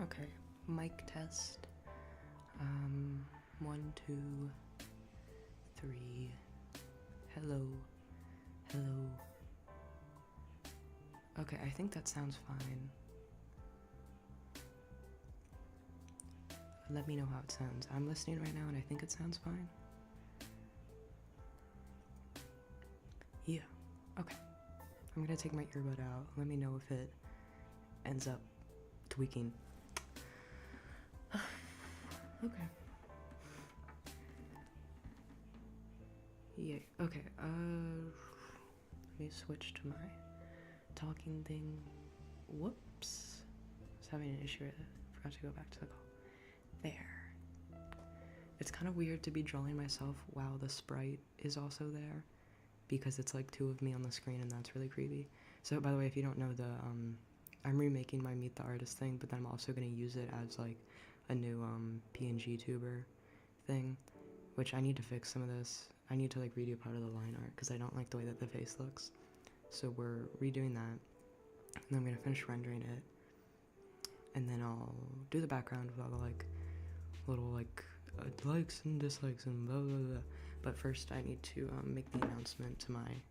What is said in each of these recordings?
Okay, mic test. 1, 2, 3. Hello. Hello. Okay, I think that sounds fine. Let me know how it sounds. I'm listening right now and I think it sounds fine. Yeah, okay. I'm gonna take my earbud out. Let me know if it ends up tweaking. Okay. Yeah, okay, let me switch to my talking thing. Whoops. I was having an issue with it. Forgot to go back to the call. There. It's kind of weird to be drawing myself while the sprite is also there, because it's like two of me on the screen and that's really creepy. So by the way, if you don't know, I'm remaking my Meet the Artist thing, but then I'm also going to use it as like a new PNG tuber thing, which I need to fix some of this. I need to like redo part of the line art because I don't like the way that the face looks. So we're redoing that, and then I'm going to finish rendering it, and then I'll do the background with all the like little like likes and dislikes and blah blah blah. But first I need to make the announcement to my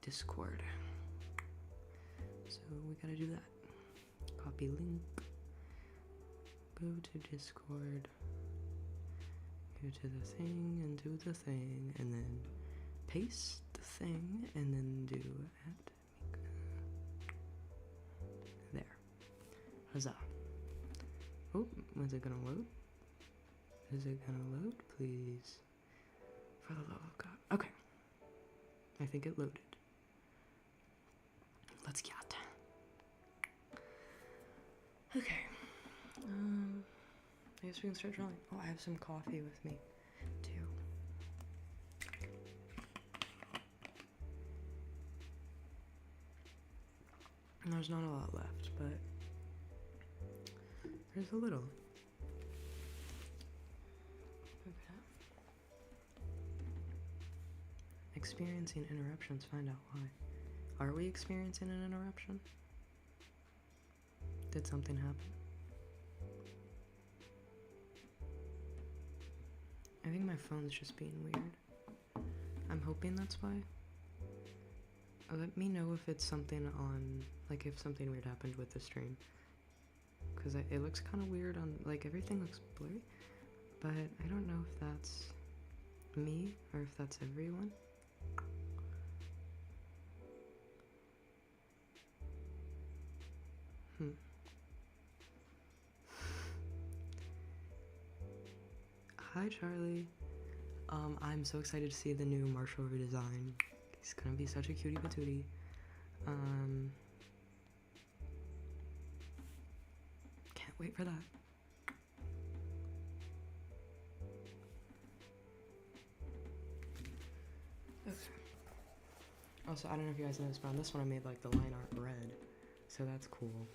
Discord. So we gotta do that. Copy link. Go to Discord. Go to the thing and do the thing, and then paste the thing, and then do at there. Huzzah. Oh, is it gonna load? Is it gonna load, please? For the love of God. Okay. I think it loaded. Let's get. Okay. I guess we can start drawing. Oh, I have some coffee with me, too. And there's not a lot left, but there's a little. Okay. Experiencing interruptions, find out why. Are we experiencing an interruption? Did something happen? I think my phone's just being weird. I'm hoping that's why. Let me know if it's something on, like if something weird happened with the stream. Because it looks kind of weird on, like everything looks blurry. But I don't know if that's me or if that's everyone. Hi Charlie. I'm so excited to see the new Marshall redesign. He's gonna be such a cutie patootie. Can't wait for that. Okay. Also, I don't know if you guys noticed, but on this one I made like the line art red, so that's cool.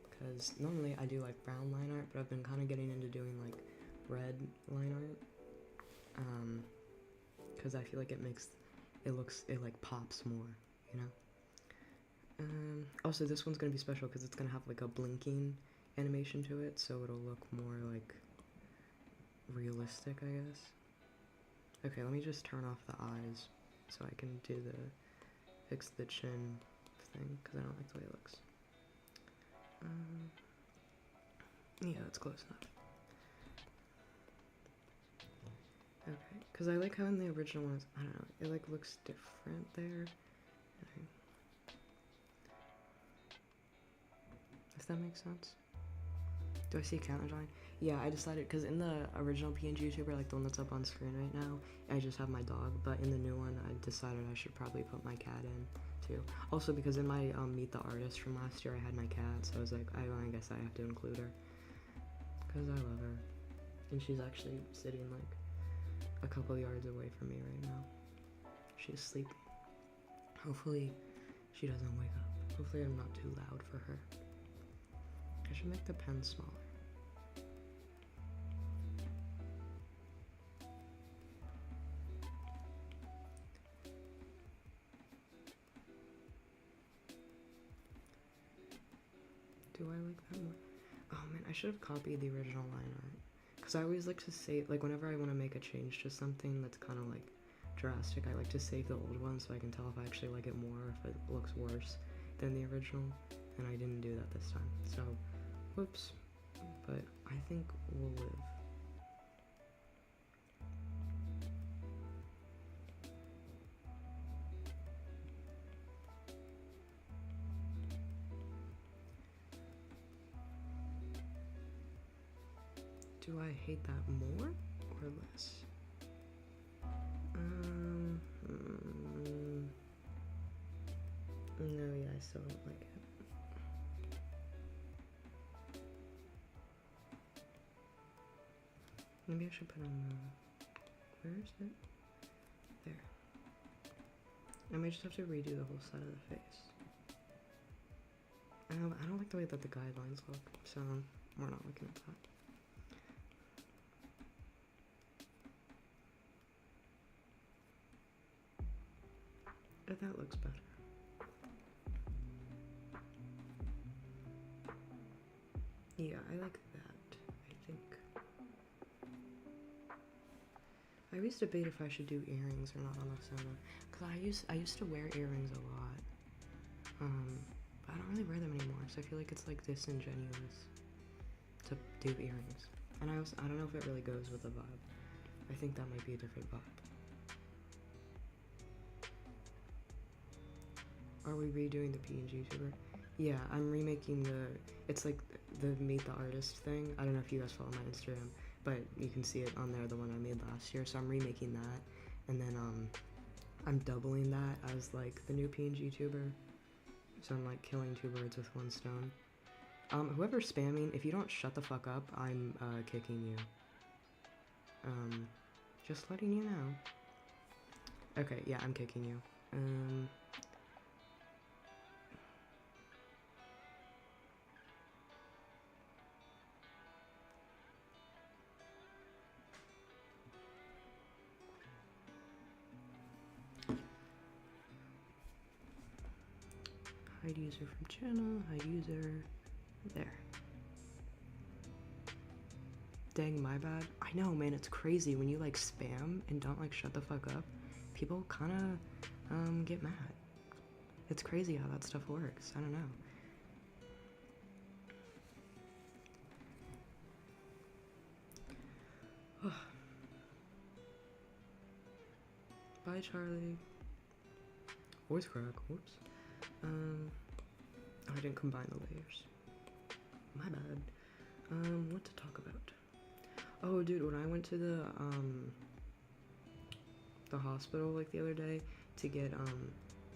Because normally I do like brown line art, but I've been kind of getting into doing like red line art. Because I feel like it like pops more, you know? Also this one's gonna be special because it's gonna have like a blinking animation to it, so it'll look more like realistic, I guess. Okay, let me just turn off the eyes so I can fix the chin thing, because I don't like the way it looks. Yeah, that's close enough. Okay, because I like how in the original ones, I don't know, it like looks different there. If that makes sense. Do I see a cat on drawing? Yeah, I decided, because in the original PNG YouTuber, like the one that's up on screen right now, I just have my dog, but in the new one, I decided I should probably put my cat in, too. Also, because in my Meet the Artist from last year, I had my cat, so I was like, I guess I have to include her. Because I love her. And she's actually sitting, like, a couple yards away from me right now. She's sleeping. Hopefully, she doesn't wake up. Hopefully, I'm not too loud for her. I should make the pen smaller. Do I like that more? I should have copied the original line art. Because I always like to save, like whenever I want to make a change to something that's kind of like drastic, I like to save the old one so I can tell if I actually like it more or if it looks worse than the original. And I didn't do that this time. So, whoops. But I think we'll live. Do I hate that more or less? No, yeah, I still don't like it. Maybe I should put on the... Where is it? There. I might just have to redo the whole side of the face. I don't like the way that the guidelines look, so we're not looking at that. That looks better. Yeah, I like that, I think. I always debate if I should do earrings or not on the solo. Because I used to wear earrings a lot. But I don't really wear them anymore, so I feel like it's like disingenuous to do earrings. And I don't know if it really goes with the vibe. I think that might be a different vibe. Are we redoing the PNG tuber? Yeah, I'm remaking it's like the Meet the Artist thing. I don't know if you guys follow my Instagram, but you can see it on there, the one I made last year. So I'm remaking that, and then I'm doubling that as like the new PNG tuber. So I'm like killing two birds with one stone. Whoever's spamming, if you don't shut the fuck up, I'm kicking you. Just letting you know. Okay, yeah, I'm kicking you. Hide user from channel, hide user, there. Dang, my bad. I know, man, it's crazy when you like spam and don't like shut the fuck up. People kind of get mad. It's crazy how that stuff works. I don't know. Bye, Charlie. Voice crack. Whoops. I didn't combine the layers. My bad. What to talk about? Oh, dude, when I went to the hospital like the other day to get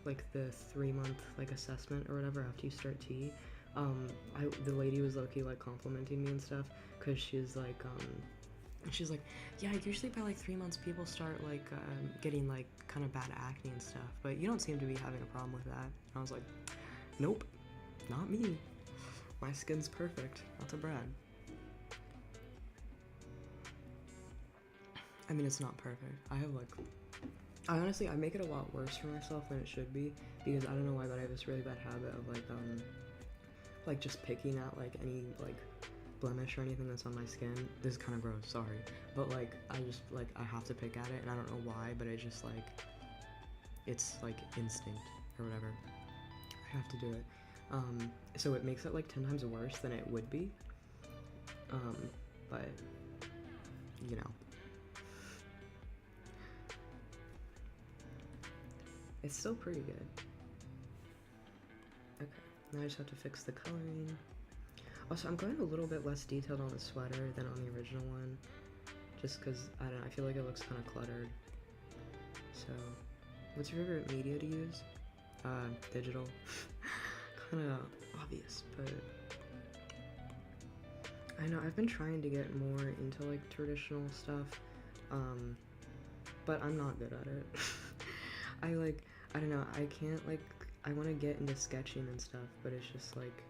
like the 3-month like assessment or whatever after you start T, the lady was low-key like complimenting me and stuff, cause she's like yeah, usually by like 3 months people start like getting like kind of bad acne and stuff, but you don't seem to be having a problem with that. And I was like, nope, not me. My skin's perfect, not to brag. I mean, it's not perfect. I honestly make it a lot worse for myself than it should be, because I don't know why, but I have this really bad habit of like just picking out like any like blemish or anything that's on my skin. This is kind of gross, sorry, but like I have to pick at it, and I don't know why, but it's like instinct or whatever. I have to do it. So it makes it like 10 times worse than it would be. But you know. It's still pretty good. Okay, now I just have to fix the coloring. Also, I'm going a little bit less detailed on the sweater than on the original one, just because, I don't know, I feel like it looks kind of cluttered. So, what's your favorite media to use? Digital. Kind of obvious, but I know, I've been trying to get more into, like, traditional stuff, but I'm not good at it. I don't know, I can't, like, I want to get into sketching and stuff, but it's just, like,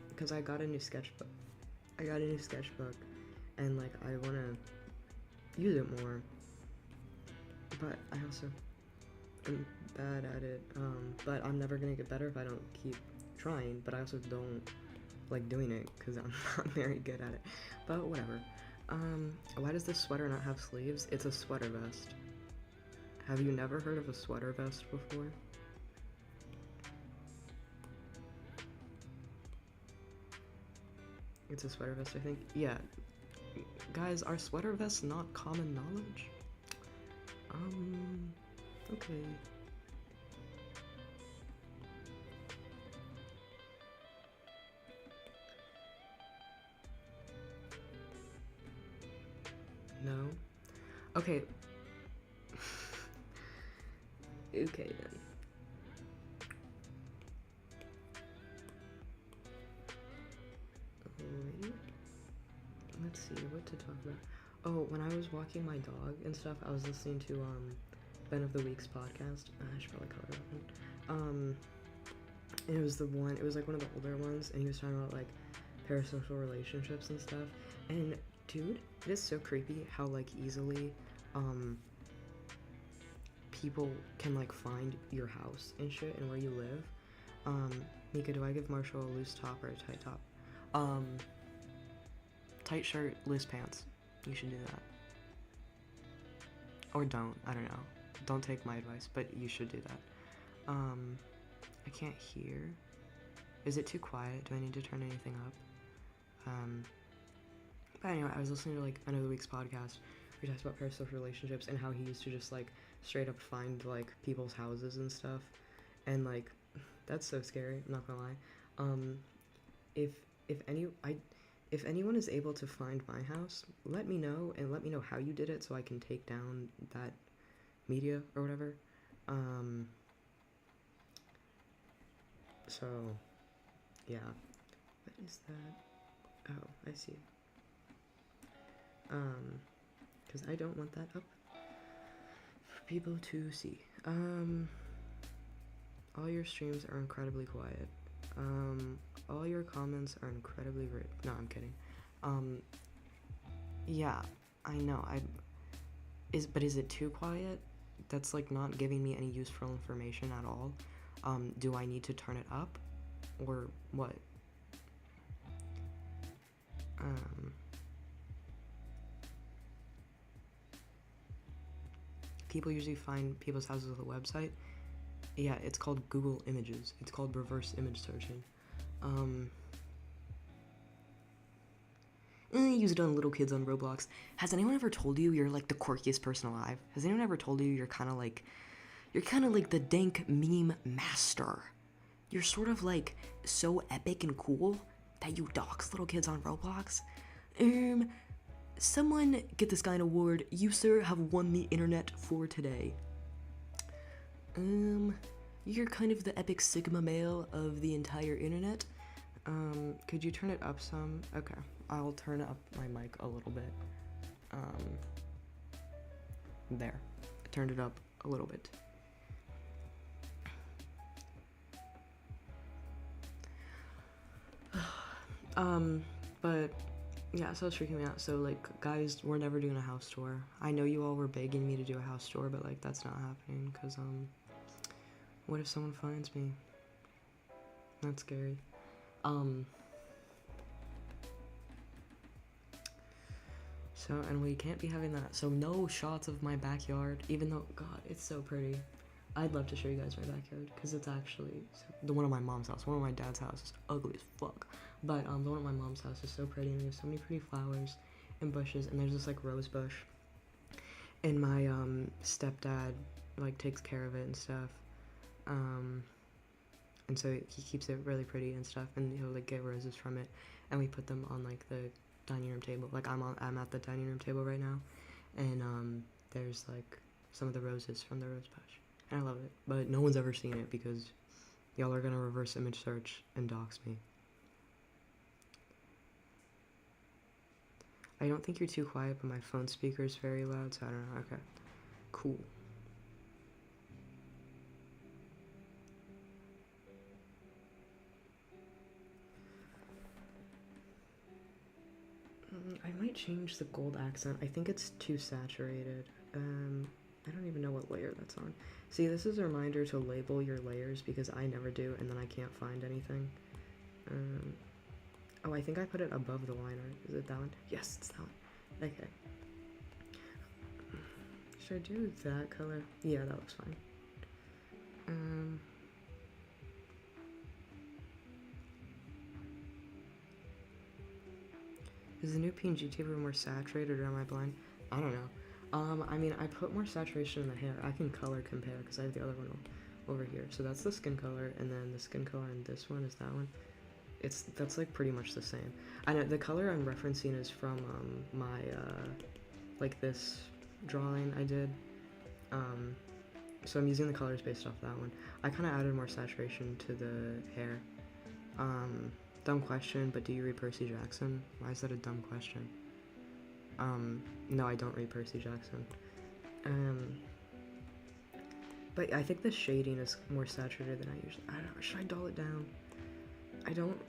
because I got a new sketchbook, and, like, I want to use it more, but I also am bad at it, but I'm never going to get better if I don't keep trying, but I also don't like doing it because I'm not very good at it. But whatever. Why does this sweater not have sleeves? It's a sweater vest. Have you never heard of a sweater vest before? It's a sweater vest, I think. Yeah. Guys, are sweater vests not common knowledge? Okay. No? Okay. Okay then. Alrighty. Let's see, what to talk about. Oh, when I was walking my dog and stuff, I was listening to Ben of the Week's podcast. I should probably call it that one. And it was like one of the older ones, and he was talking about like parasocial relationships and stuff. And dude, it is so creepy how like easily people can like find your house and shit and where you live. Mika, do I give Marshall a loose top or a tight top? Tight shirt, loose pants. You should do that. Or don't, I don't know. Don't take my advice, but you should do that. I can't hear. Is it too quiet? Do I need to turn anything up? But anyway, I was listening to like another week's podcast where he talks about parasocial relationships and how he used to just like straight up find like people's houses and stuff, and like that's so scary. I'm not gonna lie. If anyone is able to find my house, let me know and let me know how you did it so I can take down that media or whatever. So yeah, what is that? Oh, I see. Because I don't want that up for people to see. All your streams are incredibly quiet. All your comments are incredibly rude. No, I'm kidding. Yeah, I know. But is it too quiet? That's like not giving me any useful information at all. Do I need to turn it up, or what? People usually find people's houses with a website. Yeah, it's called Google Images. It's called reverse image searching. Use it on little kids on Roblox. Has anyone ever told you you're like the quirkiest person alive? Has anyone ever told you you're kind of like the dank meme master? You're sort of like so epic and cool that you dox little kids on Roblox. Someone get this guy an award. You, sir, have won the internet for today. You're kind of the epic sigma male of the entire internet. Could you turn it up some? Okay, I'll turn up my mic a little bit. There. I turned it up a little bit. But yeah, so it's freaking me out. So like, guys, we're never doing a house tour. I know you all were begging me to do a house tour, but like that's not happening because what if someone finds me? That's scary. So, and we can't be having that. So no shots of my backyard, even though, God, it's so pretty. I'd love to show you guys my backyard because it's actually the one of my mom's house. One of my dad's house is ugly as fuck, but the one of my mom's house is so pretty, and there's so many pretty flowers and bushes, and there's this like rose bush, and my stepdad like takes care of it and stuff, and so he keeps it really pretty and stuff, and he'll like get roses from it, and we put them on like the dining room table. Like I'm at the dining room table right now, and there's like some of the roses from the rose bush. And I love it, but no one's ever seen it because y'all are gonna reverse image search and dox me. I don't think you're too quiet, but my phone speaker is very loud, so I don't know. Okay, cool. I might change the gold accent. I think it's too saturated. I don't even know what layer that's on. See, this is a reminder to label your layers because I never do, and then I can't find anything. Oh, I think I put it above the line art. Is it that one? Yes, it's that one. Okay. Should I do that color? Yeah, that looks fine. Is the new PNG taper more saturated or am I blind? I don't know. I mean, I put more saturation in the hair. I can color compare because I have the other one over here. So that's the skin color, and then the skin color in this one is that one. That's like pretty much the same. I know the color I'm referencing is from my like this drawing I did. So I'm using the colors based off that one. I kind of added more saturation to the hair. Dumb question, but do you read Percy Jackson? Why is that a dumb question? No, I don't read Percy Jackson. But I think the shading is more saturated than I usually. I don't know. Should I dull it down? I don't.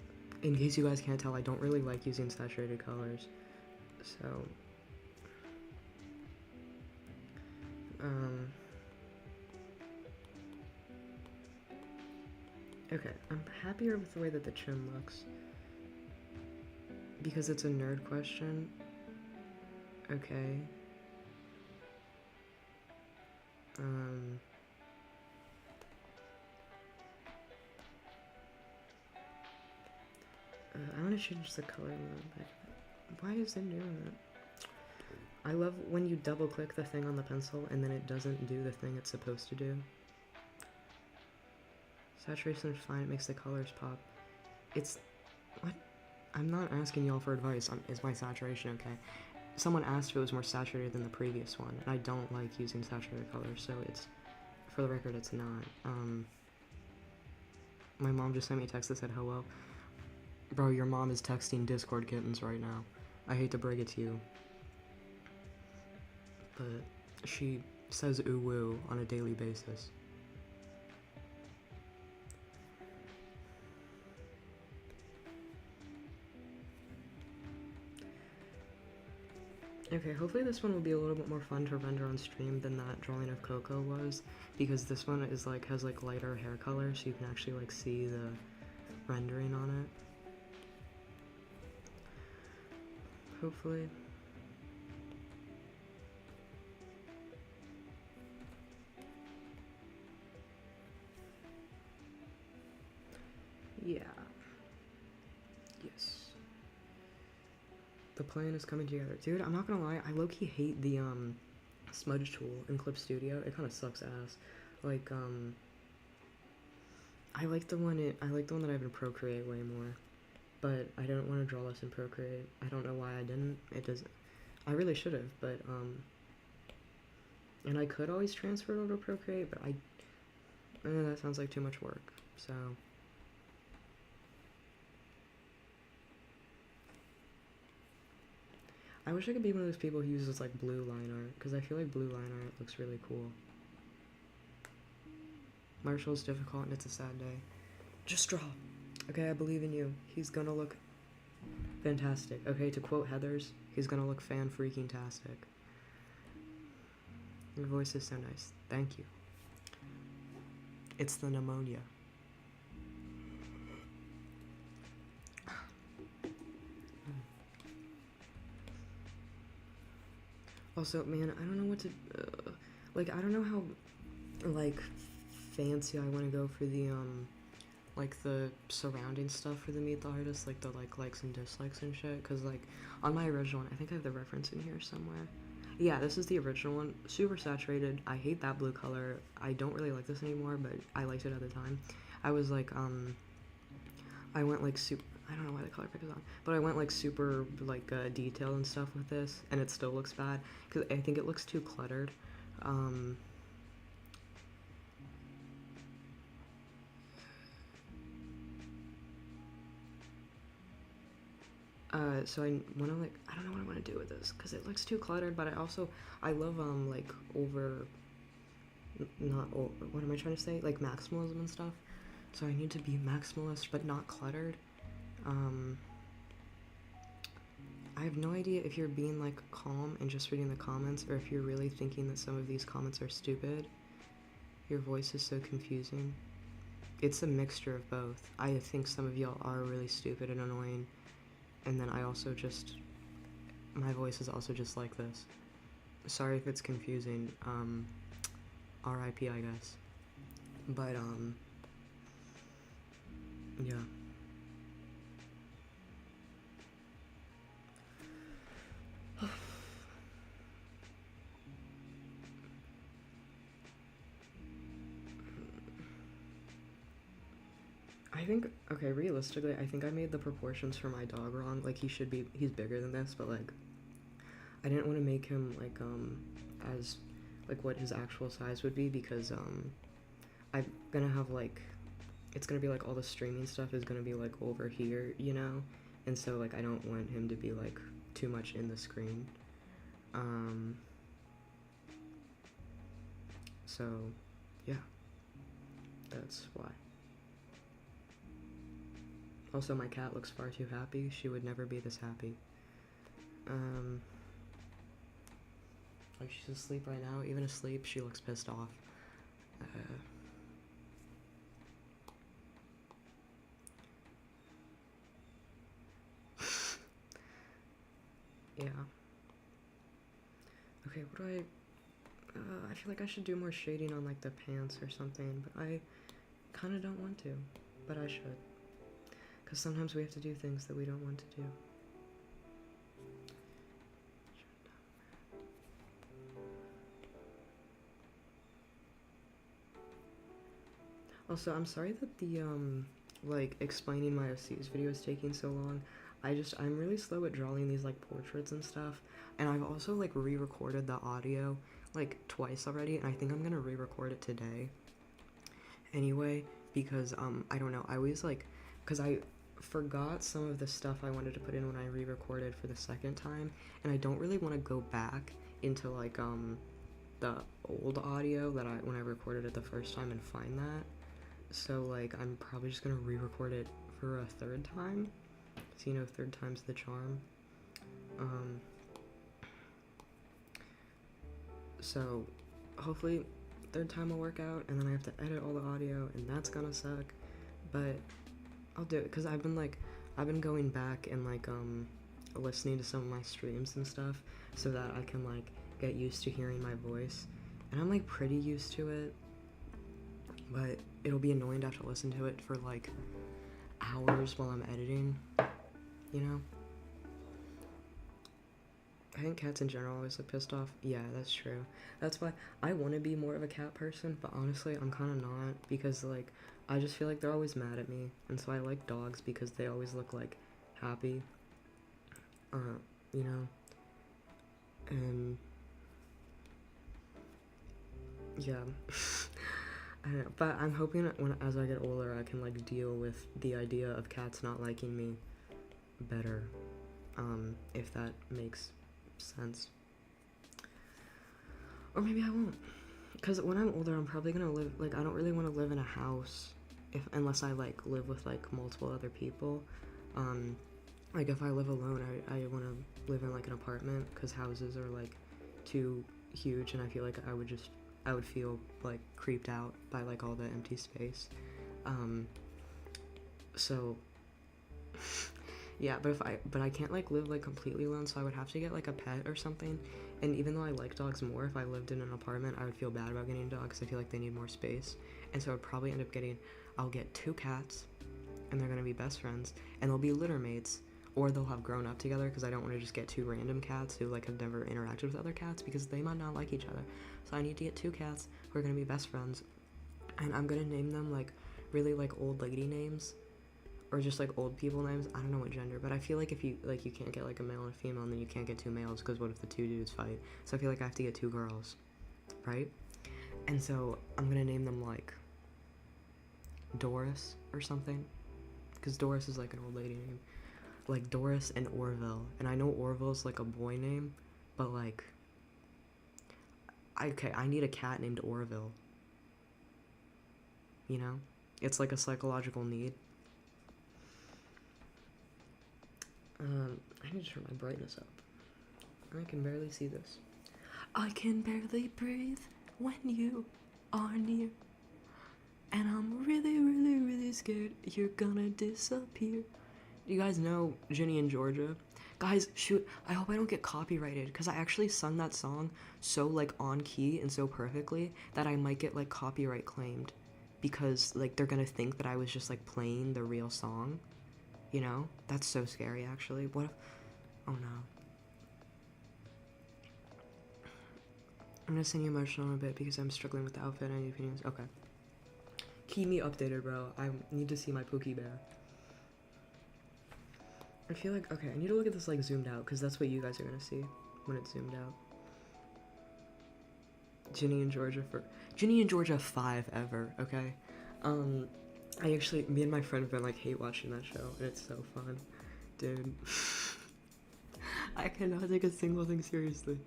In case you guys can't tell, I don't really like using saturated colors. So. Okay, I'm happier with the way that the chin looks. Because it's a nerd question. Okay. I'm gonna change the color a little bit. Why is it doing that? I love when you double click the thing on the pencil and then it doesn't do the thing it's supposed to do. Saturation is fine, it makes the colors pop. It's... what? I'm not asking y'all for advice. Is my saturation okay? Someone asked if it was more saturated than the previous one, and I don't like using saturated colors, so it's... for the record, it's not. My mom just sent me a text that said hello. Bro, your mom is texting Discord kittens right now. I hate to break it to you. But she says ooh woo on a daily basis. Okay, hopefully this one will be a little bit more fun to render on stream than that drawing of Coco was, because this one is like has like lighter hair color, so you can actually like see the rendering on it. Hopefully. Yeah. Yes. The plan is coming together. Dude, I'm not gonna lie, I low-key hate the smudge tool in Clip Studio. It kinda sucks ass. Like, I like the one that I have in Procreate way more. But I don't want to draw less in Procreate. I don't know why I didn't. It doesn't. I really should have, but and I could always transfer it over to Procreate, but that sounds like too much work. So I wish I could be one of those people who uses like blue line art, because I feel like blue line art looks really cool. Marshall's difficult and it's a sad day. Just draw. Okay, I believe in you. He's gonna look fantastic. Okay, to quote Heathers, he's gonna look fan-freaking-tastic. Your voice is so nice. Thank you. It's the pneumonia. Also, man, I don't know what to... like, I don't know how, like, fancy I want to go for the, like, the surrounding stuff for the Meet the Artist, like, the, likes and dislikes and shit, because, like, on my original one, I think I have the reference in here somewhere. Yeah, this is the original one. Super saturated. I hate that blue color. I don't really like this anymore, but I liked it at the time. I was, like, I went, like, super... I don't know why the color pick is on, but I went like super like detailed and stuff with this, and it still looks bad because I think it looks too cluttered. So I want to like I don't know what I want to do with this because it looks too cluttered, but I love like not over, what am I trying to say, like maximalism and stuff. So I need to be maximalist but not cluttered. I have no idea if you're being like calm and just reading the comments, or if you're really thinking that some of these comments are stupid. Your voice is so confusing. It's a mixture of both. I think some of y'all are really stupid and annoying, And then I also just, my voice is also just like this. Sorry if it's confusing. RIP, I guess. But, yeah. I think, okay, realistically, I think I made the proportions for my dog wrong. Like, he's bigger than this, but, like, I didn't want to make him, like, as, like, what his actual size would be, because, I'm gonna have, like, it's gonna be, like, all the streaming stuff is gonna be, like, over here, you know? And so, like, I don't want him to be, like, too much in the screen. So, yeah. That's why. Also, my cat looks far too happy. She would never be this happy. Like, she's asleep right now. Even asleep, she looks pissed off. Yeah. Okay, what do I feel like I should do more shading on, like, the pants or something, but I kind of don't want to, but I should. Because sometimes we have to do things that we don't want to do. Also, I'm sorry that the, like, explaining my OCs video is taking so long. I'm really slow at drawing these, like, portraits and stuff. And I've also, like, re-recorded the audio, like, twice already, and I think I'm gonna re-record it today. Anyway, because, I don't know, I always, like, because I forgot some of the stuff I wanted to put in when I re-recorded for the second time, and I don't really want to go back into, like, the old audio that when I recorded it the first time and find that. So, like, I'm probably just gonna re-record it for a third time. So, you know, third time's the charm. So, hopefully, third time will work out, and then I have to edit all the audio, and that's gonna suck. But I'll do it, because I've been going back and, like, listening to some of my streams and stuff, so that I can, like, get used to hearing my voice. And I'm, like, pretty used to it, but it'll be annoying to have to listen to it for, like, hours while I'm editing, you know? I think cats in general always look pissed off. Yeah, that's true. That's why I want to be more of a cat person, but honestly, I'm kind of not, because, like, I just feel like they're always mad at me, and so I like dogs because they always look, like, happy, you know? And, yeah. I don't know, but I'm hoping that as I get older, I can, like, deal with the idea of cats not liking me better, if that makes sense. Or maybe I won't, because when I'm older, I'm probably gonna live, like, I don't really want to live in a house unless I, like, live with, like, multiple other people. Like, if I live alone, I want to live in, like, an apartment, because houses are, like, too huge, and I feel like I would feel, like, creeped out by, like, all the empty space. So, yeah, but I can't, like, live, like, completely alone, so I would have to get, like, a pet or something. And even though I like dogs more, if I lived in an apartment, I would feel bad about getting a dog, because I feel like they need more space. And so I'd probably end up I'll get 2 cats, and they're gonna be best friends, and they'll be litter mates, or they'll have grown up together, because I don't want to just get 2 random cats who, like, have never interacted with other cats, because they might not like each other. So I need to get 2 cats who are gonna be best friends, and I'm gonna name them, like, really, like, old lady names, or just, like, old people names. I don't know what gender, but I feel like if you, like, you can't get, like, a male and a female, and then you can't get 2 males, because what if the 2 dudes fight? So I feel like I have to get 2 girls, right? And so I'm gonna name them, like, Doris or something, because Doris is, like, an old lady name. Like, Doris and Orville. And I know Orville's, like, a boy name, but, like, I need a cat named Orville. You know? It's, like, a psychological need. I need to turn my brightness up. I can barely see this. I can barely breathe when you are near, and I'm really, really, really scared you're gonna disappear. You guys know Ginny and Georgia? Guys, shoot, I hope I don't get copyrighted because I actually sung that song so like on key and so perfectly that I might get like copyright claimed because like they're gonna think that I was just like playing the real song. You know? That's so scary actually. What if, oh no. I'm gonna sing you emotional a bit because I'm struggling with the outfit and I need opinions. Okay. Keep me updated, bro. I need to see my Pookie Bear. I feel like, okay, I need to look at this like zoomed out because that's what you guys are gonna see when it's zoomed out. Ginny and Georgia 5 ever, okay? I actually, me and my friend have been like hate watching that show and it's so fun. Dude. I cannot take a single thing seriously.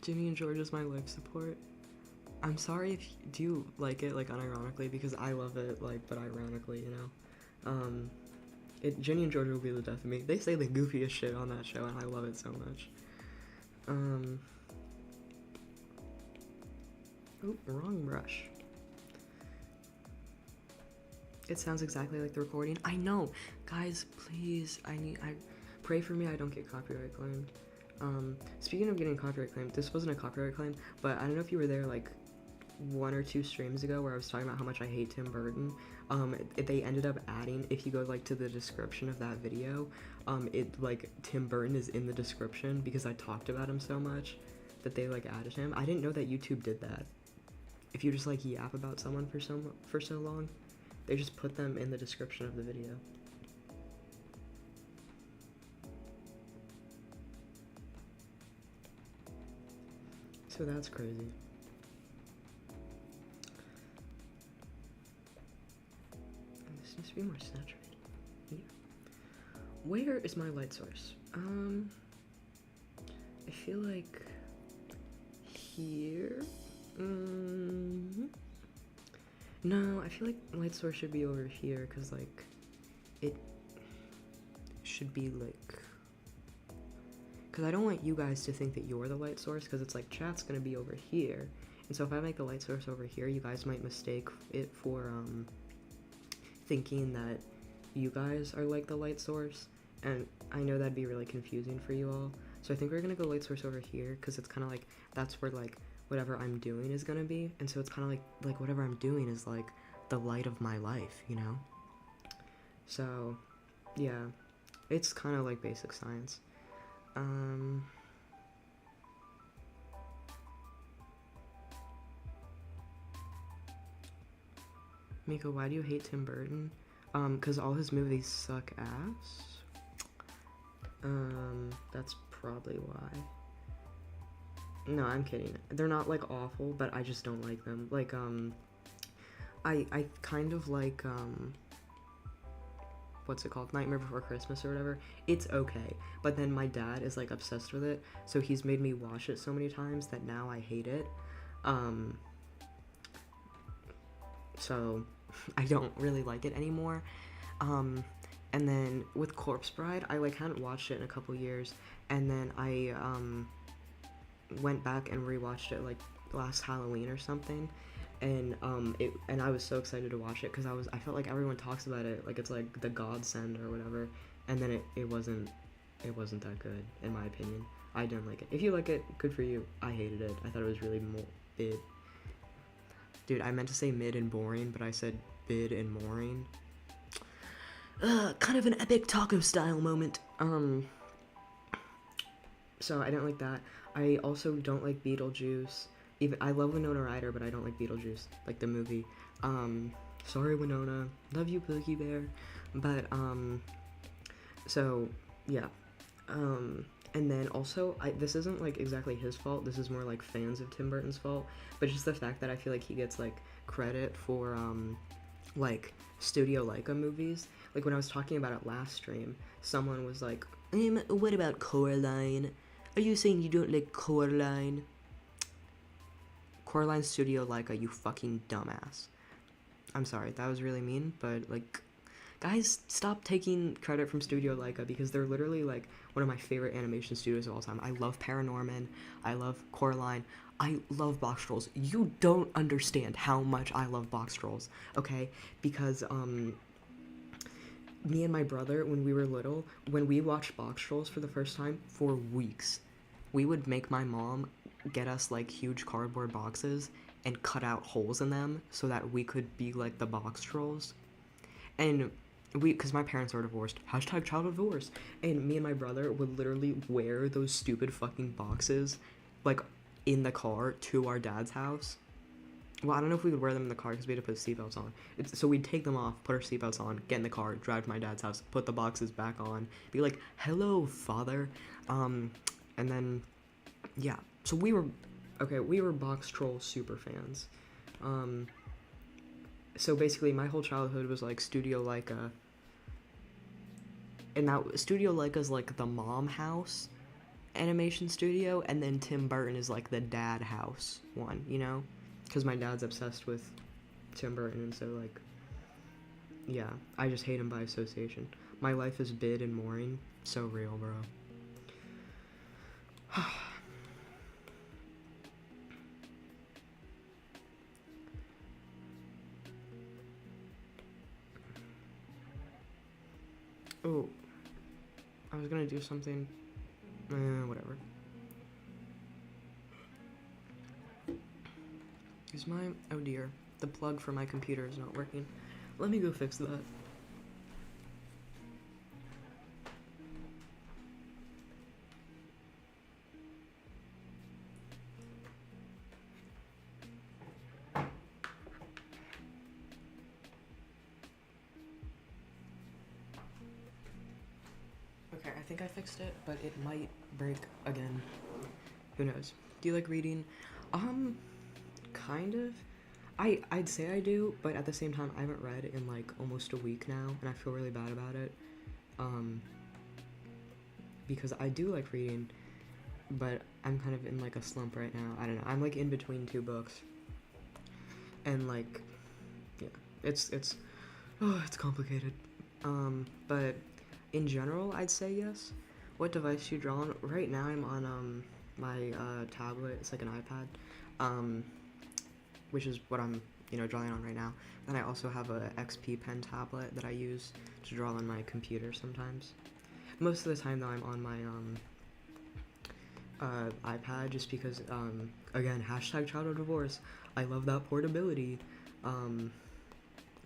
Ginny and Georgia's my life support. I'm sorry if do you like it like unironically because I love it like but ironically, you know. Ginny and Georgia will be the death of me. They say the goofiest shit on that show and I love it so much. Oh, wrong brush. It sounds exactly like the recording. I know. Guys, please, I pray for me I don't get copyright claimed. Speaking of getting copyright claimed, this wasn't a copyright claim, but I don't know if you were there like 1 or 2 streams ago where I was talking about how much I hate Tim Burton. They ended up adding, if you go like to the description of that video, it like Tim Burton is in the description because I talked about him so much that they like added him. I didn't know that YouTube did that. If you just like yap about someone for so long, they just put them in the description of the video. So that's crazy. This needs to be more saturated. Yeah. Where is my light source? I feel like here. No, I feel like light source should be over here because like it should be like, because I don't want you guys to think that you're the light source because it's like chat's gonna be over here, and so if I make the light source over here, you guys might mistake it for thinking that you guys are like the light source, and I know that'd be really confusing for you all. So I think we're gonna go light source over here because it's kind of like that's where like whatever I'm doing is gonna be, and so it's kind of like whatever I'm doing is like the light of my life, you know. So yeah, it's kind of like basic science. Miko, why do you hate Tim Burton? Cause all his movies suck ass. That's probably why. No, I'm kidding. They're not like awful, but I just don't like them. Like, I kind of like, what's it called? Nightmare Before Christmas or whatever. It's okay. But then my dad is like obsessed with it, so he's made me watch it so many times that now I hate it. So I don't really like it anymore. And then with Corpse Bride, I like hadn't watched it in a couple years, and then I went back and rewatched it like last Halloween or something, and I was so excited to watch it because I felt like everyone talks about it like it's like the godsend or whatever, and then it wasn't that good in my opinion. I didn't like it. If you like it, good for you. I hated it. I thought it was really mid. Dude, I meant to say mid and boring, but I said bid and mooring. Kind of an epic taco style moment. So I don't like that. I also don't like Beetlejuice. Even I love Winona Ryder, but I don't like Beetlejuice, like the movie. Sorry Winona, love you Pookie Bear, but so yeah. And then also, this isn't like exactly his fault. This is more like fans of Tim Burton's fault. But just the fact that I feel like he gets like credit for like Studio Leica movies. Like when I was talking about it last stream, someone was like, "What about Coraline? Are you saying you don't like Coraline?" Coraline Studio Leica, you fucking dumbass. I'm sorry, that was really mean, but like, guys, stop taking credit from Studio Leica because they're literally like one of my favorite animation studios of all time. I love Paranorman, I love Coraline, I love box trolls. You don't understand how much I love box trolls, okay? Because me and my brother, when we were little, when we watched box trolls for the first time, for weeks, we would make my mom get us like huge cardboard boxes and cut out holes in them so that we could be like the box trolls. And because my parents are divorced, hashtag child divorce, and me and my brother would literally wear those stupid fucking boxes like in the car to our dad's house. Well, I don't know if we would wear them in the car because we had to put seatbelts on. So we'd take them off, put our seatbelts on, get in the car, drive to my dad's house, put the boxes back on, be like, "Hello, father," and then yeah. So we were box troll super fans. Um, so basically, my whole childhood was like Studio Leica, and that Studio Leica's like the mom house animation studio, and then Tim Burton is like the dad house one, you know? Because my dad's obsessed with Tim Burton, and so like, yeah, I just hate him by association. My life is bid and mooring, so real, bro. Oh, I was gonna do something. Whatever. Is my, oh dear, the plug for my computer is not working. Let me go fix that. Okay, I think I fixed it, but it might break again. Who knows? Do you like reading? Kind of. I'd say I do, but at the same time, I haven't read in like almost a week now, and I feel really bad about it. Um, because I do like reading, but I'm kind of in like a slump right now. I don't know. I'm like in between two books, and like, yeah, it's oh, it's complicated. But in general, I'd say yes. What device do you draw on? Right now, I'm on my tablet. It's like an iPad, which is what I'm drawing on right now. And I also have a XP pen tablet that I use to draw on my computer sometimes. Most of the time, though, I'm on my iPad just because again, hashtag child of divorce. I love that portability.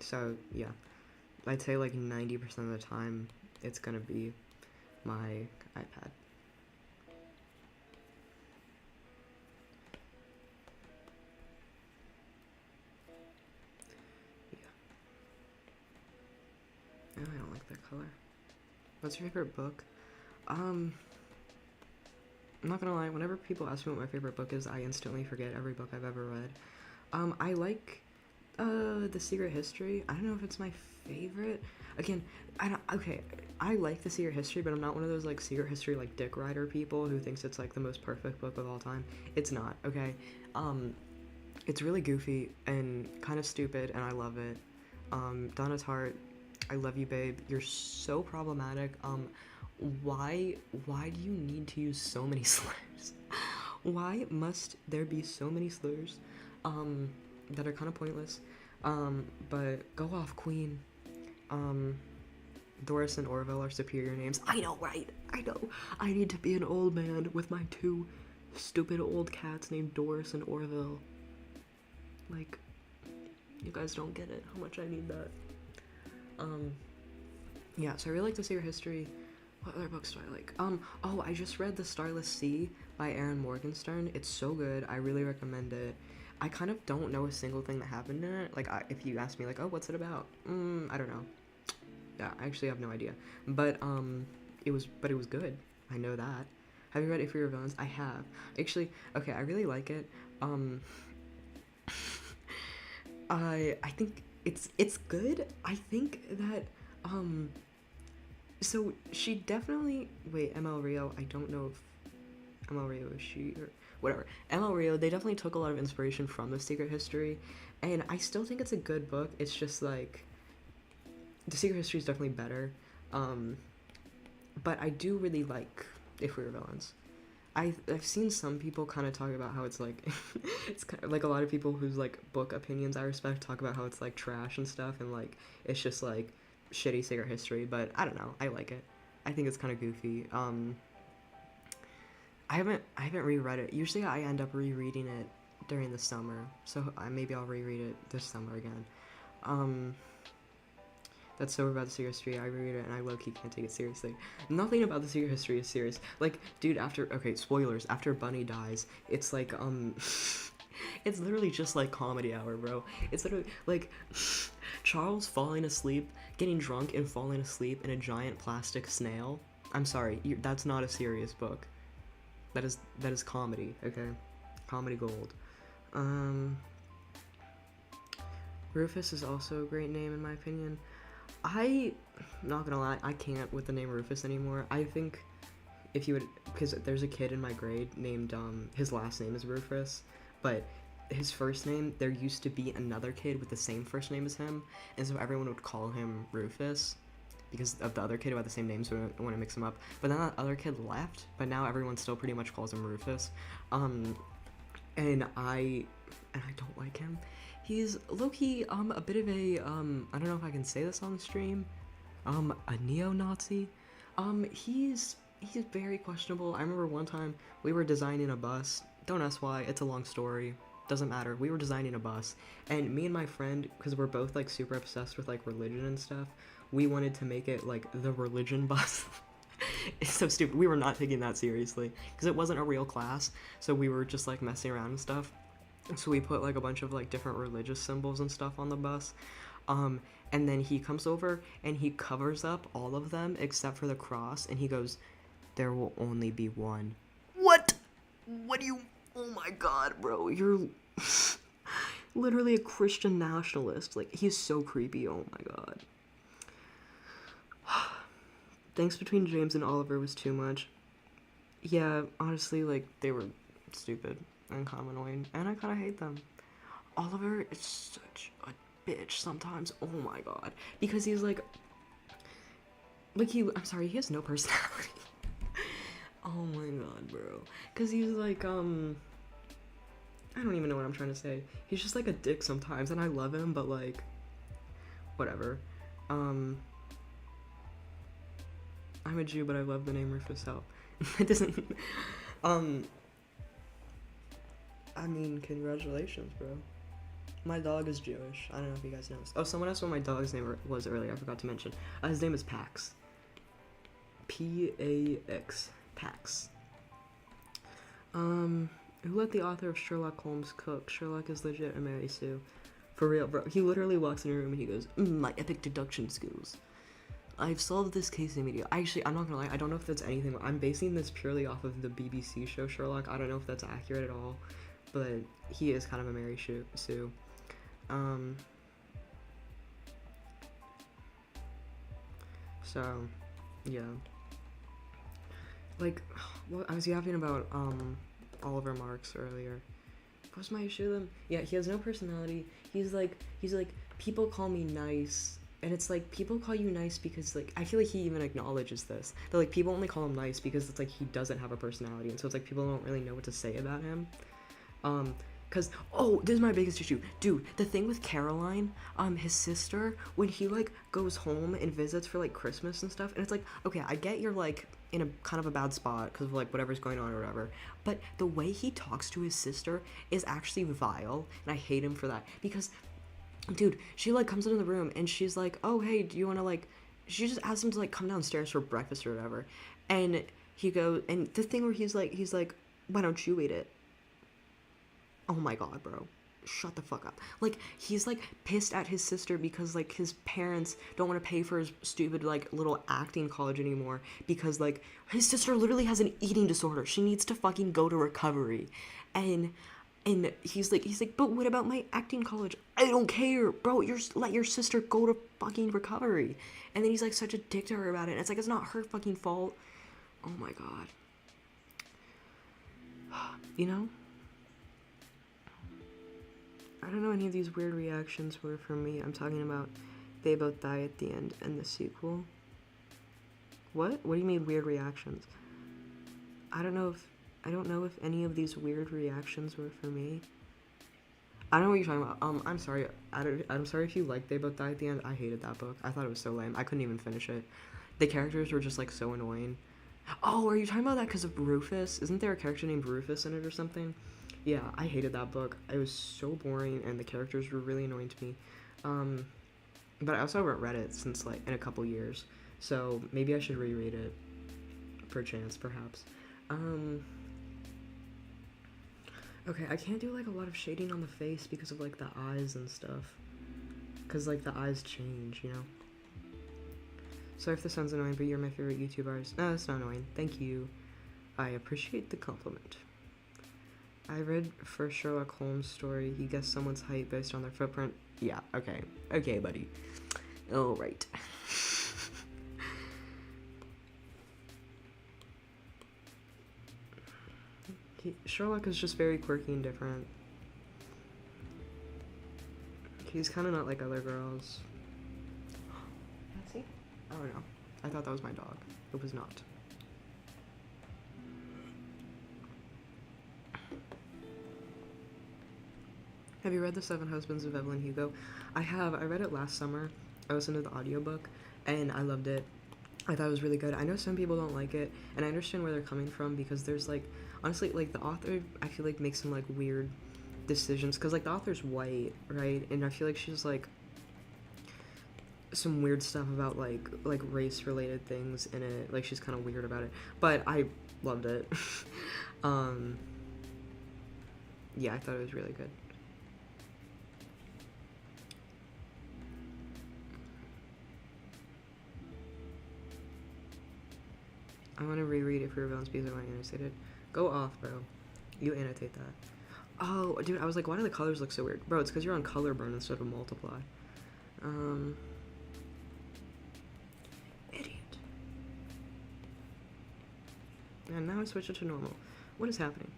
So yeah, I'd say like 90% of the time it's gonna be my iPad. Yeah. Oh, I don't like that color. What's your favorite book? I'm not gonna lie, whenever people ask me what my favorite book is, I instantly forget every book I've ever read. I like The Secret History. I don't know if it's my favorite. Again, okay, I like The Secret History, but I'm not one of those like Secret History like dick rider people who thinks it's like the most perfect book of all time. It's not, okay? It's really goofy and kind of stupid, and I love it. Donna's Heart, I love you, babe. You're so problematic. Why do you need to use so many slurs? Why must there be so many slurs that are kind of pointless? But go off, Queen. Doris and Orville are superior names. I know, right? I know. I need to be an old man with my two stupid old cats named Doris and Orville. Like, you guys don't get it, how much I need that. Yeah, so I really like The Secret History. What other books do I like? Oh, I just read The Starless Sea by Aaron Morgenstern. It's so good. I really recommend it. I kind of don't know a single thing that happened in it. Like, if you ask me, like, oh, what's it about? I don't know. Yeah, I actually have no idea. But, it was good. I know that. Have you read If We Were Villains? I have. Actually, okay, I really like it. I think it's good. I think that, so she definitely, wait, ML Rio, I don't know if ML Rio is she, or whatever. ML Rio, they definitely took a lot of inspiration from The Secret History, and I still think it's a good book. It's just like, The Secret History is definitely better, but I do really like If We Were Villains. I've seen some people kind of talk about how it's like it's kind of like a lot of people whose like book opinions I respect talk about how it's like trash and stuff, and like it's just like shitty cigarette history. But I don't know, I like it. I think it's kind of goofy. I haven't reread it. Usually I end up rereading it during the summer, so maybe I'll reread it this summer again. Um, that's so about the secret history. I reread it and I low-key can't take it seriously. Nothing about the secret history is serious. Like, dude, okay, spoilers. After Bunny dies, it's like it's literally just like Comedy Hour, bro. It's literally like Charles falling asleep, getting drunk and falling asleep in a giant plastic snail. I'm sorry, that's not a serious book. That is comedy, okay? Comedy gold. Rufus is also a great name in my opinion. Not gonna lie, I can't with the name Rufus anymore. I think if you would, because there's a kid in my grade named, his last name is Rufus, but his first name, there used to be another kid with the same first name as him, and so everyone would call him Rufus because of the other kid who had the same name, so I don't want to mix them up. But then that other kid left, but now everyone still pretty much calls him Rufus. And I don't like him. He's low-key, a bit of a, I don't know if I can say this on the stream, a neo-Nazi. He's very questionable. I remember one time we were designing a bus. Don't ask why, it's a long story. Doesn't matter. We were designing a bus, and me and my friend, because we're both like super obsessed with like religion and stuff, we wanted to make it like the religion bus. It's so stupid. We were not taking that seriously because it wasn't a real class, so we were just like messing around and stuff. So we put like a bunch of like different religious symbols and stuff on the bus. And then he comes over and he covers up all of them except for the cross, and he goes, "There will only be one." What? What do you? Oh my god, bro, you're literally a Christian nationalist. Like, he's so creepy. Oh my god. Thanks between James and Oliver was too much. Yeah, honestly, like, they were stupid and kind of annoying, and I kind of hate them. Oliver is such a bitch sometimes. Oh my god. Because he's like I'm sorry, he has no personality. Oh my god, bro. Because he's like, I don't even know what I'm trying to say. He's just like a dick sometimes, and I love him, but like, whatever. I'm a Jew, but I love the name Rufus. Help. It doesn't. I mean, congratulations, bro. My dog is Jewish. I don't know if you guys know this. Oh, someone asked what my dog's name was earlier. I forgot to mention. His name is Pax. P-A-X. Pax. Who let the author of Sherlock Holmes cook? Sherlock is legit a Mary Sue. For real, bro. He literally walks in a room and he goes, my epic deduction skills. I've solved this case immediately. Actually, I'm not gonna lie, I don't know if that's anything. I'm basing this purely off of the BBC show Sherlock. I don't know if that's accurate at all, but he is kind of a Mary Sue. So, yeah. Like, I was yapping about, Oliver Marks earlier. What's my issue with him? Yeah, he has no personality. He's like, people call me nice. And it's like, people call you nice because, like, I feel like he even acknowledges this. That, like, people only call him nice because it's like he doesn't have a personality. And so it's like people don't really know what to say about him. Cause, oh, this is my biggest issue. Dude, the thing with Caroline, his sister, when he, like, goes home and visits for, like, Christmas and stuff, and it's like, okay, I get you're, like, in a kind of a bad spot because of, like, whatever's going on or whatever, but the way he talks to his sister is actually vile, and I hate him for that, because, dude, she, like, comes into the room, and she's like, oh, hey, do you want to, like, she just asks him to, like, come downstairs for breakfast or whatever, and he goes, and the thing where he's like, why don't you eat it? Oh my god, bro. Shut the fuck up. Like, he's, like, pissed at his sister because, like, his parents don't want to pay for his stupid, like, little acting college anymore because, like, his sister literally has an eating disorder. She needs to fucking go to recovery. And he's like, but what about my acting college? I don't care, bro. Let your sister go to fucking recovery. And then he's, like, such a dick to her about it. And it's like, it's not her fucking fault. Oh my god. You know? I don't know any of these weird reactions were from me. I'm talking about they both die at the end and the sequel. What? What do you mean weird reactions? I don't know if I don't know if any of these weird reactions were for me. I don't know what you're talking about. I'm sorry. I'm sorry if you like They Both Die at the End. I hated that book. I thought it was so lame. I couldn't even finish it. The characters were just like so annoying. Oh, are you talking about that because of Rufus? Isn't there a character named Rufus in it or something? Yeah, I hated that book. It was so boring and the characters were really annoying to me. But I also haven't read it since like in a couple years. So maybe I should reread it. Perchance, perhaps. Okay, I can't do like a lot of shading on the face because of like the eyes and stuff. Cause like the eyes change, you know? Sorry if this sounds annoying, but you're my favorite YouTubers. No, that's not annoying. Thank you. I appreciate the compliment. I read first Sherlock Holmes story. You guess someone's height based on their footprint. Yeah, okay. Okay, buddy. Alright. Sherlock is just very quirky and different. He's kind of not like other girls. Is he? Oh no. I thought that was my dog. It was not. Have you read The Seven Husbands of Evelyn Hugo? I have. I read it last summer. I listened to the audiobook, and I loved it. I thought it was really good. I know some people don't like it, and I understand where they're coming from because there's, like, honestly, like, the author, I feel like, makes some, like, weird decisions because, like, the author's white, right? And I feel like she's, like, some weird stuff about, like race-related things in it. Like, she's kind of weird about it. But I loved it. Yeah, I thought it was really good. I want to reread it for your villains because I want to annotate it. Go off, bro. You annotate that. Oh, dude, I was like, why do the colors look so weird? Bro, it's because you're on color burn instead of multiply. Idiot. And now I switch it to normal. What is happening?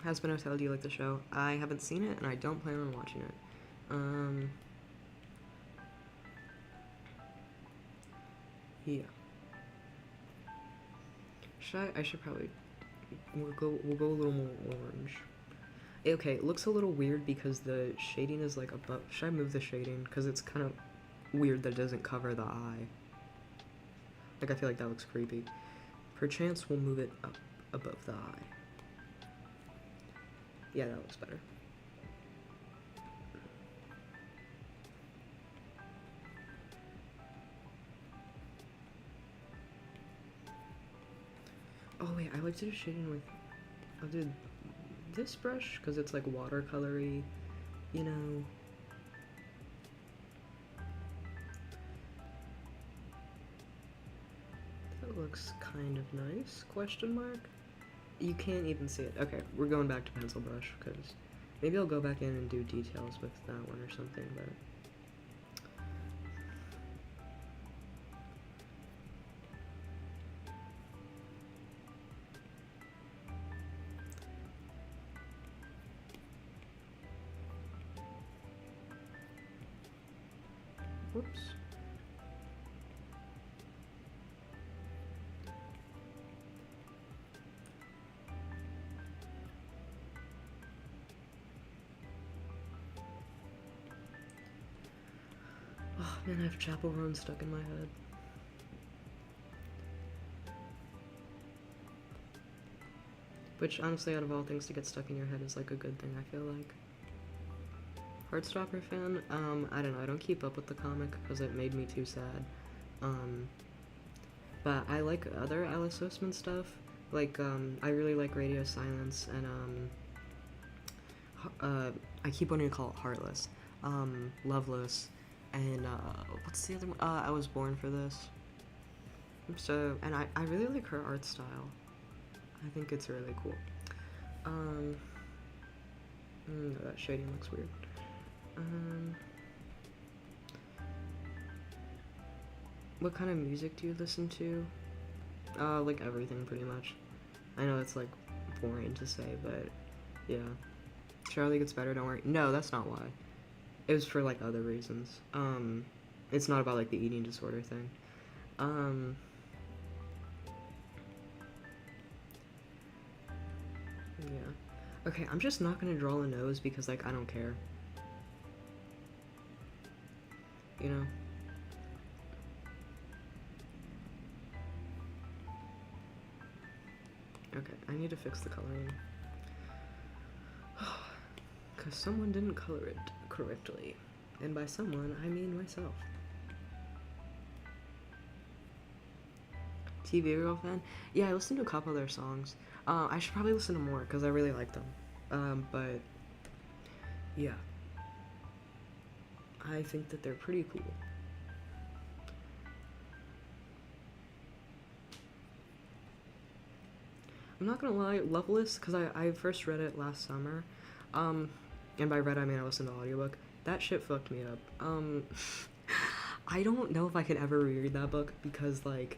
Has been Hotel, do you like the show? I haven't seen it, and I don't plan on watching it. Yeah. I should probably, we'll go a little more orange. Okay, it looks a little weird because the shading is like above. Should I move the shading? Because it's kind of weird that it doesn't cover the eye. Like, I feel like that looks creepy. Perchance we'll move it up above the eye. Yeah, that looks better. Oh wait, I like to do shading with, I'll do this brush because it's like watercolory, you know. That looks kind of nice, question mark. You can't even see it. Okay, we're going back to pencil brush because maybe I'll go back in and do details with that one or something, but whoops. Oh man, I have Chapel Roan stuck in my head. Which, honestly, out of all things to get stuck in your head is like a good thing, I feel like. Heartstopper fan? I don't know, I don't keep up with the comic because it made me too sad. But I like other Alice Oseman stuff. Like, I really like Radio Silence and, I keep wanting to call it Heartless. Loveless, and, what's the other one? I Was Born for This. So, and I really like her art style. I think it's really cool. That shading looks weird. What kind of music do you listen to? Like everything, pretty much. I know it's, like, boring to say, but, yeah. Charlie Gets Better, don't worry. No, that's not why. It was for, like, other reasons. It's not about, like, the eating disorder thing. Okay, I'm just not gonna draw a nose because, like, I don't care. You know? Okay, I need to fix the coloring. Because someone didn't color it correctly. And by someone, I mean myself. TV Girl fan? Yeah, I listened to a couple of their songs. I should probably listen to more because I really like them. But yeah, I think that they're pretty cool. I'm not gonna lie, Loveless, because I first read it last summer. And by read I mean I listened to the audiobook. That shit fucked me up. I don't know if I could ever reread that book because, like,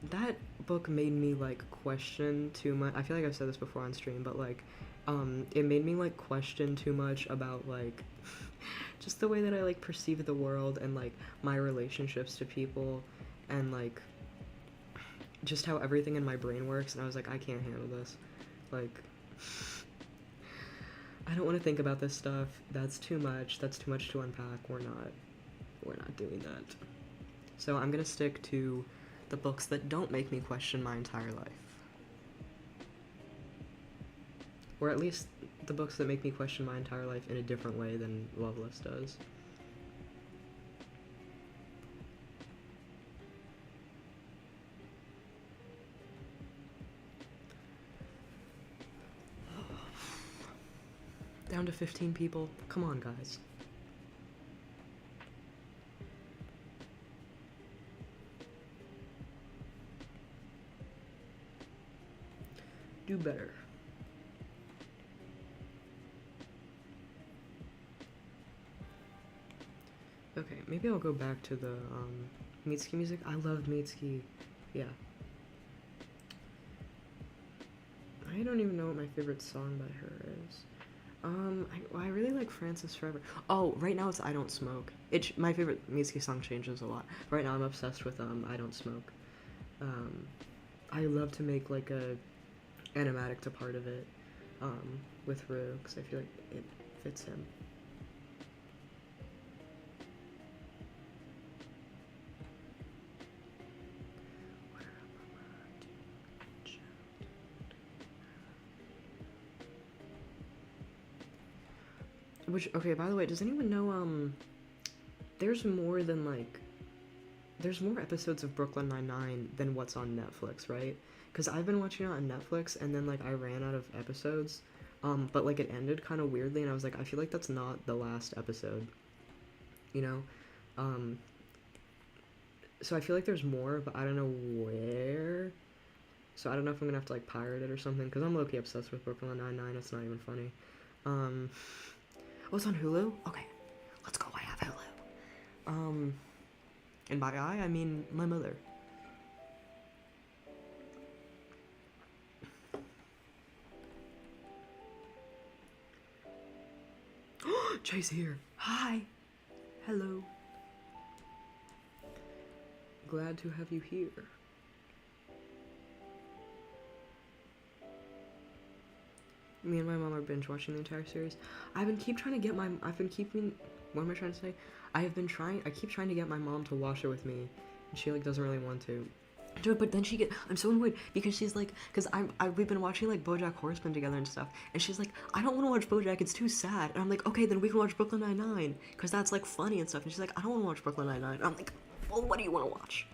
that book made me, like, question too much. I feel like I've said this before on stream, but, like, it made me, like, question too much about, like, just the way that I, like, perceive the world and, like, my relationships to people and, like, just how everything in my brain works. And I was like, I can't handle this. Like, I don't want to think about this stuff. That's too much. That's too much to unpack. We're not doing that. So I'm gonna stick to the books that don't make me question my entire life. Or at least the books that make me question my entire life in a different way than Loveless does. Down to 15 people. Come on, guys. Do better. Okay, maybe I'll go back to the Mitsuki music. I love Mitsuki. Yeah. I don't even know what my favorite song by her is. I really like Francis Forever. Oh, right now it's I Don't Smoke. My favorite Mitsuki song changes a lot. Right now I'm obsessed with I Don't Smoke. I love to make like a animatic to part of it with Rue because I feel like it fits him. Which, okay, by the way, does anyone know, there's more than, like, there's more episodes of Brooklyn Nine-Nine than what's on Netflix, right? Because I've been watching it on Netflix, and then, like, I ran out of episodes, but, like, it ended kind of weirdly, and I was like, I feel like that's not the last episode, you know? So I feel like there's more, but I don't know where, so I don't know if I'm gonna have to, like, pirate it or something, because I'm low-key obsessed with Brooklyn Nine-Nine, it's not even funny. Oh, it's on Hulu? Okay, let's go, I have Hulu. And by I mean my mother. Jay's here. Hi. Hello. Glad to have you here. Me and my mom are binge watching the entire series. What am I trying to say? I keep trying to get my mom to watch it with me, and she, like, doesn't really want to. Dude, but then I'm so annoyed, because she's like, we've been watching, like, BoJack Horseman together and stuff, and she's like, I don't want to watch BoJack, it's too sad, and I'm like, okay, then we can watch Brooklyn Nine-Nine, because that's, like, funny and stuff, and she's like, I don't want to watch Brooklyn Nine-Nine, and I'm like, well, what do you want to watch?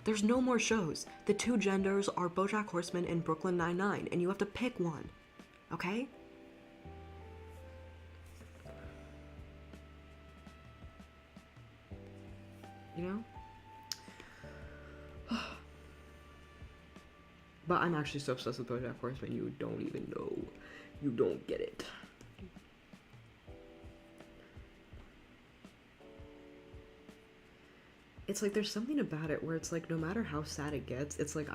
There's no more shows. The two genders are BoJack Horseman and Brooklyn Nine-Nine, and you have to pick one. Okay? You know? But I'm actually so obsessed with BoJack Horseman, you don't even know. You don't get it. It's like there's something about it where it's like no matter how sad it gets, it's like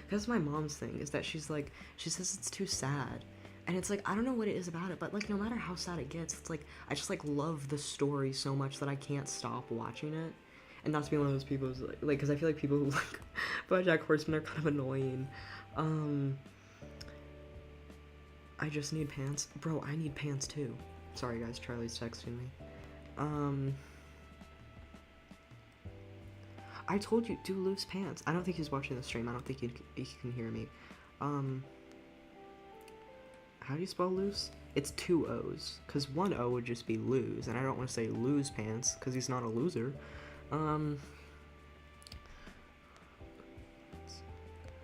because my mom's thing is that she says it's too sad. And it's like, I don't know what it is about it, but like no matter how sad it gets, it's like I just like love the story so much that I can't stop watching it. And not to be one of those people who's like because I feel like people who like BoJack Horseman are kind of annoying. I just need pants. Bro, I need pants too. Sorry guys, Charlie's texting me. I told you, do loose pants. I don't think he's watching the stream. I don't think he can hear me. How do you spell loose? It's 2 O's, because 1 O would just be lose, and I don't want to say lose pants, because he's not a loser.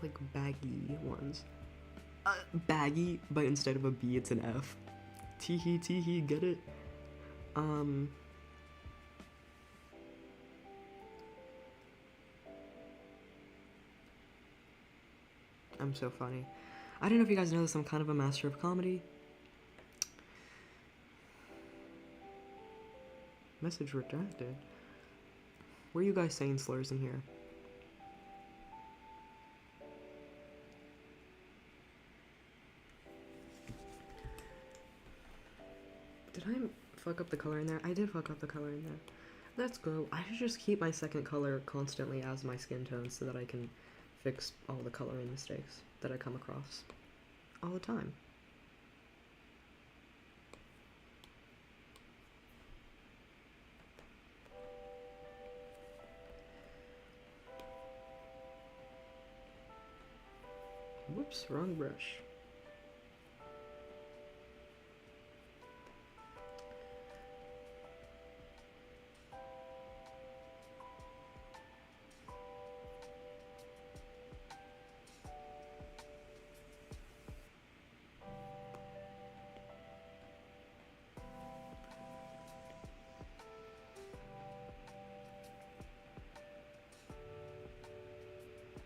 Like baggy ones. Baggy, but instead of a B, it's an F. Teehee, teehee, get it? I'm so funny. I don't know if you guys know this, I'm kind of a master of comedy. Message redacted. Were you guys saying slurs in here? Did I fuck up the color in there? I did fuck up the color in there. Let's go. I should just keep my second color constantly as my skin tone so that I can fix all the coloring mistakes that I come across all the time. Whoops, wrong brush.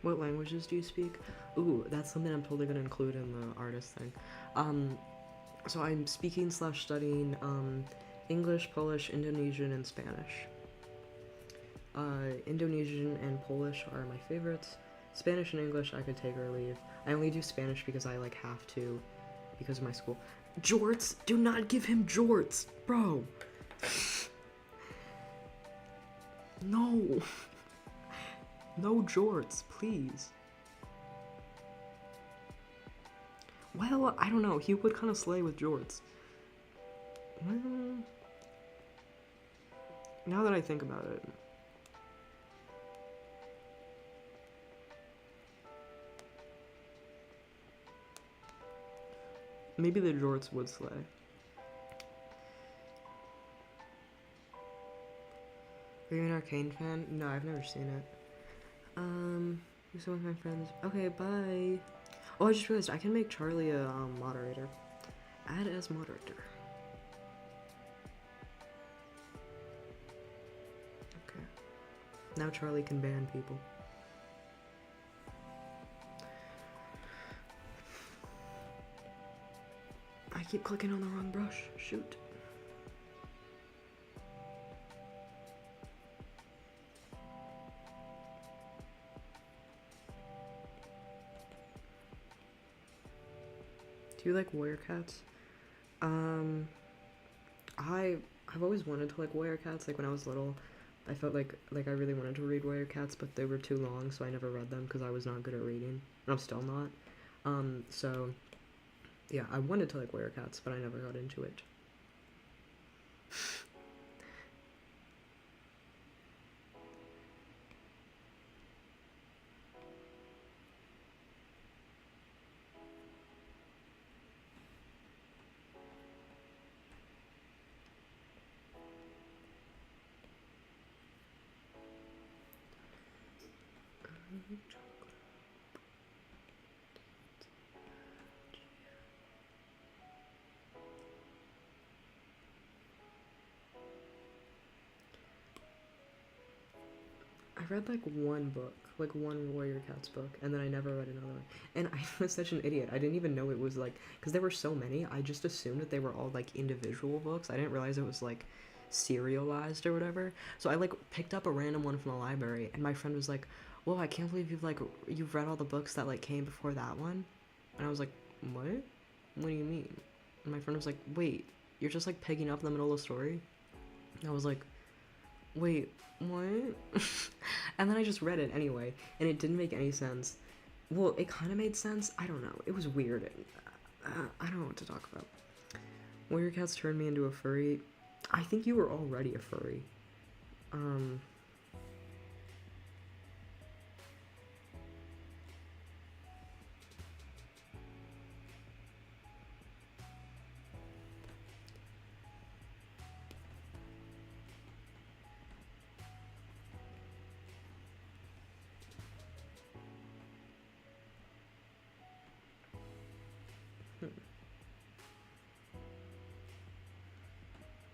What languages do you speak? Ooh, that's something I'm totally gonna include in the artist thing. So I'm speaking / studying English, Polish, Indonesian, and Spanish. Indonesian and Polish are my favorites. Spanish and English I could take or leave. I only do Spanish because I like have to because of my school. Jorts! Do not give him jorts! Bro! No! No jorts, please. Well, I don't know. He would kind of slay with jorts. Now that I think about it. Maybe the jorts would slay. Are you an Arcane fan? No, I've never seen it. You're some of my friends. Okay, bye. Oh, I just realized I can make Charlie a moderator. Add as moderator. Okay. Now Charlie can ban people. I keep clicking on the wrong brush. Shoot. Do you like Warrior Cats? I've always wanted to like Warrior Cats. Like when I was little, I felt like I really wanted to read Warrior Cats, but they were too long, so I never read them because I was not good at reading, and I'm still not. So yeah, I wanted to like Warrior Cats, but I never got into it. I read like one book, like one Warrior Cats book, and then I never read another one. And I was such an idiot. I didn't even know it was like, because there were so many, I just assumed that they were all like individual books. I didn't realize it was like serialized or whatever. So I like picked up a random one from the library, and my friend was like, "Whoa, I can't believe you've read all the books that like came before that one." And I was like, "What? What do you mean?" And my friend was like, "Wait, you're just like picking up in the middle of the story?" And I was like, "Wait, what?" And then I just read it anyway, and it didn't make any sense. Well, it kind of made sense. I don't know. It was weird. I don't know what to talk about. Warrior Cats turned me into a furry. I think you were already a furry.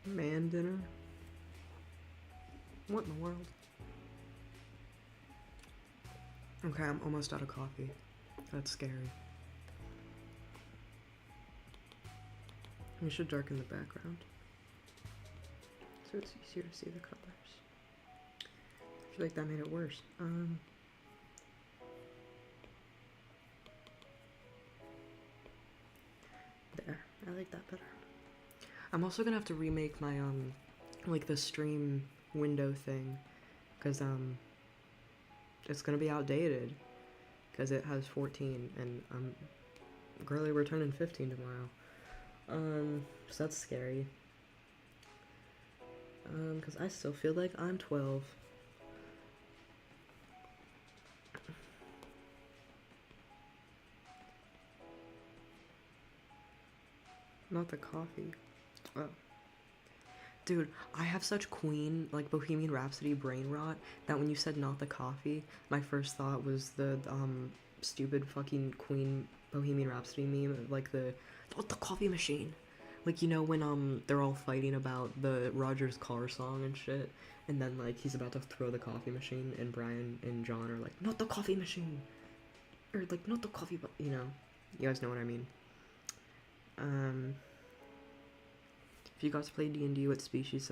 Man dinner? What in the world? Okay, I'm almost out of coffee. That's scary. We should darken the background so it's easier to see the colors. I feel like that made it worse. There. I like that better. I'm also gonna have to remake my like the stream window thing, because it's gonna be outdated because it has 14 and girly, we're turning 15 tomorrow. So that's scary. Because I still feel like I'm 12. Not the coffee. Oh. Dude, I have such Queen, like Bohemian Rhapsody brain rot that when you said not the coffee, my first thought was the stupid fucking Queen Bohemian Rhapsody meme of like the coffee machine. Like, you know, when they're all fighting about the Rogers car song and shit, and then like he's about to throw the coffee machine and Brian and John are like, not the coffee machine. Or like, not the coffee, but you know. You guys know what I mean. If you got to play D&D, what species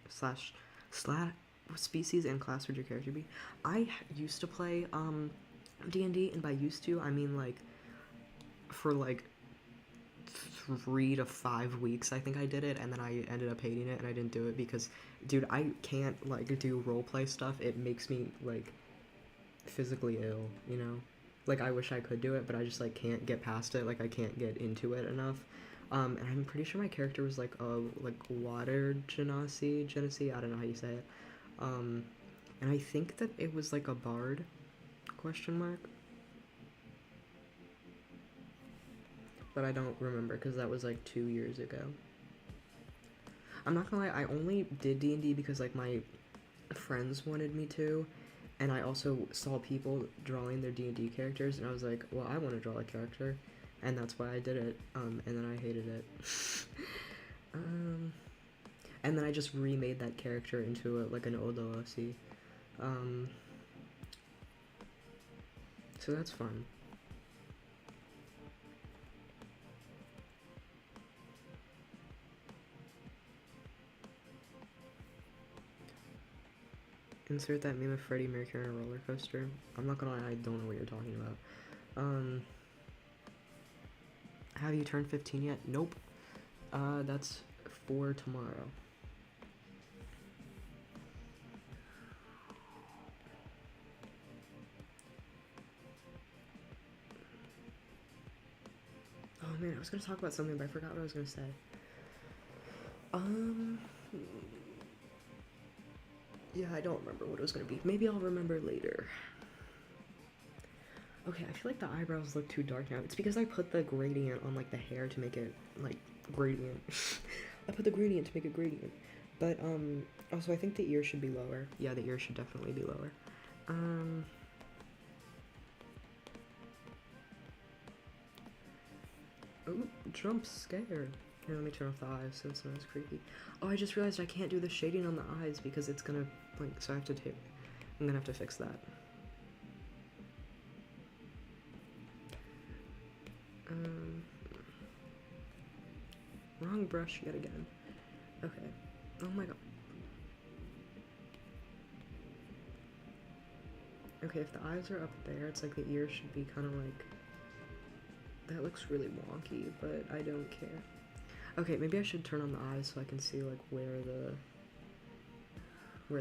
slash species and class would your character be? I used to play D&D, and by used to I mean like for like 3 to 5 weeks I think I did it, and then I ended up hating it and I didn't do it because, dude, I can't like do roleplay stuff. It makes me like physically ill, you know? Like, I wish I could do it, but I just like can't get past it. Like, I can't get into it enough. And I'm pretty sure my character was like a water genasi, I don't know how you say it. And I think that it was like a bard, question mark. But I don't remember because that was like 2 years ago. I'm not gonna lie, I only did D&D because like my friends wanted me to, and I also saw people drawing their D&D characters, and I was like, well, I want to draw a character, and that's why I did it, and then I hated it. And then I just remade that character into like an old OOC. So that's fun. Insert that meme of Freddie Mercury on a roller coaster. I'm not gonna lie, I don't know what you're talking about. Have you turned 15 yet? Nope. That's for tomorrow. Oh man, I was gonna talk about something, but I forgot what I was gonna say. Yeah, I don't remember what it was gonna be. Maybe I'll remember later. Okay, I feel like the eyebrows look too dark now. It's because I put the gradient on like the hair to make it like gradient. I put the gradient to make it gradient. But also I think the ear should be lower. Yeah, the ear should definitely be lower. Oh, jump scare. Here, let me turn off the eyes so it's not as creepy. Oh, I just realized I can't do the shading on the eyes because it's gonna blink, so I have to I'm gonna have to fix that. Wrong brush yet again. Okay. Oh my god. Okay, if the eyes are up there, it's like the ears should be kind of like... That looks really wonky, but I don't care. Okay, maybe I should turn on the eyes so I can see like where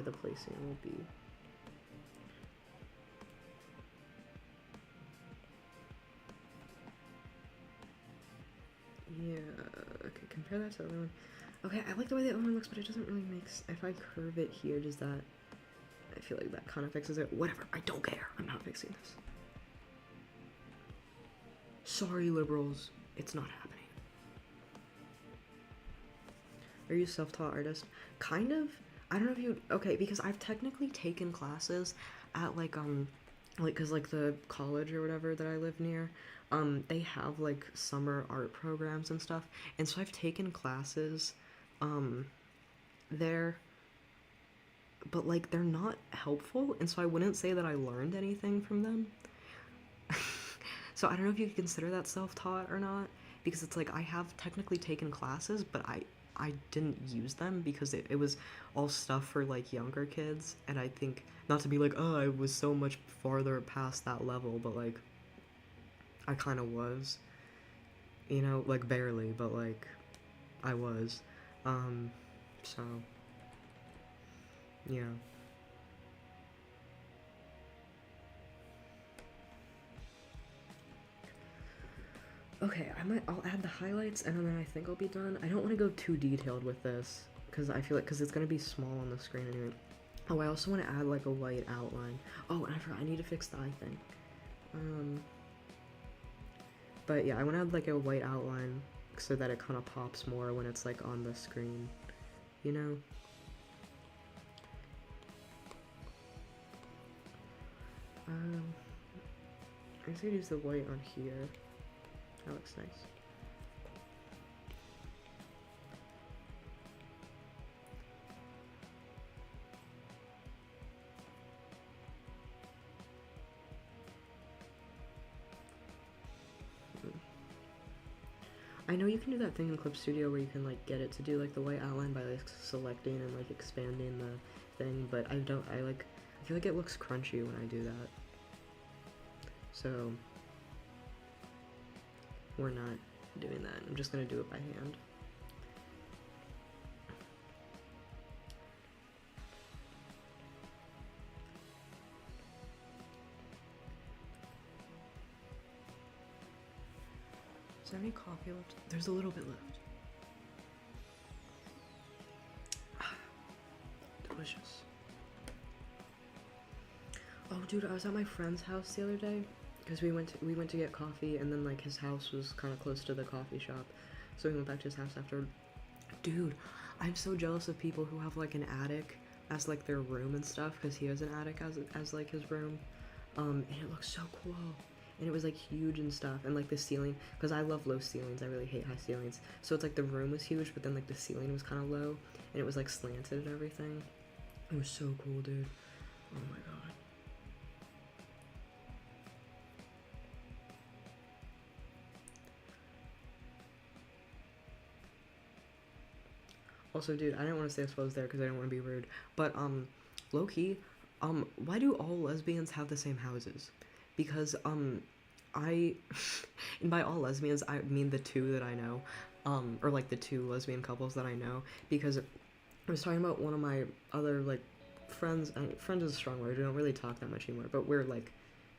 the placing will be. Yeah, okay, compare that to the other one. Okay, I like the way the other one looks, but it doesn't really make if I curve it here, does that... I feel like that kind of fixes it. Whatever, I don't care. I'm not fixing this. Sorry, liberals. It's not happening. Are you a self-taught artist? Kind of. I don't know if you... Okay, because I've technically taken classes at, like, cause, like, the college or whatever that I live near, they have, like, summer art programs and stuff, and so I've taken classes, there, but, like, they're not helpful, and so I wouldn't say that I learned anything from them. So I don't know if you could consider that self-taught or not, because it's like I have technically taken classes, but I didn't use them because it was all stuff for like younger kids, and I think not to be like, oh, I was so much farther past that level, but like I kind of was, you know, like barely, but like I was. So yeah. Okay, I'll add the highlights and then I think I'll be done. I don't want to go too detailed with this because I feel like because it's gonna be small on the screen anyway. Oh, I also want to add like a white outline. Oh, and I forgot I need to fix the eye thing. But yeah, I want to add like a white outline so that it kind of pops more when it's like on the screen, you know? I guess I could use the white on here. That looks nice. I know you can do that thing in Clip Studio where you can like get it to do like the white outline by like selecting and like expanding the thing, but I feel like it looks crunchy when I do that. So we're not doing that. I'm just gonna do it by hand. Is there any coffee left? There's a little bit left. Delicious. Oh, dude, I was at my friend's house the other day because we went to get coffee, and then like his house was kind of close to the coffee shop, so we went back to his house after. Dude, I'm so jealous of people who have like an attic as like their room and stuff, because he has an attic as like his room, and it looks so cool. And it was like huge and stuff, and like the ceiling, because I love low ceilings, I really hate high ceilings, so it's like the room was huge, but then like the ceiling was kind of low, and it was like slanted and everything. It was so cool, dude. Oh my god. Also, dude, I didn't want to say this while I was there because I didn't want to be rude, but low key, why do all lesbians have the same houses? Because I, and by all lesbians I mean the two that I know, or like the two lesbian couples that I know, because I was talking about one of my other like friends. Friends is a strong word. We don't really talk that much anymore, but we're like,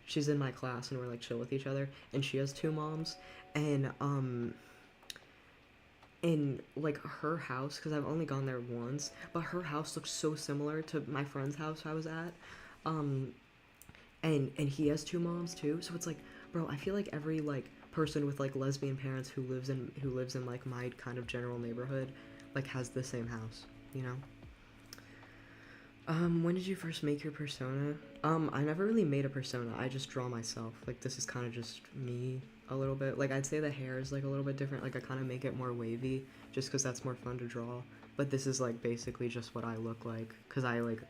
she's in my class and we're like chill with each other, and she has two moms, and in like her house, because I've only gone there once, but her house looks so similar to my friend's house I was at, um and he has two moms too, so it's like, bro, I feel like every like person with like lesbian parents who lives in like my kind of general neighborhood like has the same house, you know. When did you first make your persona? I never really made a persona. I just draw myself. Like, this is kind of just me a little bit. Like, I'd say the hair is like a little bit different. Like, I kind of make it more wavy just because that's more fun to draw. But this is like basically just what I look like, because I like,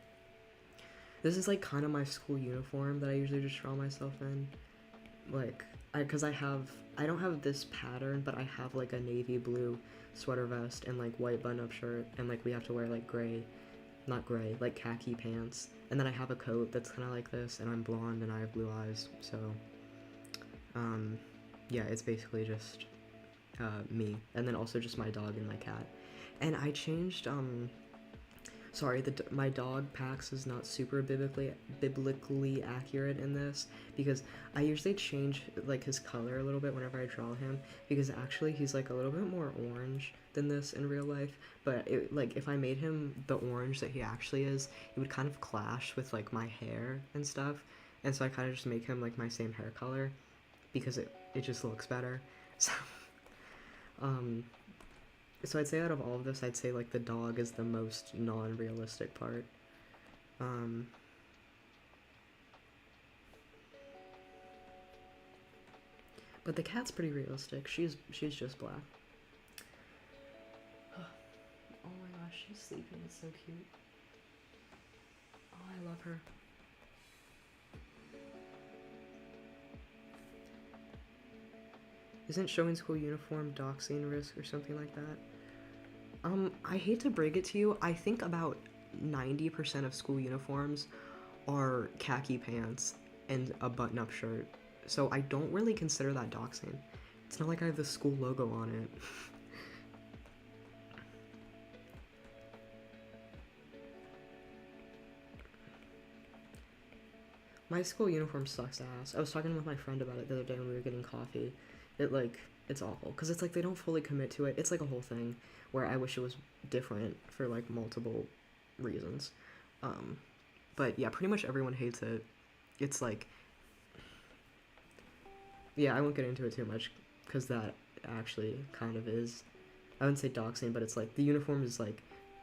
this is like kind of my school uniform that I usually just draw myself in. Like, because I don't have this pattern, but I have like a navy blue sweater vest and like white button-up shirt, and like we have to wear like gray, not gray, like khaki pants, and then I have a coat that's kind of like this, and I'm blonde and I have blue eyes, so yeah, it's basically just me, and then also just my dog and my cat. And I changed Sorry, my dog Pax is not super biblically accurate in this because I usually change like his color a little bit whenever I draw him because actually he's like a little bit more orange than this in real life. But like if I made him the orange that he actually is, it would kind of clash with like my hair and stuff, and so I kind of just make him like my same hair color because it just looks better. So um so I'd say out of all of this, I'd say like the dog is the most non-realistic part. Um, but the cat's pretty realistic. She's just black. Oh my gosh, she's sleeping. It's so cute. Oh, I love her. Isn't showing school uniform doxing risk or something like that? I hate to break it to you. I think about 90% of school uniforms are khaki pants and a button-up shirt. So I don't really consider that doxing. It's not like I have the school logo on it. My school uniform sucks ass. I was talking with my friend about it the other day when we were getting coffee. It like it's awful because it's like they don't fully commit to it. It's like a whole thing where I wish it was different for like multiple reasons. Um, but yeah, pretty much everyone hates it. It's like yeah, I won't get into it too much because that actually kind of is. I wouldn't say doxing, but it's like the uniform is like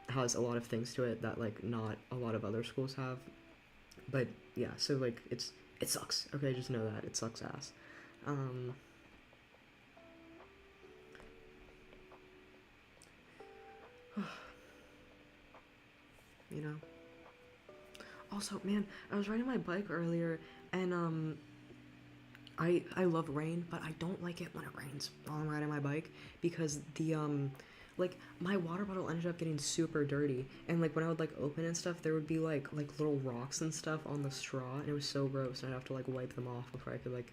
has a lot of things to it that like not a lot of other schools have. But yeah, so like it sucks. Okay, just know that it sucks ass. Um, you know. Also, man, I was riding my bike earlier, and I love rain, but I don't like it when it rains while I'm riding my bike because the like my water bottle ended up getting super dirty, and like when I would like open and stuff, there would be like little rocks and stuff on the straw, and it was so gross, and I'd have to like wipe them off before I could like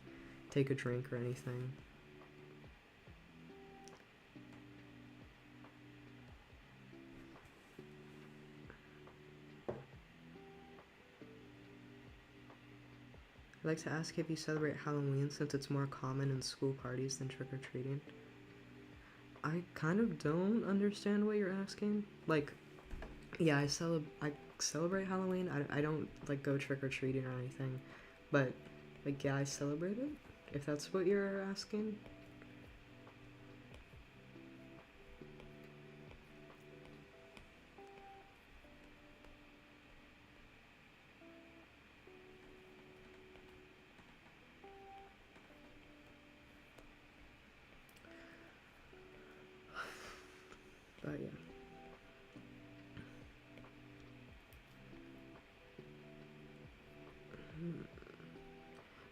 take a drink or anything. I'd like to ask if you celebrate Halloween since it's more common in school parties than trick or treating. I kind of don't understand what you're asking. Like, yeah, I celebrate Halloween. I don't like go trick or treating or anything, but like yeah, I celebrate it. If that's what you're asking. But yeah.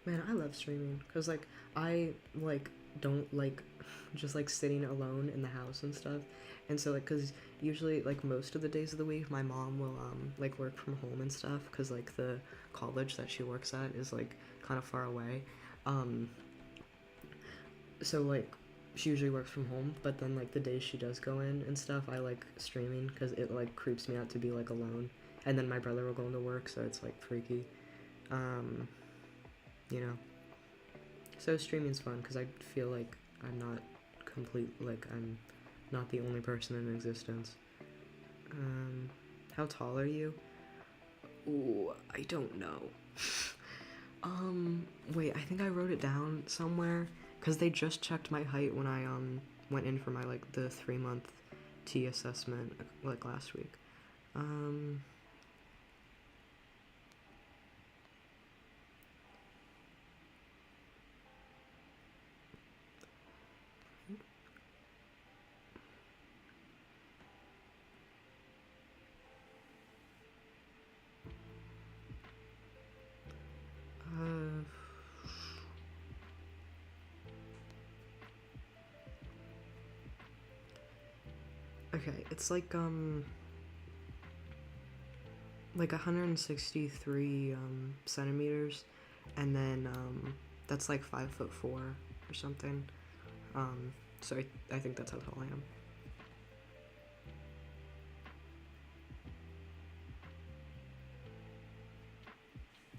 Man, I love streaming because like I like don't like just like sitting alone in the house and stuff, and so like because usually like most of the days of the week my mom will like work from home and stuff because like the college that she works at is like kind of far away, um so like she usually works from home, but then like the days she does go in and stuff I like streaming because it like creeps me out to be like alone, and then my brother will go into work so it's like freaky, um you know. So streaming's fun because I feel like I'm not I'm not the only person in existence. Um, how tall are you? Ooh, I don't know. Wait, I think I wrote it down somewhere because they just checked my height when I went in for my like the 3 month T assessment like last week. Um, uh, okay, it's like 163 centimeters, and then that's like 5'4" or something. So I think that's how tall I am.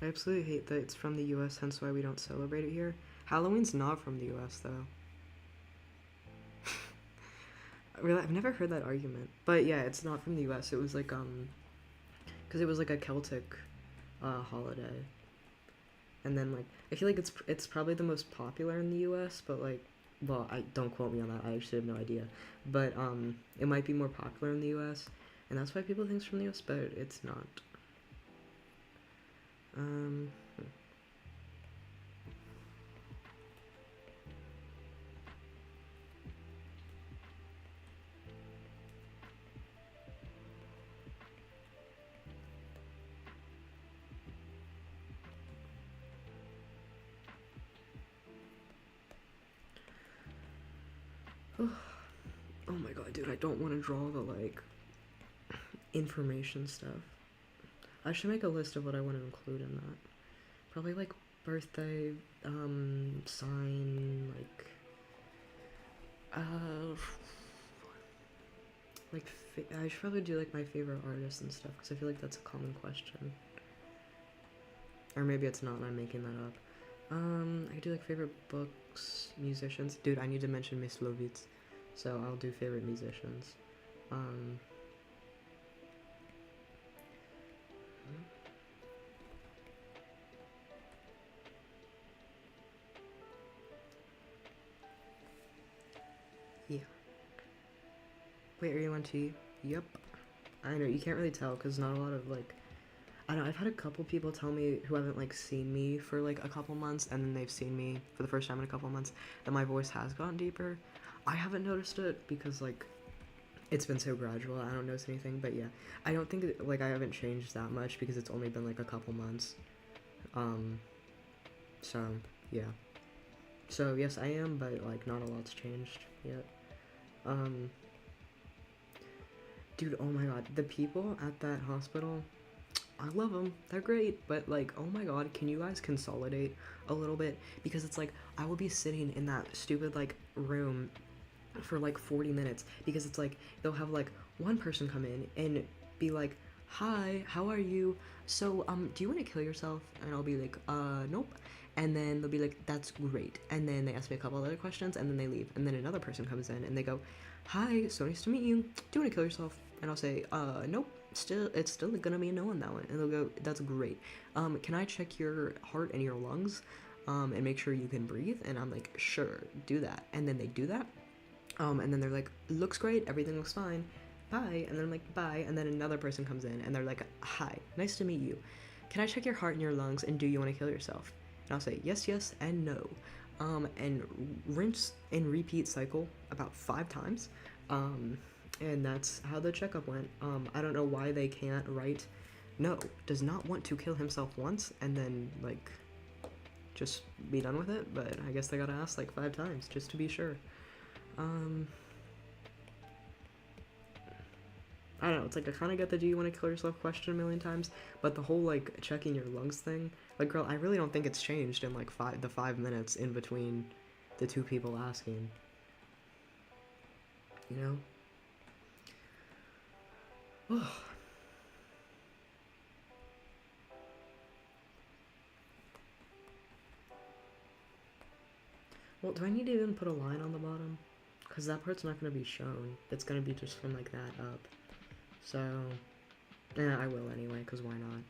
I absolutely hate that it's from the US, hence why we don't celebrate it here. Halloween's not from the US, though. Really, I've never heard that argument. But yeah, it's not from the US. It was like, because it was like a Celtic holiday. And then, like, I feel like it's probably the most popular in the US, but, like, well, I don't quote me on that. I actually have no idea. But, it might be more popular in the US, and that's why people think it's from the US, but it's not. Um, oh my god, dude, I don't want to draw the, like, information stuff. I should make a list of what I want to include in that. Probably, like, birthday, sign, uh, like, I should probably do, like, my favorite artists and stuff, because I feel like that's a common question. Or maybe it's not and I'm making that up. I could do, like, favorite books, musicians. Dude, I need to mention Myslovitz, so I'll do favorite musicians. Yeah. Wait, are you on tea? Yep. I know, you can't really tell, because not a lot of, like, I don't know, I've had a couple people tell me who haven't, like, seen me for, like, a couple months, and then they've seen me for the first time in a couple months, that my voice has gotten deeper. I haven't noticed it, because, like, it's been so gradual, I don't notice anything, but yeah. I don't think, like, I haven't changed that much, because it's only been, like, a couple months. So, yeah. So, yes, I am, but, like, not a lot's changed yet. Dude, oh my god, the people at that hospital, I love them. They're great, but like, oh my god, can you guys consolidate a little bit? Because it's like, I will be sitting in that stupid, like, room for like 40 minutes because it's like, they'll have like one person come in and be like, hi, how are you? So, do you want to kill yourself? And I'll be like, nope. And then they'll be like, that's great. And then they ask me a couple other questions and then they leave. And then another person comes in and they go, hi, so nice to meet you. Do you want to kill yourself? And I'll say, nope. It's still gonna be a no on that one. And they'll go, that's great. Can I check your heart and your lungs? And make sure you can breathe? And I'm like, sure, do that. And then they do that. And then they're like, looks great, everything looks fine. Bye. And then I'm like, bye. And then another person comes in and they're like, hi, nice to meet you. Can I check your heart and your lungs? And do you want to kill yourself? And I'll say yes, yes, and no. And rinse and repeat cycle about 5 times. And that's how the checkup went. I don't know why they can't write, no, does not want to kill himself once, and then, like, just be done with it, but I guess they gotta ask, like, 5 times, just to be sure. I don't know, it's like, I kinda get the do you wanna kill yourself question a million times, but the whole, like, checking your lungs thing, like, girl, I really don't think it's changed in, like, 5 minutes in between the 2 people asking. You know? Well, do I need to even put a line on the bottom? Because that part's not going to be shown. It's going to be just from, like, that up. So, yeah, I will anyway, because why not?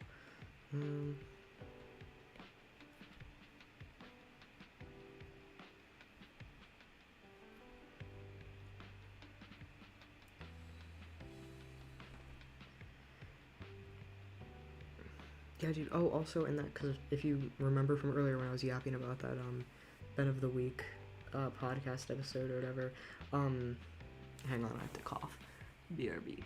Yeah, dude. Oh, also, in that, because if you remember from earlier when I was yapping about that, Ben of the Week, podcast episode or whatever, hang on, I have to cough. BRB.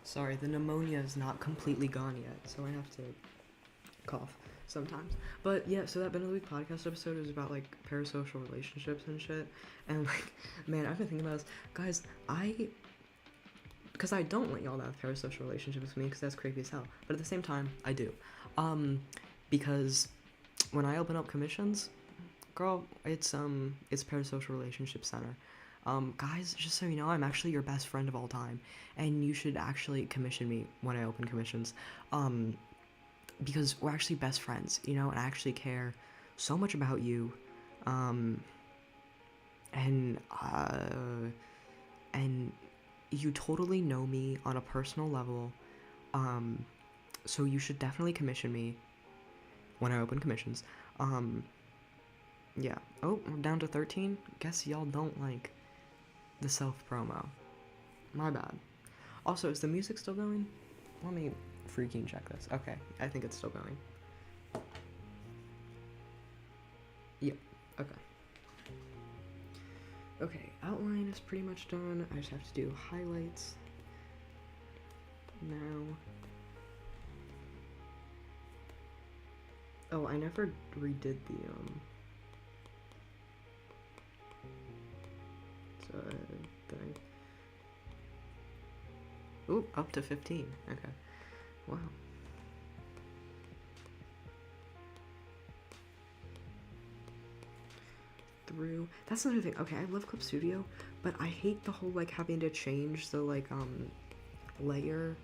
Sorry, the pneumonia is not completely gone yet, so I have to cough sometimes. But yeah, so that Ben of the Week podcast episode was about, like, parasocial relationships and shit. And, like, man, I've been thinking about this. Guys, I because I don't want y'all to have parasocial relationships with me, because that's creepy as hell. But at the same time, I do. Because when I open up commissions, girl, it's parasocial relationship center. Guys, just so you know, I'm actually your best friend of all time, and you should actually commission me when I open commissions. Because we're actually best friends, you know, and I actually care so much about you. And you totally know me on a personal level. So you should definitely commission me when I open commissions. Yeah. Oh, we're down to 13. Guess y'all don't like the self-promo. My bad. Also, is the music still going? Let me freaking check this. Okay, I think it's still going. Yep, okay. Okay, outline is pretty much done. I just have to do highlights now. Oh, I never redid the, thing. Ooh, up to 15. Okay. Wow. Through. That's another thing. Okay, I love Clip Studio, but I hate the whole, like, having to change the, like, layer,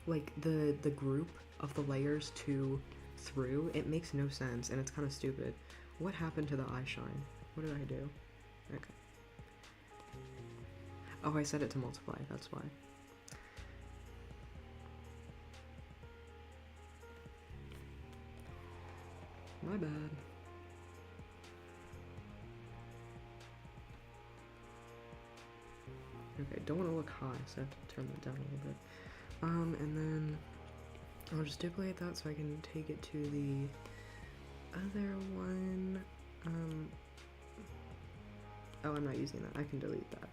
like, the group of the layers to through. It makes no sense, and it's kind of stupid. What happened to the eye shine? What did I do? Okay. Oh, I set it to multiply, that's why. My bad. Okay, don't want to look high, so I have to turn that down a little bit. And then I'll just duplicate that so I can take it to the other one. Oh, I'm not using that. I can delete that.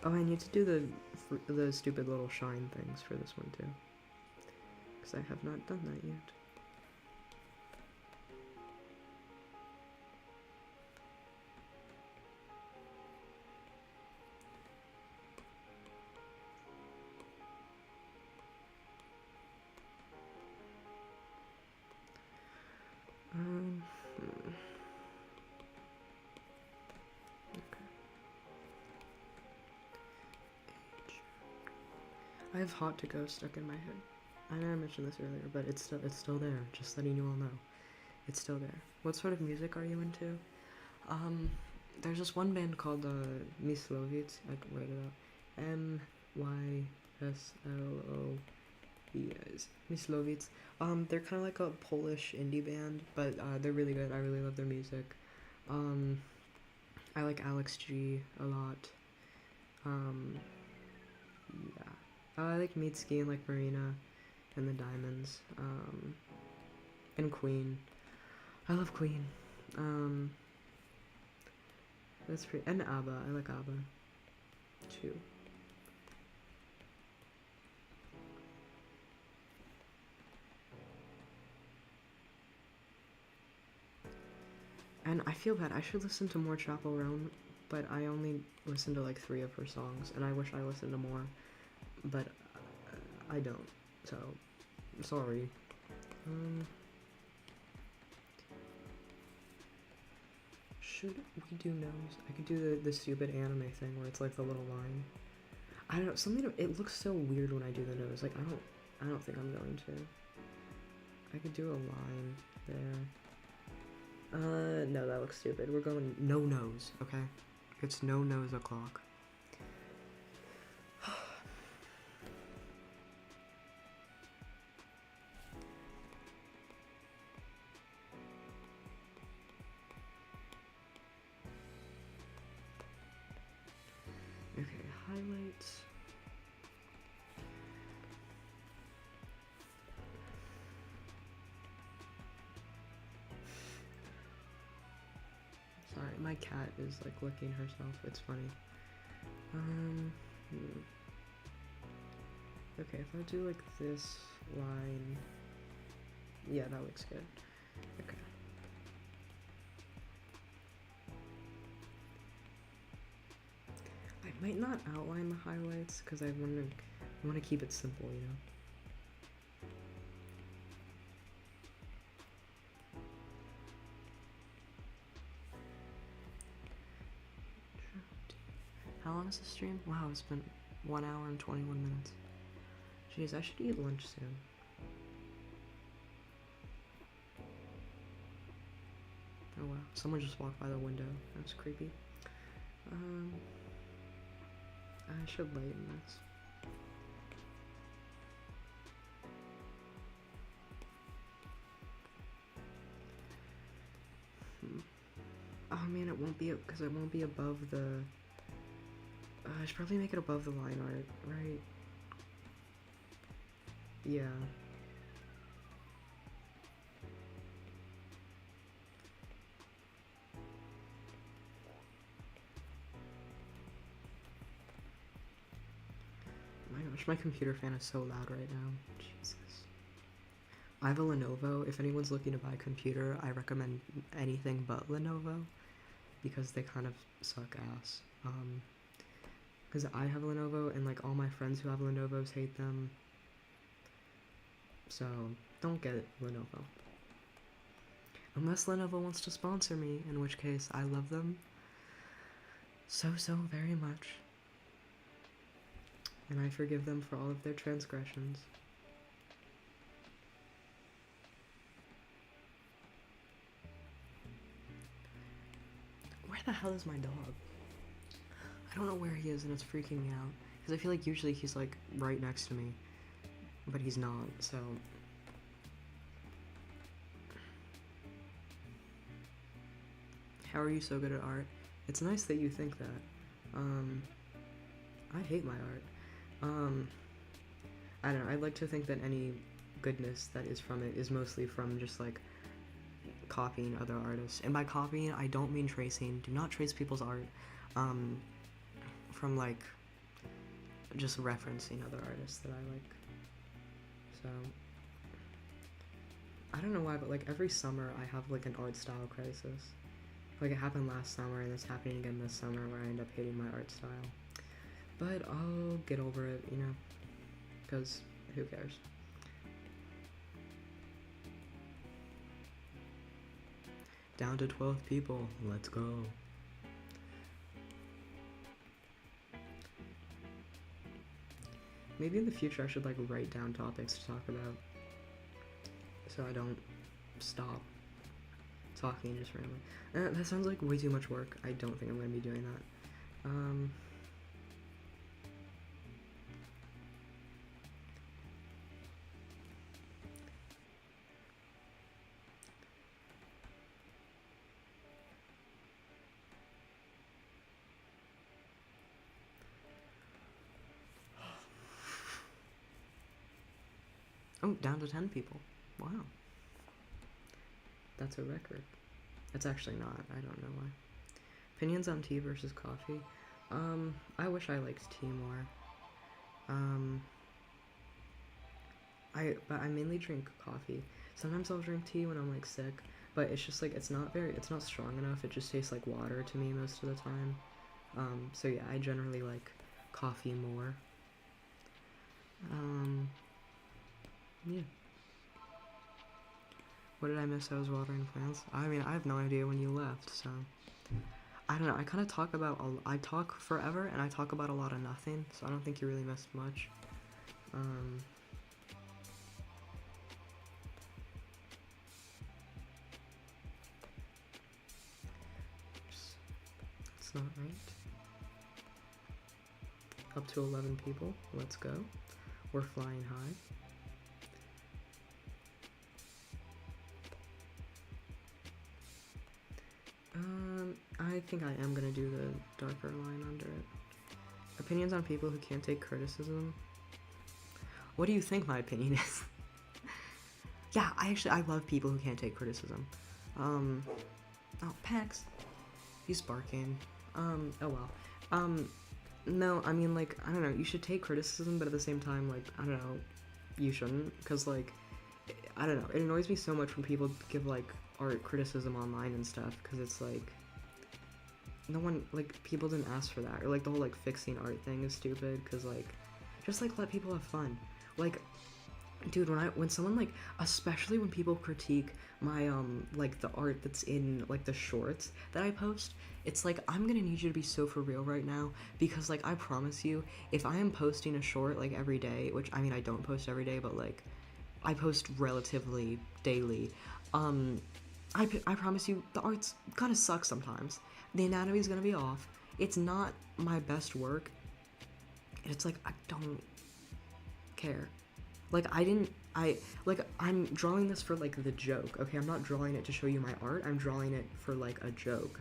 Oh, I need to do the stupid little shine things for this one too, because I have not done that yet. I have Hot to Go stuck in my head. I know I mentioned this earlier, but it's still there. Just letting you all know, it's still there. What sort of music are you into? There's this one band called Myslovets. I can write it out. Myslovets. Myslovets. They're kind of like a Polish indie band, but they're really good. I really love their music. I like Alex G a lot. Yeah. I like Mitski and like Marina and the Diamonds. And Queen. I love Queen. That's pretty. And ABBA. I like ABBA too. And I feel bad. I should listen to more Chappell Roan, but I only listen to like 3 of her songs, and I wish I listened to more, but I don't. So, sorry. Should we do nose? I could do the stupid anime thing where it's like the little line. I don't know. Something. It looks so weird when I do the nose. Like I don't think I'm going to. I could do a line there. No, that looks stupid. We're going no nose, okay? It's no nose o'clock. Okay, highlights. Sorry, my cat is like licking herself. It's funny. Okay, if I do like this line, yeah, that looks good. Okay. might not outline the highlights because I want to keep it simple, you know. How long is the stream? Wow, it's been 1 hour and 21 minutes. Jeez, I should eat lunch soon. Oh wow, someone just walked by the window. That's creepy. I should lighten this. Oh man, it won't be because it won't be above the. I should probably make it above the line art, right? Yeah. My gosh, my computer fan is so loud right now. Jesus. I have a Lenovo. If anyone's looking to buy a computer, I recommend anything but Lenovo because they kind of suck ass. Because I have a Lenovo and like all my friends who have Lenovo's hate them. So don't get Lenovo. Unless Lenovo wants to sponsor me, in which case I love them so very much. And I forgive them for all of their transgressions. Where the hell is my dog? I don't know where he is and it's freaking me out. Because I feel like usually he's like right next to me. But he's not, so... How are you so good at art? It's nice that you think that. I hate my art. I don't know, I'd like to think that any goodness that is from it is mostly from just like copying other artists. And by copying, I don't mean tracing. Do not trace people's art. From like just referencing other artists that I like. So I don't know why, but like every summer I have like an art style crisis. Like it happened last summer and it's happening again this summer where I end up hating my art style. But I'll get over it, you know, because who cares? Down to 12 people, let's go. Maybe in the future I should like write down topics to talk about so I don't stop talking just randomly. That sounds like way too much work. I don't think I'm going to be doing that. Oh, down to 10 people. Wow. That's a record. It's actually not. I don't know why. Opinions on tea versus coffee. I wish I liked tea more. But I mainly drink coffee. Sometimes I'll drink tea when I'm like sick, but it's just like it's not strong enough. It just tastes like water to me most of the time. So yeah, I generally like coffee more. Yeah. What did I miss? I was watering plants. I mean, I have no idea when you left, so I don't know. I kind of talk about I talk forever and I talk about a lot of nothing, so I don't think you really missed much. That's not right. Up to 11 people. Let's go. We're flying high. I think I am gonna do the darker line under it. Opinions on people who can't take criticism. What do you think my opinion is? Yeah, I love people who can't take criticism. Oh, Pax. He's barking. Oh well. No, I mean, like, I don't know, you should take criticism, but at the same time, like, I don't know, you shouldn't, because, like, I don't know, it annoys me so much when people give, like, art criticism online and stuff, because it's, like, no one, like, people didn't ask for that. Or, like, the whole, like, fixing art thing is stupid, because, like, just, like, let people have fun. Like, dude, when someone, like, especially when people critique my, like, the art that's in, like, the shorts that I post, it's like, I'm gonna need you to be so for real right now, because, like, I promise you, if I am posting a short, like, every day, which, I mean, I don't post every day, but, like, I post relatively daily, um, I promise you, the art's gonna suck sometimes. The anatomy's gonna be off. It's not my best work. And it's like, I don't care. Like, I'm drawing this for, like, the joke, okay? I'm not drawing it to show you my art. I'm drawing it for, like, a joke.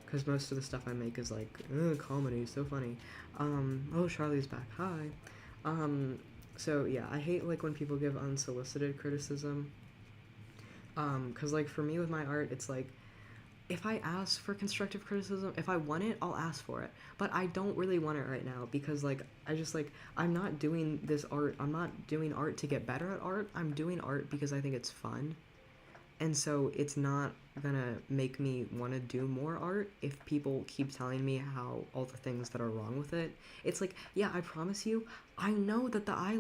Because most of the stuff I make is, like, comedy, so funny. Oh, Charlie's back. Hi. So, yeah, I hate, like, when people give unsolicited criticism. Because, like, for me with my art, it's like, if I ask for constructive criticism, if I want it, I'll ask for it. But I don't really want it right now because, like, I just, like, I'm not doing this art. I'm not doing art to get better at art. I'm doing art because I think it's fun. And so it's not gonna make me want to do more art if people keep telling me how all the things that are wrong with it. It's like, yeah, I promise you, I know that the eye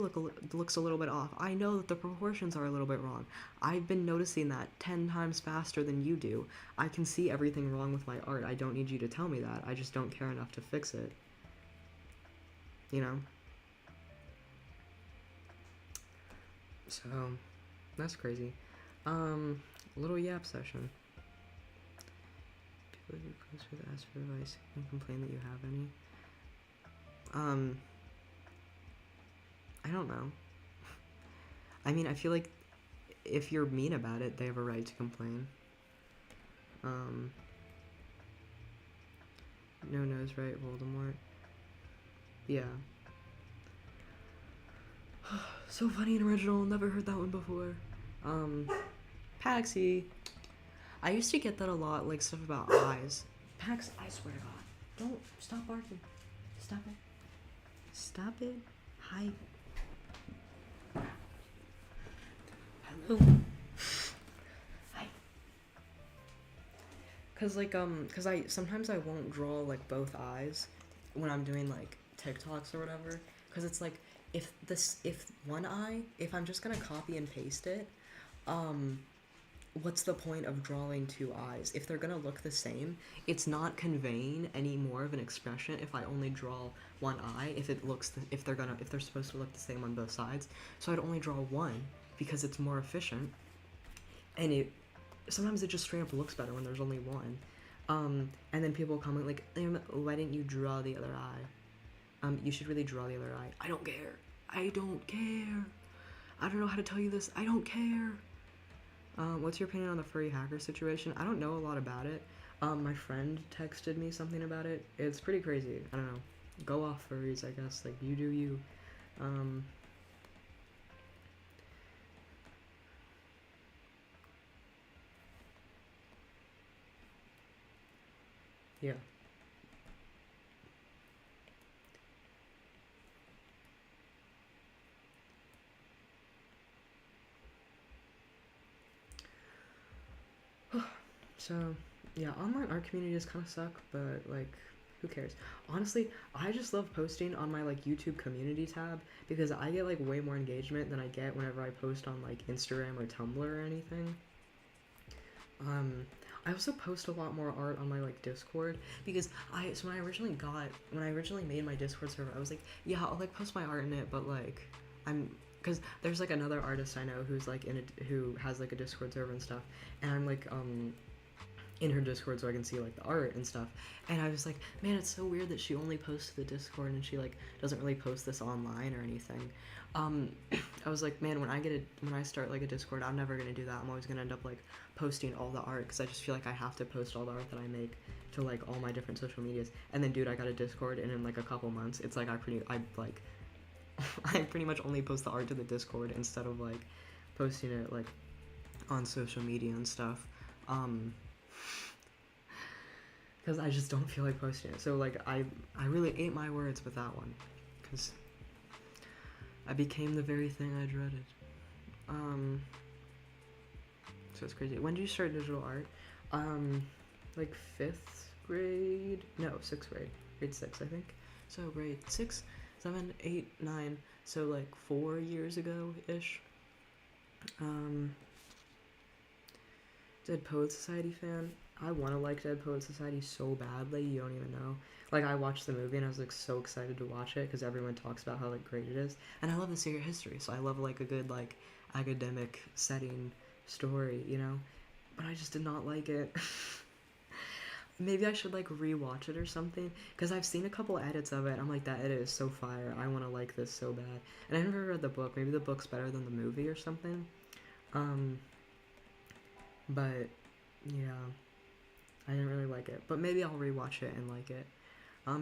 looks a little bit off. I know that the proportions are a little bit wrong. I've been noticing that 10 times faster than you do. I can see everything wrong with my art. I don't need you to tell me that. I just don't care enough to fix it. You know? So, that's crazy. Little yap session. People who post with ask for advice and complain that you have any. I don't know. I mean, I feel like if you're mean about it, they have a right to complain. No nose, right, Voldemort? Yeah. So funny and original, never heard that one before. Paxi. I used to get that a lot, like stuff about eyes. Pax, I swear to God. Don't, stop barking. Stop it. Stop it. Hi. Hello. Hi. Cause sometimes I won't draw, like, both eyes when I'm doing, like, TikToks or whatever. Cause it's like, if one eye, if I'm just gonna copy and paste it, what's the point of drawing two eyes? If they're gonna look the same, it's not conveying any more of an expression if I only draw one eye, if they're supposed to look the same on both sides. So I'd only draw one because it's more efficient. And sometimes it just straight up looks better when there's only one. And then people comment like, why didn't you draw the other eye? You should really draw the other eye. I don't care. I don't care. I don't know how to tell you this. I don't care. What's your opinion on the furry hacker situation? I don't know a lot about it. My friend texted me something about it. It's pretty crazy. I don't know. Go off, furries, I guess. Like, you do you. Yeah. So, yeah, online art communities kind of suck, but, like, who cares? Honestly, I just love posting on my, like, YouTube community tab because I get, like, way more engagement than I get whenever I post on, like, Instagram or Tumblr or anything. I also post a lot more art on my, like, Discord because when I originally made my Discord server, I was like, yeah, I'll, like, post my art in it, but, like, because there's, like, another artist I know who's, like, who has, like, a Discord server and stuff, and I'm, like, in her Discord so I can see, like, the art and stuff. And I was like, man, it's so weird that she only posts to the Discord and she, like, doesn't really post this online or anything. I was like, man, when I start, like, a Discord, I'm never gonna do that. I'm always gonna end up, like, posting all the art because I just feel like I have to post all the art that I make to, like, all my different social medias. And then, dude, I got a Discord, and in, like, a couple months, it's like I pretty much only post the art to the Discord instead of, like, posting it, like, on social media and stuff. Because I just don't feel like posting it. So, like, I really ate my words with that one. Because I became the very thing I dreaded. So it's crazy. When did you start digital art? Like 5th grade. No, 6th grade. Grade 6, I think. So grade 6, 7, 8, 9. So like 4 years ago ish. Dead Poet Society fan. I want to like Dead Poet Society so badly, you don't even know. Like, I watched the movie and I was like so excited to watch it because everyone talks about how like great it is, and I love the secret history, so I love like a good like academic setting story, you know. But I just did not like it. Maybe I should like rewatch it or something because I've seen a couple edits of it. I'm like, that edit is so fire. I want to like this so bad. And I never read the book. Maybe the book's better than the movie or something. Um, but yeah, I didn't really like it. But maybe I'll rewatch it and like it.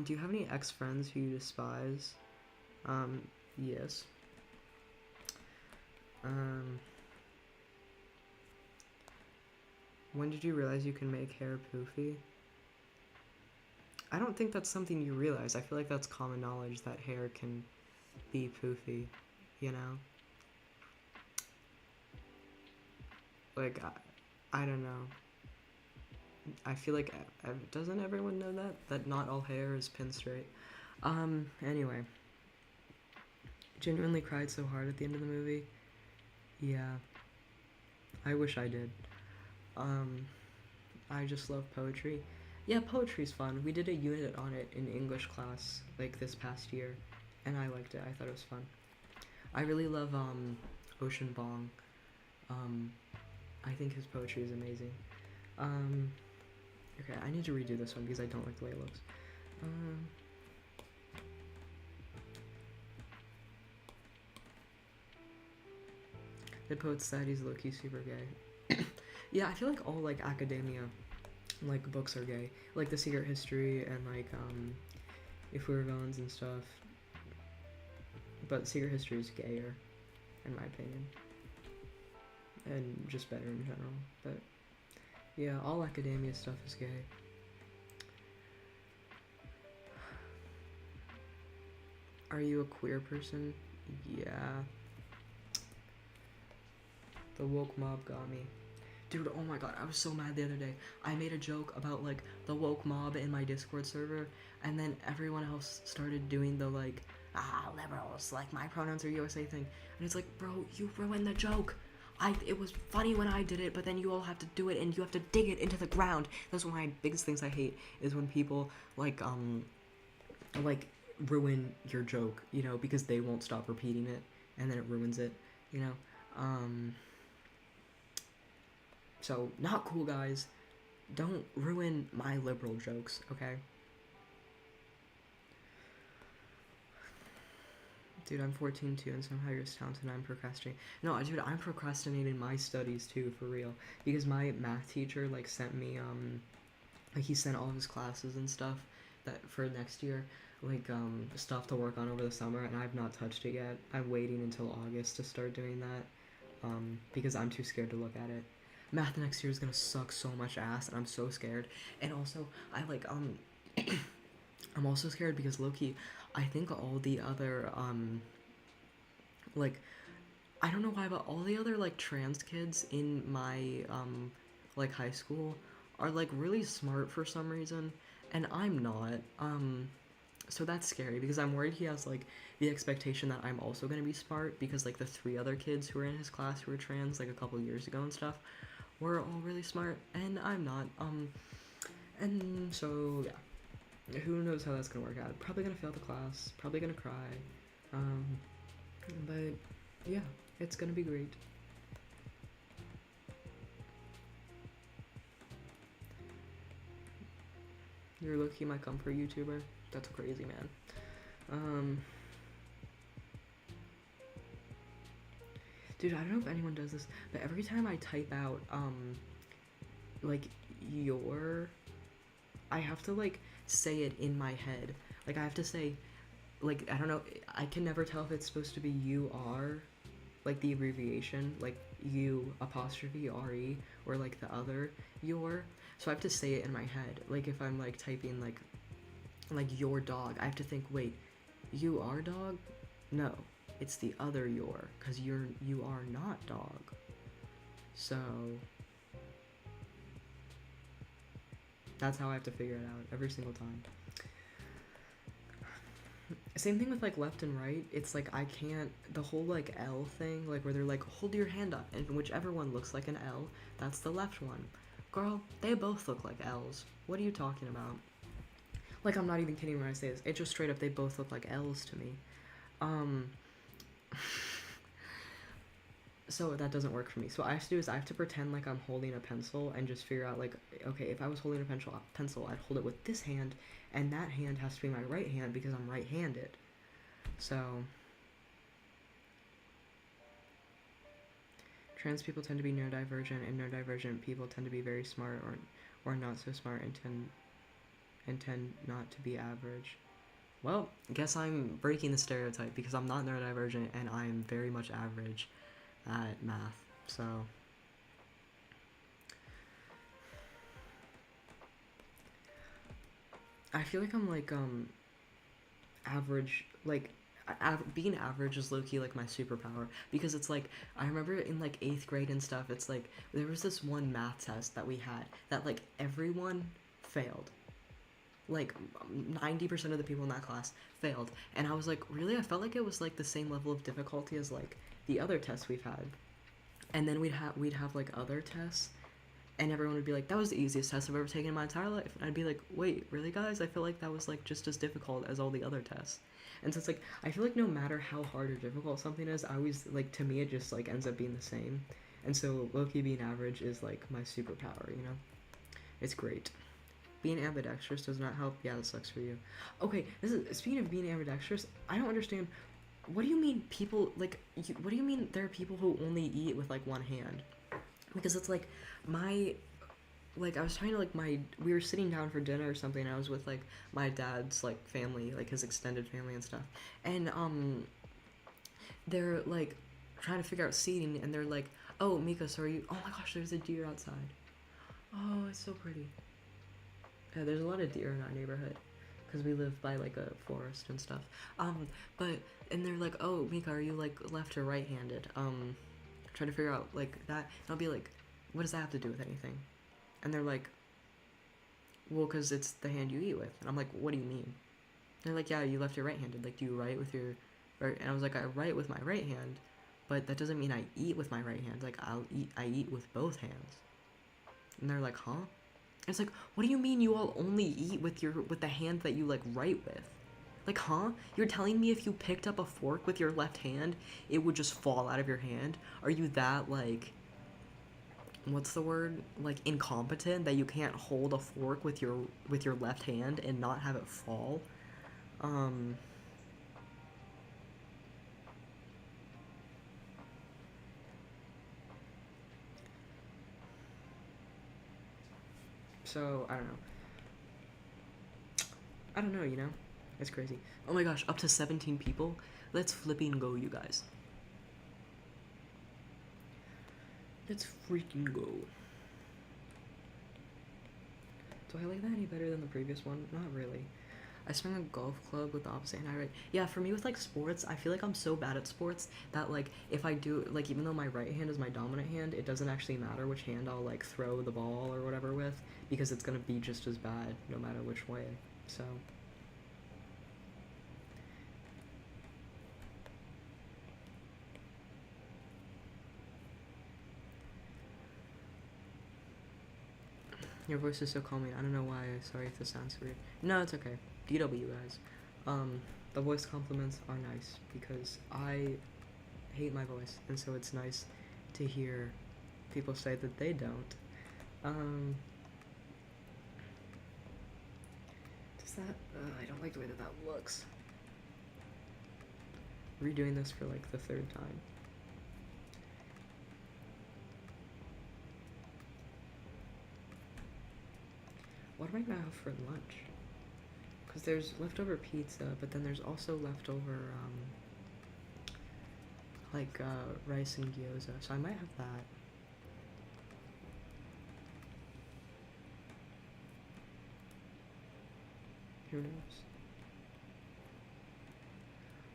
Do you have any ex-friends who you despise? Yes. Um, when did you realize you can make hair poofy? I don't think that's something you realize. I feel like that's common knowledge that hair can be poofy, you know? Like, I don't know. I feel like, doesn't everyone know that? That not all hair is pin straight. Anyway. Genuinely cried so hard at the end of the movie. Yeah. I wish I did. I just love poetry. Yeah, poetry's fun. We did a unit on it in English class, like, this past year, and I liked it. I thought it was fun. I really love, Ocean Bong. I think his poetry is amazing. Okay, I need to redo this one because I don't like the way it looks. The Poet Society's low-key super gay. Yeah, I feel like all, like, academia, like, books are gay. Like, The Secret History and, like, If We Were Villains and stuff. But Secret History is gayer, in my opinion. And just better in general. But, yeah, all academia stuff is gay. Are you a queer person? Yeah. The woke mob got me. Dude, oh my god, I was so mad the other day. I made a joke about, like, the woke mob in my Discord server, and then everyone else started doing the, like, liberals, like, my pronouns are USA thing. And it's like, bro, you ruined the joke. It was funny when I did it, but then you all have to do it, and you have to dig it into the ground. That's one of my biggest things I hate, is when people, like, ruin your joke, you know, because they won't stop repeating it, and then it ruins it, you know. So, not cool, guys. Don't ruin my liberal jokes, okay? Dude, I'm 14 too, and somehow you're as talented and I'm procrastinating. No, dude, I'm procrastinating my studies too, for real. Because my math teacher, like, sent me, like, he sent all of his classes and stuff that for next year, like, stuff to work on over the summer, and I've not touched it yet. I'm waiting until August to start doing that, because I'm too scared to look at it. Math next year is gonna suck so much ass, and I'm so scared. And also, I'm also scared because low-key, I think all the other, like, I don't know why, but all the other, like, trans kids in my, like, high school are, like, really smart for some reason, and I'm not, so that's scary, because I'm worried he has, like, the expectation that I'm also gonna be smart, because, like, the 3 other kids who were in his class who were trans, like, a couple years ago and stuff, were all really smart, and I'm not, and so, yeah, who knows how that's gonna work out. Probably gonna fail the class, probably gonna cry, but, yeah, it's gonna be great. You're low-key my comfort YouTuber? That's crazy, man. Dude, I don't know if anyone does this, but every time I type out, like, I have to, like, say it in my head. Like, I have to say, like, I don't know, I can never tell if it's supposed to be UR, like, the abbreviation, like, U apostrophe RE, or, like, the other your. So I have to say it in my head. Like, if I'm, like, typing, like, your dog, I have to think, wait, you are dog? No, it's the other your, because you are not dog. So, That's how I have to figure it out every single time. Same thing with like left and right. It's like I can't, the whole like L thing, like where they're like hold your hand up and whichever one looks like an L, that's the left one. Girl, they both look like L's. What are you talking about? Like, I'm not even kidding when I say this. It just straight up, they both look like L's to me. So that doesn't work for me. So what I have to do is I have to pretend like I'm holding a pencil and just figure out like, okay, if I was holding a pencil, I'd hold it with this hand, and that hand has to be my right hand because I'm right-handed. So trans people tend to be neurodivergent, and neurodivergent people tend to be very smart or not so smart and tend not to be average. Well, I guess I'm breaking the stereotype because I'm not neurodivergent and I'm very much average at math. So I feel like I'm like average, like being average is low-key like my superpower, because it's like I remember in like 8th grade and stuff, it's like there was this one math test that we had that like everyone failed. Like 90% of the people in that class failed, and I was like, really? I felt like it was like the same level of difficulty as like the other tests we've had. And then we'd have like other tests, and everyone would be like, that was the easiest test I've ever taken in my entire life. And I'd be like, wait, really, guys? I feel like that was like just as difficult as all the other tests. And so it's like I feel like no matter how hard or difficult something is, I always like, to me it just like ends up being the same. And so low-key being average is like my superpower, you know? It's great. Being ambidextrous does not help. Yeah, that sucks for you. Okay, speaking of being ambidextrous, I don't understand. What do you mean people like? What do you mean there are people who only eat with like one hand? Because it's like my, like I was trying to like we were sitting down for dinner or something, and I was with like my dad's like family, like his extended family and stuff, and they're like trying to figure out seating, and they're like, oh Mika, so are you? Oh my gosh, there's a deer outside. Oh, it's so pretty. Yeah, there's a lot of deer in our neighborhood because we live by like a forest and stuff. But and they're like, "Oh, Mika, are you like left or right-handed?" Trying to figure out like that. And I'll be like, "What does that have to do with anything?" And they're like, "Well, because it's the hand you eat with." And I'm like, "What do you mean?" And they're like, "Yeah, you left or right-handed. Like, do you write with your right?" And I was like, "I write with my right hand, but that doesn't mean I eat with my right hand. Like, I eat with both hands." And they're like, "Huh?" It's like, what do you mean you all only eat with the hand that you like write with? Like, huh? You're telling me if you picked up a fork with your left hand, it would just fall out of your hand? Are you that like, what's the word? Like incompetent that you can't hold a fork with your left hand and not have it fall? So I don't know. I don't know, you know? It's crazy. Oh my gosh, up to 17 people? Let's flipping go, you guys. Let's freaking go. Do I like that any better than the previous one? Not really. I swing a golf club with the opposite hand I right. Yeah, for me with like sports, I feel like I'm so bad at sports that like if I do like even though my right hand is my dominant hand, it doesn't actually matter which hand I'll like throw the ball or whatever with, because it's gonna be just as bad no matter which way. So your voice is so calming. I don't know why. Sorry if this sounds weird. No, it's okay. DW guys. The voice compliments are nice because I hate my voice, and so it's nice to hear people say that they don't. Does that? I don't like the way that looks. Redoing this for like the 3rd time. What am I gonna have for lunch? Because there's leftover pizza, but then there's also leftover like rice and gyoza, so I might have that. Who knows?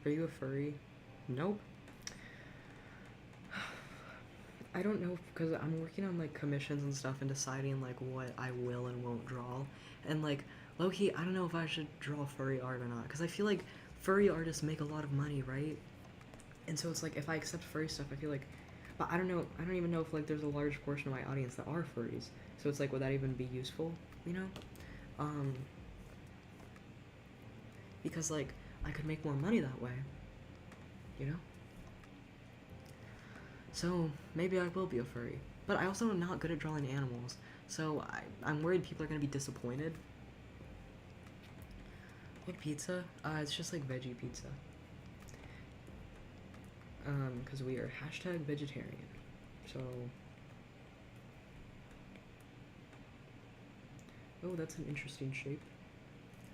Are you a furry? Nope. I don't know, because I'm working on like commissions and stuff and deciding like what I will and won't draw. And like low-key, I don't know if I should draw furry art or not, because I feel like furry artists make a lot of money, right? And so it's like if I accept furry stuff, I feel like, but I don't know, I don't even know if like there's a large portion of my audience that are furries. So it's like, would that even be useful, you know? Um, because like I could make more money that way, you know? So maybe I will be a furry. But I also am not good at drawing animals, so I'm worried people are gonna be disappointed. What pizza? It's just like veggie pizza. Because we are hashtag vegetarian. So. Oh, that's an interesting shape.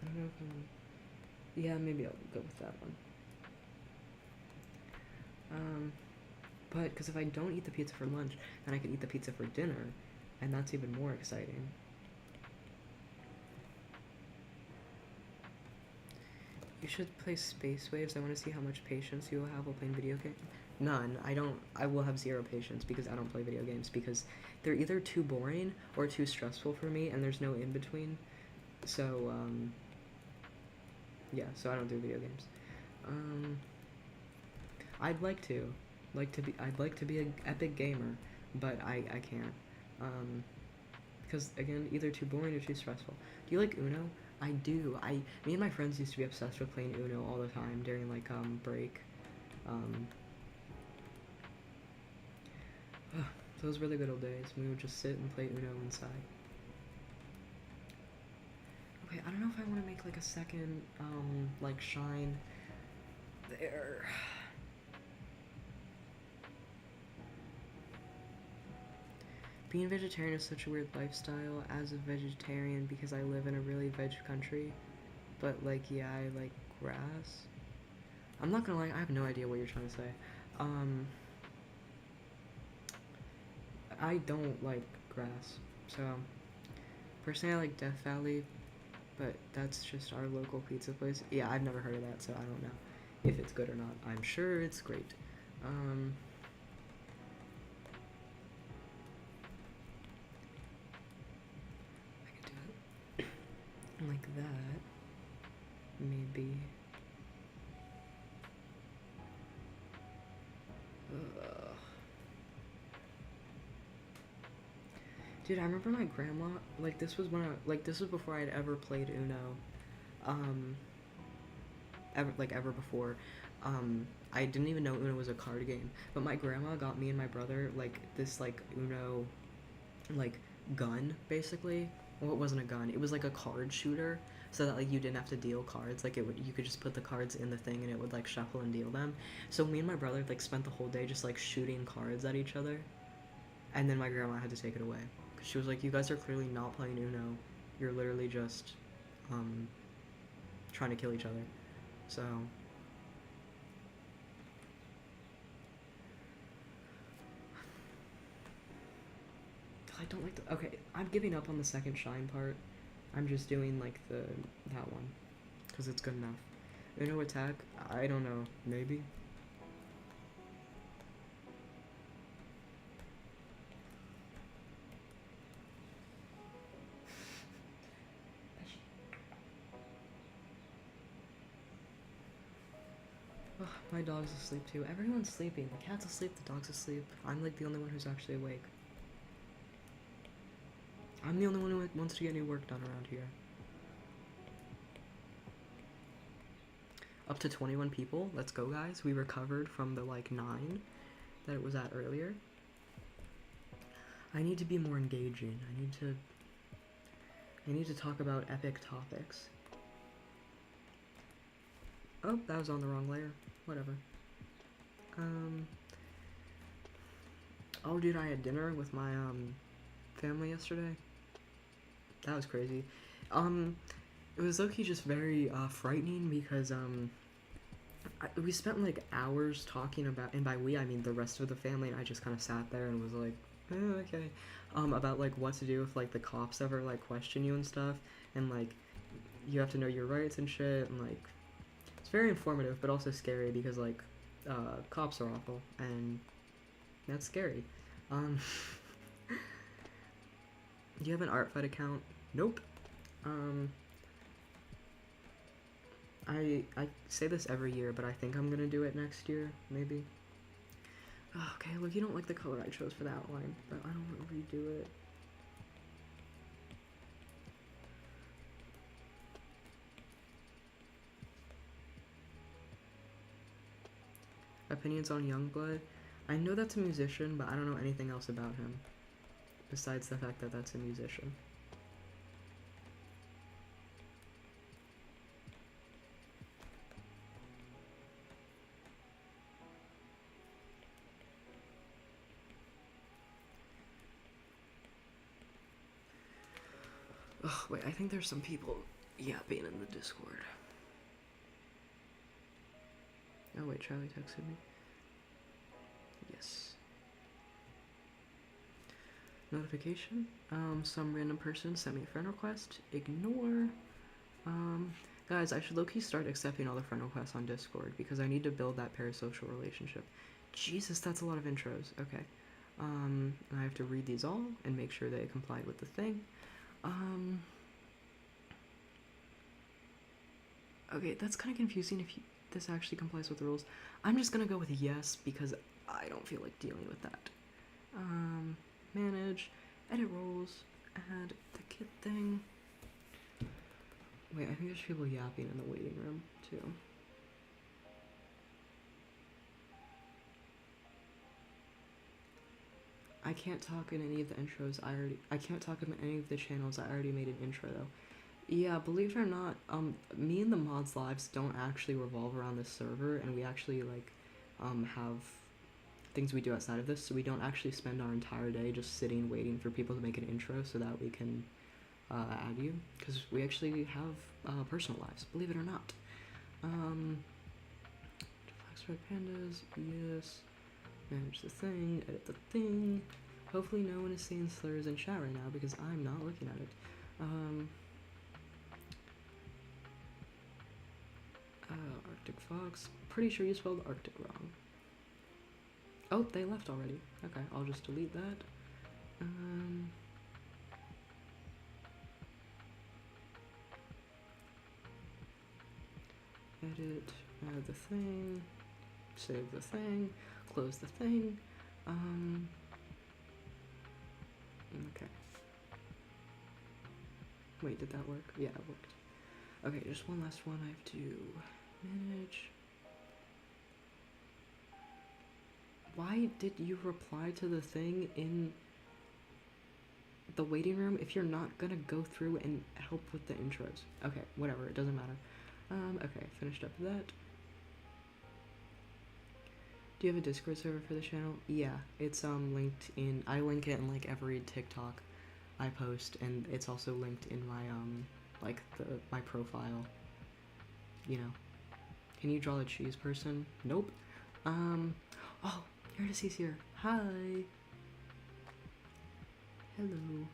I don't know if I want. Yeah, maybe I'll go with that one. But because if I don't eat the pizza for lunch, then I can eat the pizza for dinner, and that's even more exciting. You should play Space Waves. I want to see how much patience you will have while playing video games. None. I don't. I will have zero patience because I don't play video games because they're either too boring or too stressful for me, and there's no in between. So yeah. So I don't do video games. I'd like to, I'd like to be an epic gamer, but I can't. Because again, either too boring or too stressful. Do you like Uno? I do. Me and my friends used to be obsessed with playing Uno all the time during like break. Those were the good old days. We would just sit and play Uno inside. Okay, I don't know if I want to make like a second like shine there. Being vegetarian is such a weird lifestyle as a vegetarian because I live in a really veg country. But like, yeah, I like grass. I'm not gonna lie, I have no idea what you're trying to say. I don't like grass. So, personally I like Death Valley, but that's just our local pizza place. Yeah, I've never heard of that, so I don't know if it's good or not. I'm sure it's great. I could do it like that, maybe. Dude, I remember my grandma, like this was this was before I'd ever played Uno. Ever before. I didn't even know Uno was a card game, but my grandma got me and my brother like this like Uno like gun basically. Well, it wasn't a gun. It was like a card shooter, so that like you didn't have to deal cards. Like you could just put the cards in the thing and it would like shuffle and deal them. So me and my brother like spent the whole day just like shooting cards at each other, and then my grandma had to take it away. She was like, "You guys are clearly not playing Uno. You're literally just trying to kill each other." So I don't like the. Okay, I'm giving up on the second shine part. I'm just doing like that one because it's good enough. Uno attack. I don't know. Maybe. Ugh, my dog's asleep too. Everyone's sleeping. The cat's asleep. The dog's asleep. I'm like the only one who's actually awake. I'm the only one who wants to get any work done around here. Up to 21 people. Let's go, guys. We recovered from the like 9 that it was at earlier. I need to be more engaging. I need to talk about epic topics. Oh, that was on the wrong layer. Whatever. Oh, dude, I had dinner with my family yesterday. That was crazy. It was low-key just very frightening because we spent like hours talking about, and by we I mean the rest of the family, and I just kind of sat there and was like, okay, about like what to do if like the cops ever like question you and stuff, and like you have to know your rights and shit, and like it's very informative but also scary because like cops are awful and that's scary. Um, do you have an ArtFed account? Nope. I say this every year, but I think I'm gonna do it next year, maybe. Oh, okay, look, you don't like the color I chose for the outline, but I don't want to redo it. Opinions on Youngblood? I know that's a musician, but I don't know anything else about him, besides the fact that that's a musician. Oh, wait, I think there's some people yapping in the Discord. Oh, wait, Charlie texted me. Yes. Notification. Some random person sent me a friend request. Ignore. Guys, I should low-key start accepting all the friend requests on Discord because I need to build that parasocial relationship. Jesus, that's a lot of intros. Okay. I have to read these all and make sure they comply with the thing. Okay, that's kind of confusing if this actually complies with the rules. I'm just gonna go with yes because I don't feel like dealing with that. Manage, edit roles, add the kit thing. Wait, I think there's people yapping in the waiting room too. I can't talk in any of the intros I can't talk in any of the channels I already made an intro though. Yeah, believe it or not, me and the mods' lives don't actually revolve around this server, and we actually, like, have things we do outside of this, so we don't actually spend our entire day just sitting waiting for people to make an intro so that we can, add you, because we actually have, personal lives, believe it or not. Flax pandas, yes. Manage the thing, edit the thing. Hopefully no one is saying slurs in chat right now, because I'm not looking at it. Arctic Fox. Pretty sure you spelled Arctic wrong. Oh, they left already. Okay, I'll just delete that. Edit, add the thing, save the thing, close the thing. Okay. Wait, did that work? Yeah, it worked. Okay, just one last one I have to manage. Why did you reply to the thing in the waiting room if you're not gonna go through and help with the intros? Okay, whatever, it doesn't matter. Okay, finished up that. Do you have a Discord server for the channel? Yeah, it's linked in, I link it in like every TikTok I post, and it's also linked in my like my profile. You know. Can you draw a cheese person? Nope. Oh, Eurydice's here. Hi. Hello.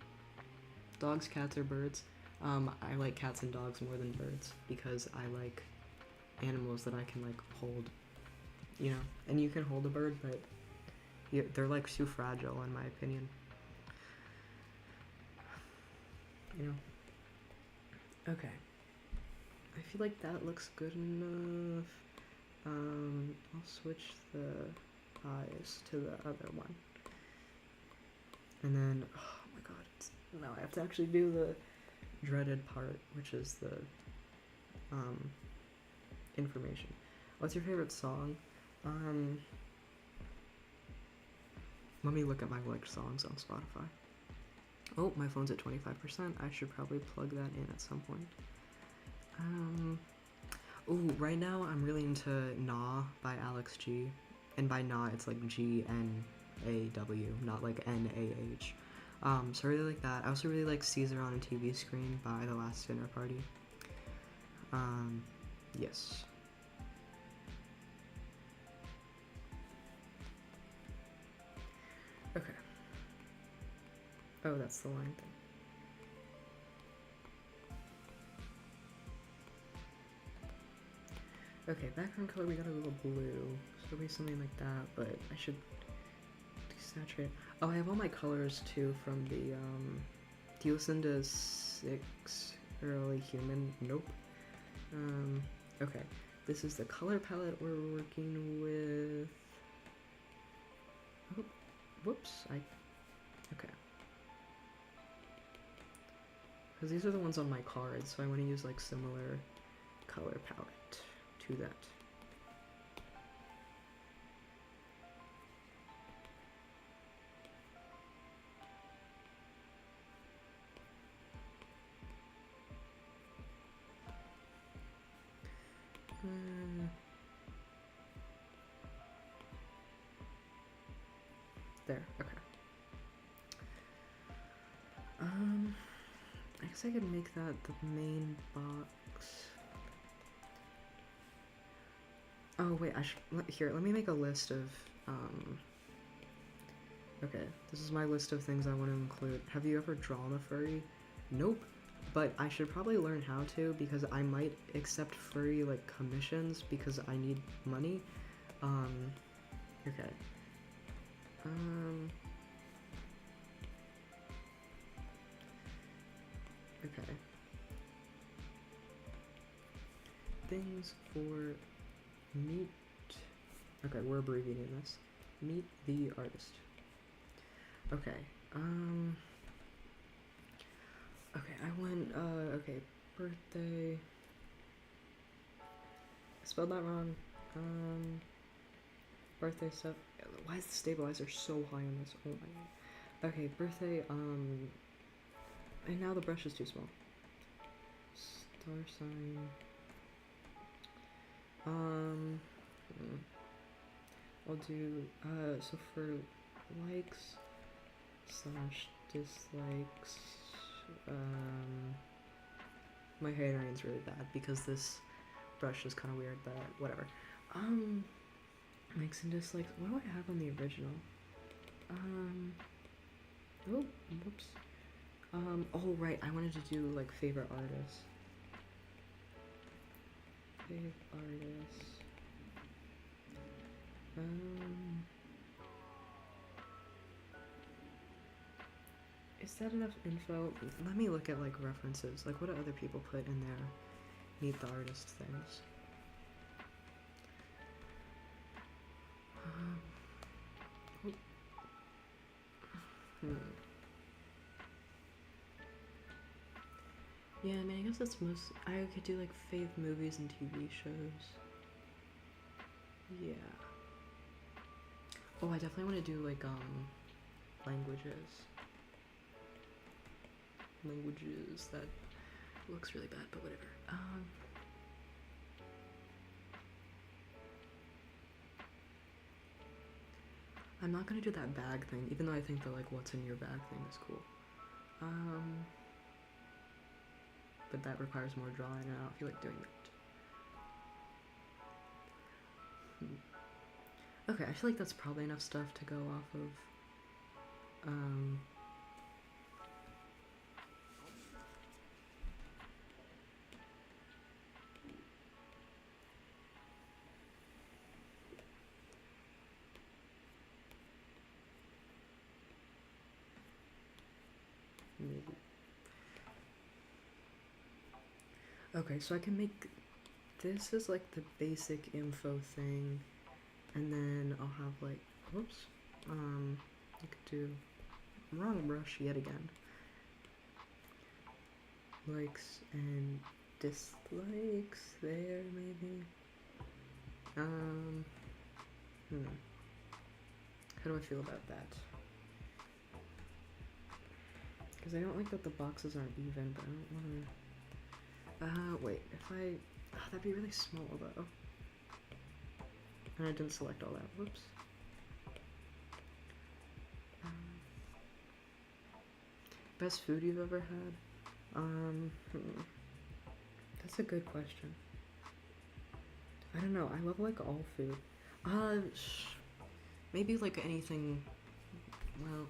Dogs, cats, or birds? I like cats and dogs more than birds because I like animals that I can like hold, you know. And you can hold a bird, but they're like too fragile in my opinion. You know. Okay. I feel like that looks good enough. I'll switch the eyes to the other one. And then, oh my god, now I have to actually do the dreaded part, which is the information. What's your favorite song? Let me look at my liked songs on Spotify. Oh, my phone's at 25%. I should probably plug that in at some point. Ooh, right now I'm really into Nah by Alex G. And by Nah, it's like G-N-A-W, not like N-A-H. So I really like that. I also really like Caesar on a TV Screen by The Last Dinner Party. Yes. Okay. Oh, that's the line thing. Okay, background color, we gotta go blue. So it'll be something like that, but I should do saturated. Oh, I have all my colors too from the do you listen to Six Early Human? Nope. Okay. This is the color palette we're working with. Oh, whoops. Okay. Because these are the ones on my cards, so I want to use like similar color palette to that. There, okay. I guess I could make that the main box. Oh wait, here, let me make a list of, okay, this is my list of things I want to include. Have you ever drawn a furry? Nope, but I should probably learn how to, because I might accept furry, like, commissions, because I need money. Okay. Okay. Things for meet. Okay, we're abbreviating this. Meet the artist. Okay. Okay, I went. Okay, birthday. I spelled that wrong. Birthday stuff. Why is the stabilizer so high on this? Oh my god. Okay, birthday. And now the brush is too small. Star sign. I'll do, so for likes / dislikes, my handwriting's really bad because this brush is kind of weird, but whatever. Likes and dislikes, what do I have on the original? Oh, whoops. Oh right, I wanted to do, like, favorite artists. Favorite artists. Is that enough info? Let me look at, like, references. Like, what do other people put in their meet the artist things? Yeah, I mean, I guess that's most. I could do, like, fave movies and TV shows. Yeah. Oh, I definitely want to do, like, languages. Languages, that looks really bad, but whatever. I'm not gonna do that bag thing, even though I think the, like, what's in your bag thing is cool. But that requires more drawing, and I don't feel like doing that. Okay, I feel like that's probably enough stuff to go off of. Maybe. Okay, so I can make this is like the basic info thing, and then I'll have, like, whoops, you could do wrong brush yet again. Likes and dislikes there, maybe. How do I feel about that? Because I don't like that the boxes aren't even, but I don't want to. Wait, if I. Oh, that'd be really small though. And I didn't select all that. Whoops. Best food you've ever had? That's a good question. I don't know. I love, like, all food. Maybe, like, anything. Well.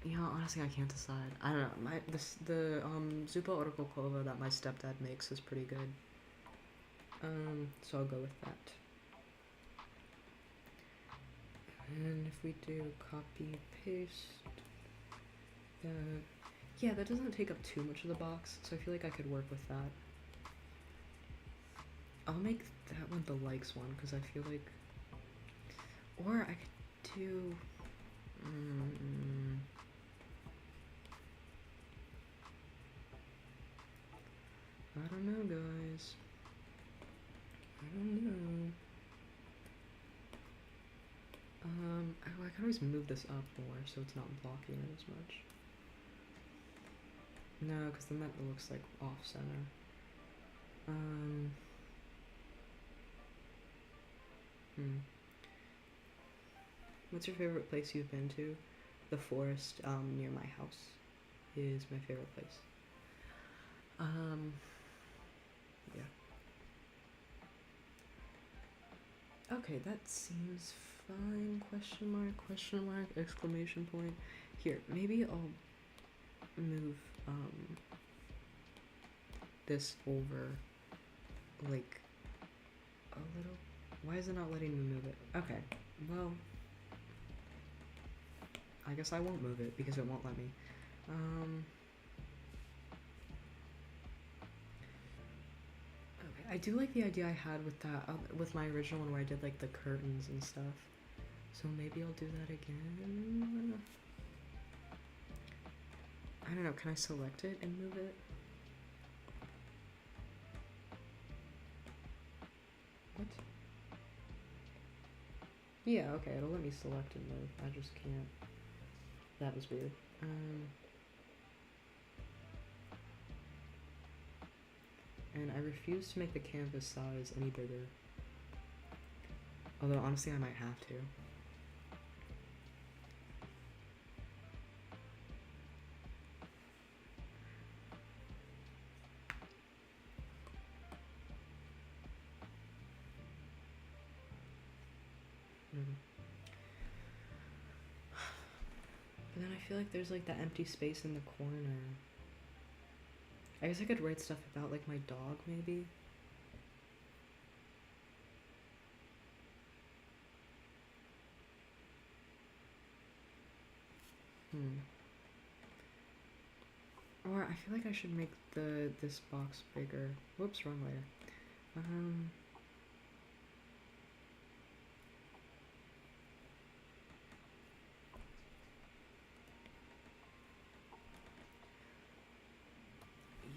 You know, honestly, I can't decide. I don't know. The zupa orkoklova that my stepdad makes is pretty good. So I'll go with that. And if we do copy paste that, yeah, that doesn't take up too much of the box, so I feel like I could work with that. I'll make that one the likes one because I feel like, or I could do. I don't know, guys. I don't know. I can always move this up more so it's not blocking it as much. No, because then that looks like off center. What's your favorite place you've been to? The forest near my house is my favorite place. Yeah. Okay, that seems fine. Question mark, exclamation point. Here, maybe I'll move this over like a little. Why is it not letting me move it? Okay, well, I guess I won't move it because it won't let me. Okay, I do like the idea I had with that, with my original one where I did like the curtains and stuff. So maybe I'll do that again. I don't know, can I select it and move it? What? Yeah, okay, it'll let me select and move. I just can't. That was weird. And I refuse to make the canvas size any bigger. Although honestly I might have to. But then I feel like there's like that empty space in the corner. I guess I could write stuff about like my dog maybe. Or I feel like I should make this box bigger. Whoops, wrong layer.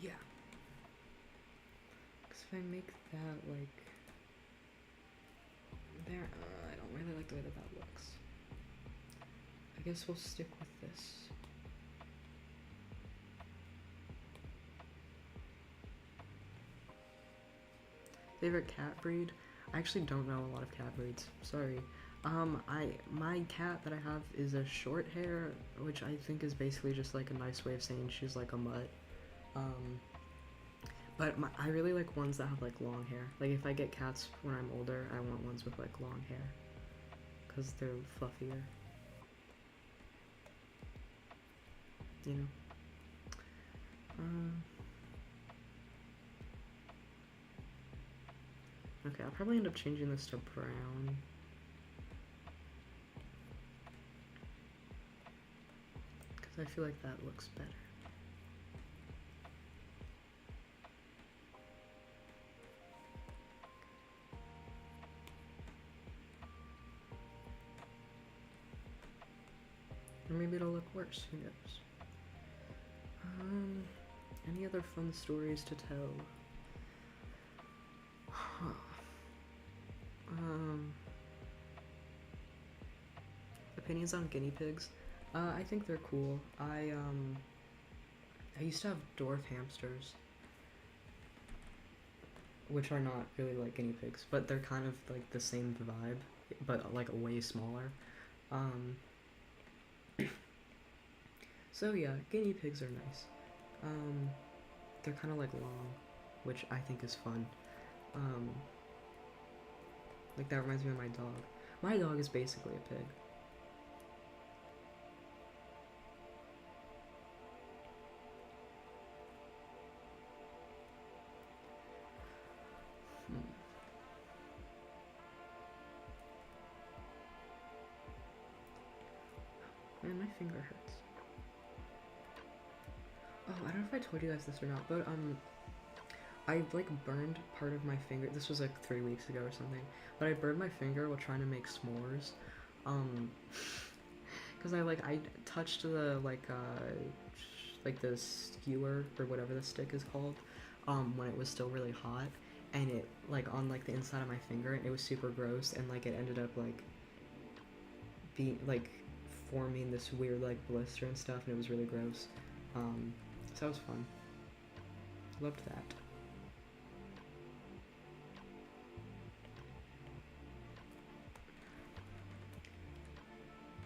Yeah. Because if I make that like there, I don't really like the way that looks. I guess we'll stick with this. Favorite cat breed? I actually don't know a lot of cat breeds. Sorry. My cat that I have is a short hair, which I think is basically just like a nice way of saying she's like a mutt. But I really like ones that have like long hair. Like if I get cats when I'm older, I want ones with like long hair, cause they're fluffier. You know. Okay, I'll probably end up changing this to brown. Because I feel like that looks better. Or maybe it'll look worse, who knows. Any other fun stories to tell? Huh. Opinions on guinea pigs? I think they're cool. I used to have dwarf hamsters, which are not really like guinea pigs, but they're kind of like the same vibe, but like way smaller. So yeah, guinea pigs are nice. They're kind of like long, which I think is fun. Like that reminds me of my dog. My dog is basically a pig. Man, my finger hurts. Oh, I don't know if I told you guys this or not, but I like burned part of my finger. This was like 3 weeks ago or something. But I burned my finger while trying to make s'mores. Because I touched the like the skewer or whatever the stick is called, when it was still really hot, and it like on like the inside of my finger, and it was super gross, and like it ended up like being like forming this weird like blister and stuff, and it was really gross. So that was fun. Loved that.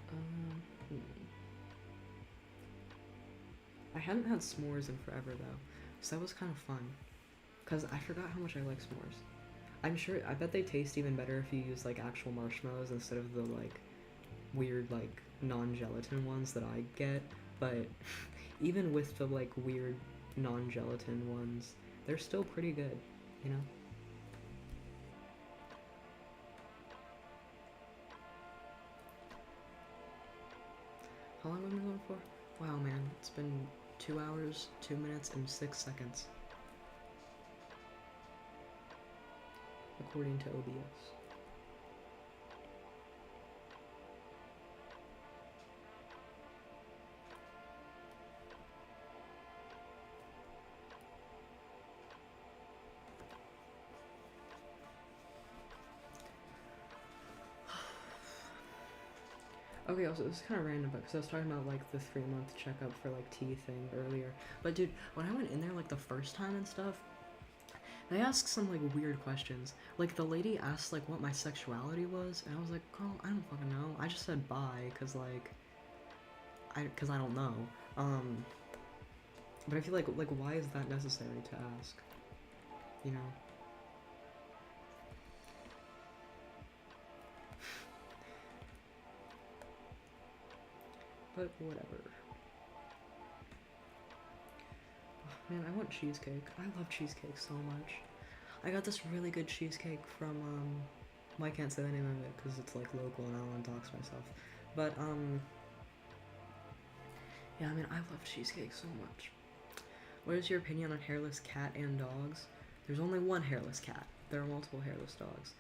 Hmm. I hadn't had s'mores in forever though, so that was kind of fun. Cause I forgot how much I like s'mores. I bet they taste even better if you use like actual marshmallows instead of the like weird like non-gelatin ones that I get. But even with the like weird non-gelatin ones, they're still pretty good, you know? How long have we been going for? Wow, man, it's been 2 hours, 2 minutes, and 6 seconds. According to OBS. Okay, also, this is kind of random, but because I was talking about, like, the 3-month checkup for, like, teeth thing earlier. But, dude, when I went in there, like, the first time and stuff, they asked some, like, weird questions. Like, the lady asked, like, what my sexuality was, and I was like, girl, I don't fucking know. I just said bi, because, like, because I don't know. But I feel like, why is that necessary to ask? You know? But whatever. Oh, man, I want cheesecake. I love cheesecake so much. I got this really good cheesecake from, well, I can't say the name of it because it's, like, local and I don't want to dox myself. But, yeah, I mean, I love cheesecake so much. What is your opinion on hairless cat and dogs? There's only one hairless cat. There are multiple hairless dogs.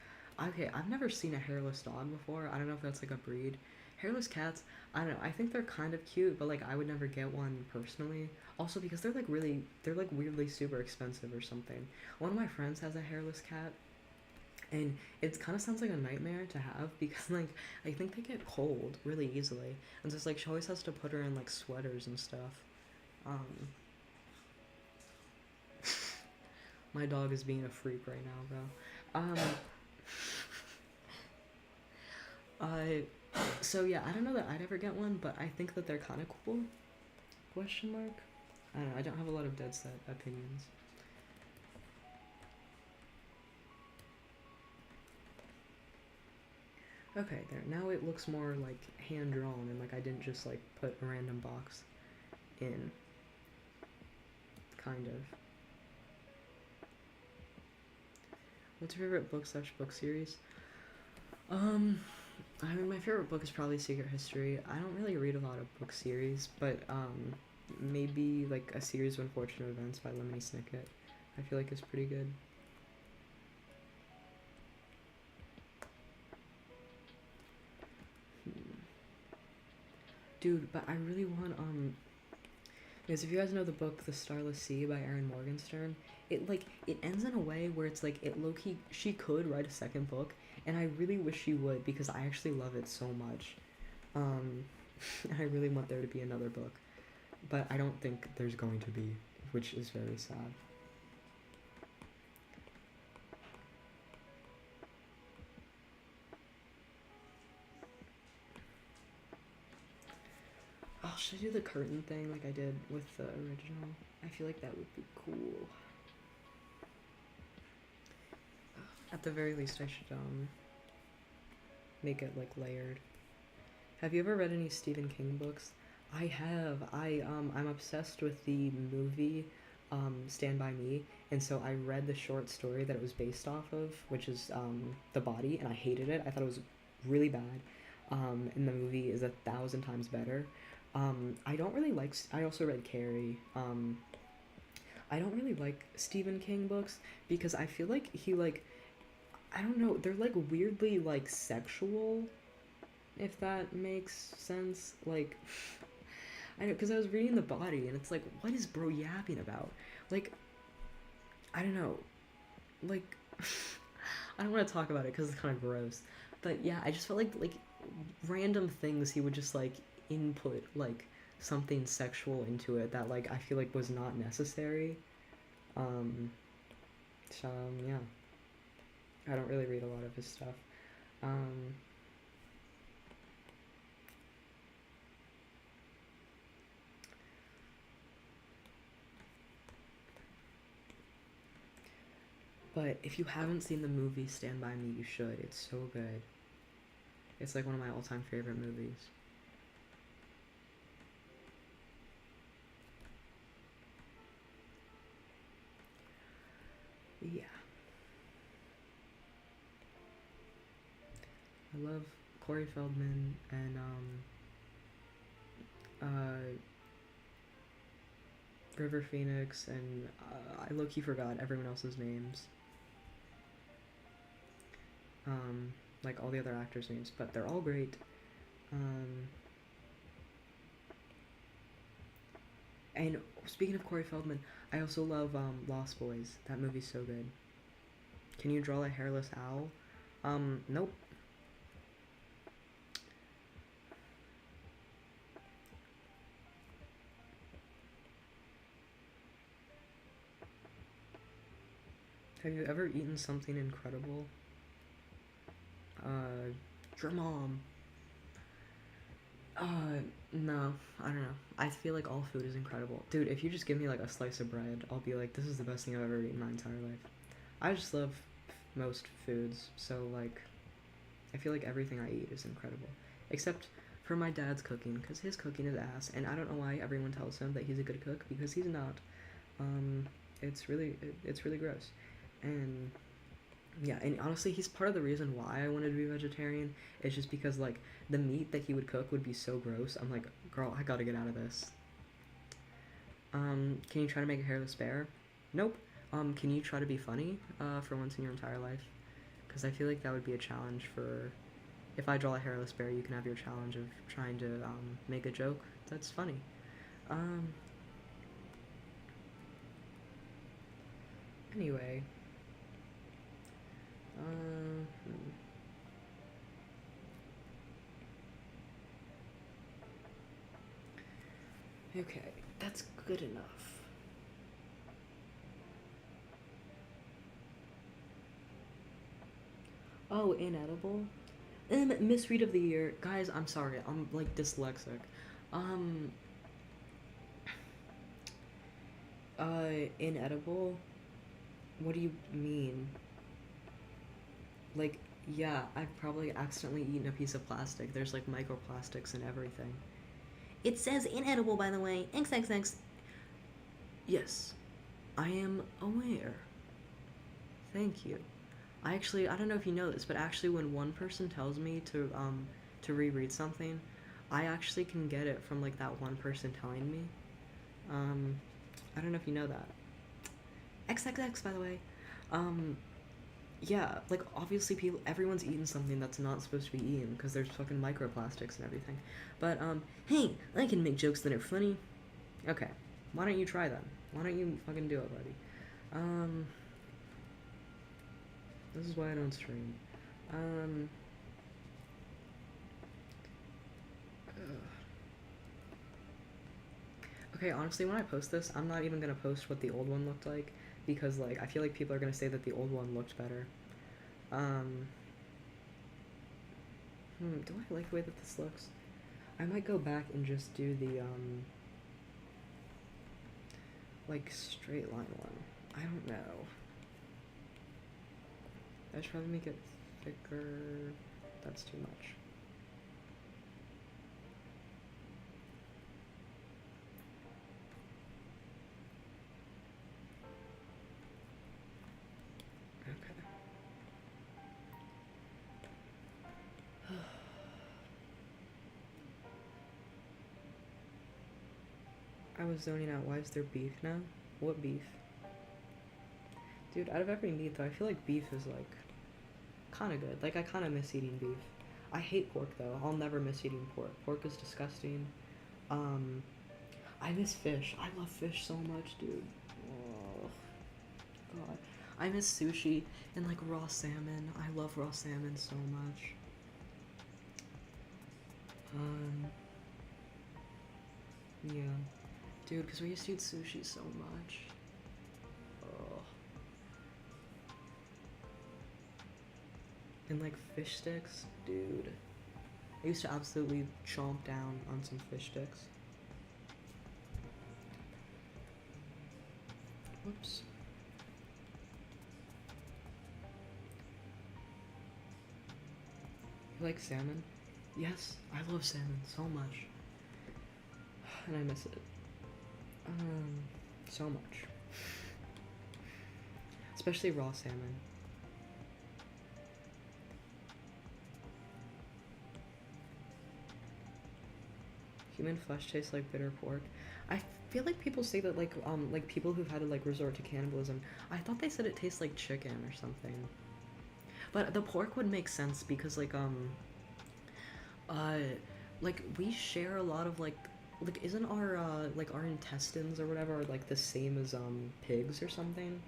Okay, I've never seen a hairless dog before. I don't know if that's like a breed. Hairless cats, I don't know. I think they're kind of cute, but like I would never get one personally. Also because they're like weirdly super expensive or something. One of my friends has a hairless cat, and it kind of sounds like a nightmare to have because like I think they get cold really easily, and just like she always has to put her in like sweaters and stuff. Um, my dog is being a freak right now, bro. I so yeah, I don't know that I'd ever get one, but I think that they're kind of cool. Question mark. I don't know. I don't have a lot of dead set opinions. Okay, there. Now it looks more like hand drawn and like I didn't just like put a random box in. Kind of. What's your favorite book/book series? I mean, my favorite book is probably Secret History. I don't really read a lot of book series, but maybe like a series of unfortunate events by Lemony Snicket. I feel like it's pretty good. Dude, but I really want because if you guys know the book The Starless Sea by Erin Morgenstern, it ends in a way where it's like it low key she could write a second book, and I really wish she would because I actually love it so much. Um, I really want there to be another book, but I don't think there's going to be, which is very sad. Oh, should I do the curtain thing like I did with the original? I feel like that would be cool. At the very least, I should make it like layered. Have you ever read any Stephen King books? I have. I'm obsessed with the movie Stand By Me, and so I read the short story that it was based off of, which is The Body, and I hated it. I thought it was really bad. in the movie is 1,000 times better. I don't really like. I also read Carrie. I don't really like Stephen King books because I feel like he like I don't know, they're like weirdly like sexual, if that makes sense. Like I know, because I was reading The Body and it's like, what is bro yapping about? Like I don't know, like I don't want to talk about it because it's kind of gross. But yeah, I just felt like random things he would just like input like something sexual into it that like I feel like was not necessary. Um, so yeah, I don't really read a lot of his stuff. Um, but if you haven't seen the movie Stand By Me, you should. It's so good. It's like one of my all-time favorite movies. Yeah, I love Corey Feldman and River Phoenix, and I low-key forgot everyone else's names. Um, like all the other actors' names, but they're all great. Um, and speaking of Corey Feldman, I also love Lost Boys. That movie's so good. Can you draw a hairless owl? Nope. Have you ever eaten something incredible? Your mom. No, I don't know. I feel like all food is incredible. Dude, if you just give me like a slice of bread, I'll be like, this is the best thing I've ever eaten in my entire life. I just love most foods, so like, I feel like everything I eat is incredible. Except for my dad's cooking, because his cooking is ass, and I don't know why everyone tells him that he's a good cook, because he's not. Um, it's really gross. And yeah, and honestly, he's part of the reason why I wanted to be vegetarian. It's just because like the meat that he would cook would be so gross. I'm like, girl, I gotta get out of this. Can you try to make a hairless bear? Nope. Can you try to be funny? For once in your entire life, because I feel like that would be a challenge for. If I draw a hairless bear, you can have your challenge of trying to make a joke that's funny. Um. Anyway. Uh, Okay, that's good enough. Oh, inedible? Misread of the year. Guys, I'm sorry. I'm like dyslexic. Um, Inedible? What do you mean? Like, yeah, I've probably accidentally eaten a piece of plastic. There's like microplastics and everything. It says inedible, by the way. XXX. Yes, I am aware. Thank you. I don't know if you know this, but actually, when one person tells me to reread something, I actually can get it from like that one person telling me. Um, I don't know if you know that. XXX, by the way. Um, yeah, like obviously everyone's eating something that's not supposed to be eaten because there's fucking microplastics and everything. But hey, I can make jokes that are funny. Okay, why don't you try then? Why don't you fucking do it, buddy? Um, this is why I don't stream. Um, okay, honestly, when I post this, I'm not even gonna post what the old one looked like because like I feel like people are gonna say that the old one looked better. Um, do I like the way that this looks? I might go back and just do the like straight line one. I don't know. I should probably make it thicker. That's too much. Okay. I was zoning out. Why is there beef now? What beef? Dude, out of every meat though, I feel like beef is like kind of good. Like I kind of miss eating beef. I hate pork though. I'll never miss eating pork. Pork is disgusting. Um, I miss fish. I love fish so much, dude. Oh, God. I miss sushi and like raw salmon. I love raw salmon so much. Yeah. Dude, because we used to eat sushi so much. Oh. And like fish sticks, dude. I used to absolutely chomp down on some fish sticks. Whoops. You like salmon? Yes, I love salmon so much. And I miss it. So much. Especially raw salmon. Human flesh tastes like bitter pork. I feel like people say that like people who've had to like resort to cannibalism. I thought they said it tastes like chicken or something. But the pork would make sense because uh like we share a lot of like isn't our intestines or whatever like the same as pigs or something?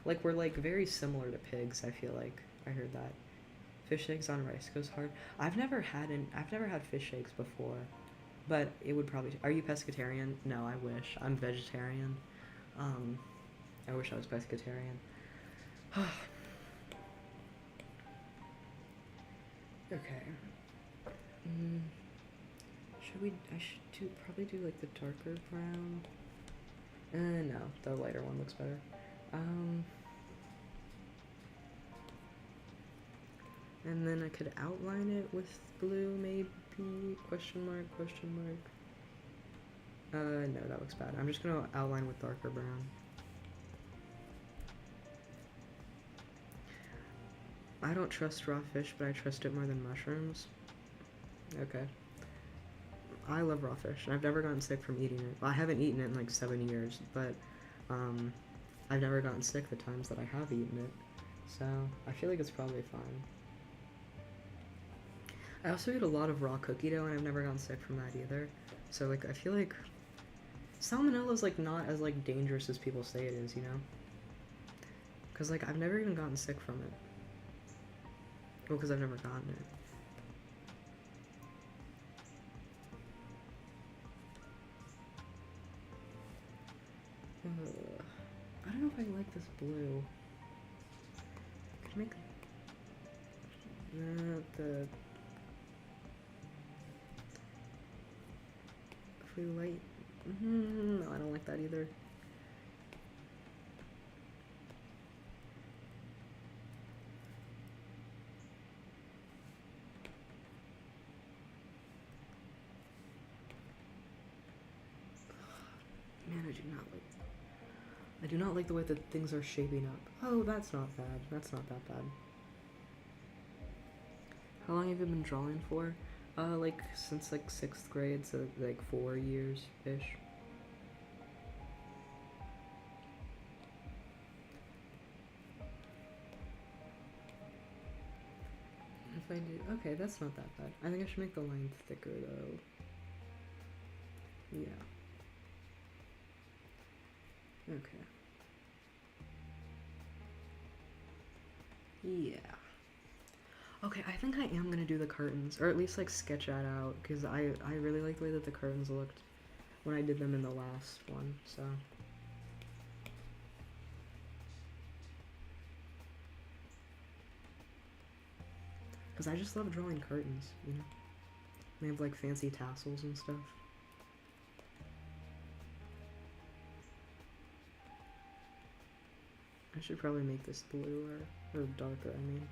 Like we're like very similar to pigs, I feel like. I heard that. Fish eggs on rice goes hard. I've never had fish eggs before. But it would probably. Are you pescatarian? No, I wish. I'm vegetarian. I wish I was pescatarian. Okay. Should we? I should probably do like the darker brown. No, the lighter one looks better. And then I could outline it with blue, maybe? Question mark, question mark. No, that looks bad. I'm just gonna outline with darker brown. I don't trust raw fish, but I trust it more than mushrooms. Okay. I love raw fish, and I've never gotten sick from eating it. Well, I haven't eaten it in like 7 years, but I've never gotten sick the times that I have eaten it. So I feel like it's probably fine. I also eat a lot of raw cookie dough, and I've never gotten sick from that either. So like I feel like salmonella is like not as like dangerous as people say it is, you know? Because like I've never even gotten sick from it. Well, because I've never gotten it. I don't know if I like this blue. Could make the blue light. No, I don't like that either. Man, I do not like the way that things are shaping up. Oh, that's not bad. That's not that bad. How long have you been drawing for? Like since like 6th grade, so like 4 years-ish. If I do, okay, that's not that bad. I think I should make the line thicker though. Yeah. Okay. Yeah. Okay, I think I am gonna do the curtains, or at least like sketch that out, because I really like the way that the curtains looked when I did them in the last one, so. Because I just love drawing curtains, you know? They have like fancy tassels and stuff. I should probably make this blue or darker, I mean.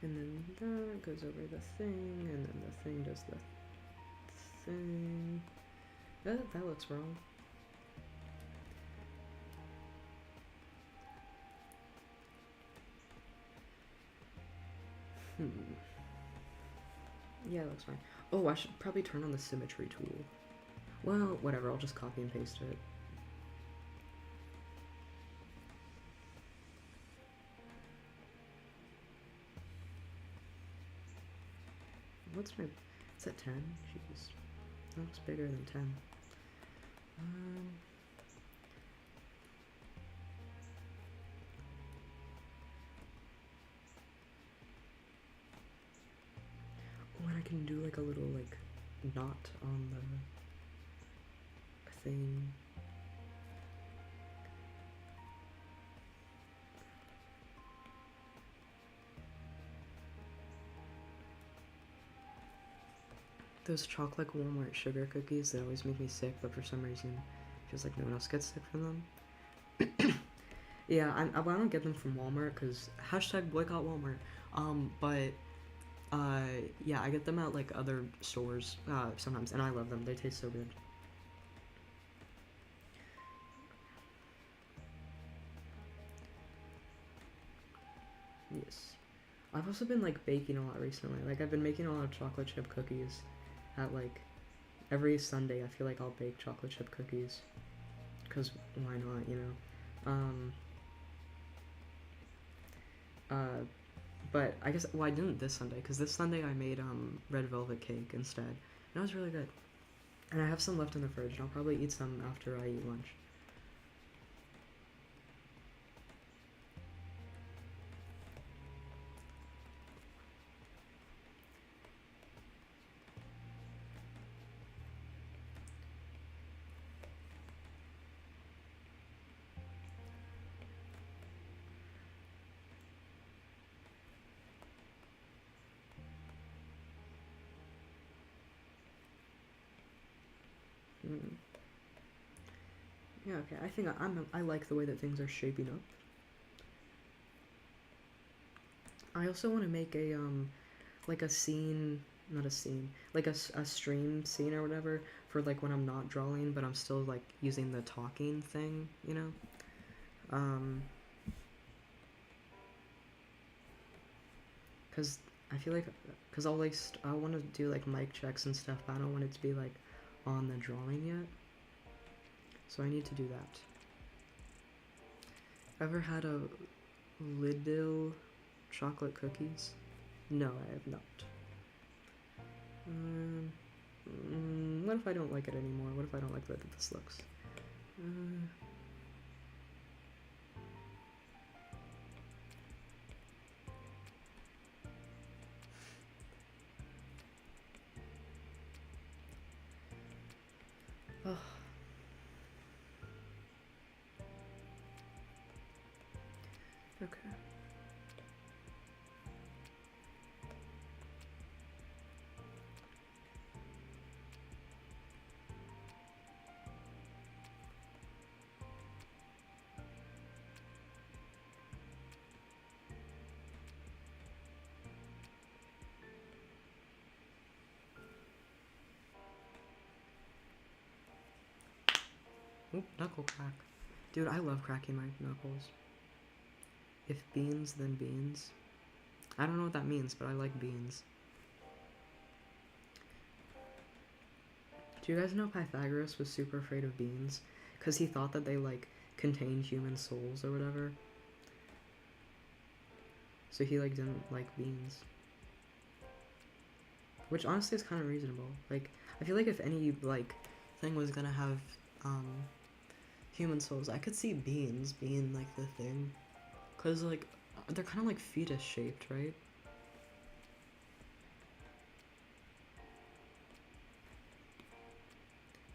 And then that goes over the thing, and then the thing does the thing. That looks wrong. Hmm. Yeah, it looks fine. Oh, I should probably turn on the symmetry tool. Well, whatever, I'll just copy and paste it. What's my... It's at 10? Jeez. That looks bigger than 10. Oh, and I can do like a little like knot on the thing. Those chocolate Walmart sugar cookies that always make me sick, but for some reason it feels like no one else gets sick from them. Yeah, I don't get them from Walmart because hashtag boycott Walmart. But yeah, I get them at like other stores sometimes, and I love them. They taste so good. Yes. I've also been like baking a lot recently. Like I've been making a lot of chocolate chip cookies at like every Sunday. I feel like I'll bake chocolate chip cookies because why not, you know? But I guess, well, I didn't this Sunday because this Sunday I made red velvet cake instead, and it was really good. And I have some left in the fridge, and I'll probably eat some after I eat lunch. Mm. Yeah, okay. I think I like the way that things are shaping up. I also want to make a like a scene, not a scene, like a stream scene or whatever for like when I'm not drawing, but I'm still like using the talking thing, you know. Um, cause I feel like, cause I'll like I want to do like mic checks and stuff, but I don't want it to be like on the drawing yet. So I need to do that. Ever had a Lidl chocolate cookies? No, I have not. What if I don't like it anymore? What if I don't like the way that this looks? Oh. Okay. Oop, knuckle crack. Dude, I love cracking my knuckles. If beans, then beans. I don't know what that means, but I like beans. Do you guys know Pythagoras was super afraid of beans? Because he thought that they, like, contained human souls or whatever. So he, like, didn't like beans. Which honestly is kind of reasonable. Like, I feel like if any, like, thing was gonna have, human souls, I could see beans being, like, the thing. Because, like, they're kind of, like, fetus-shaped, right?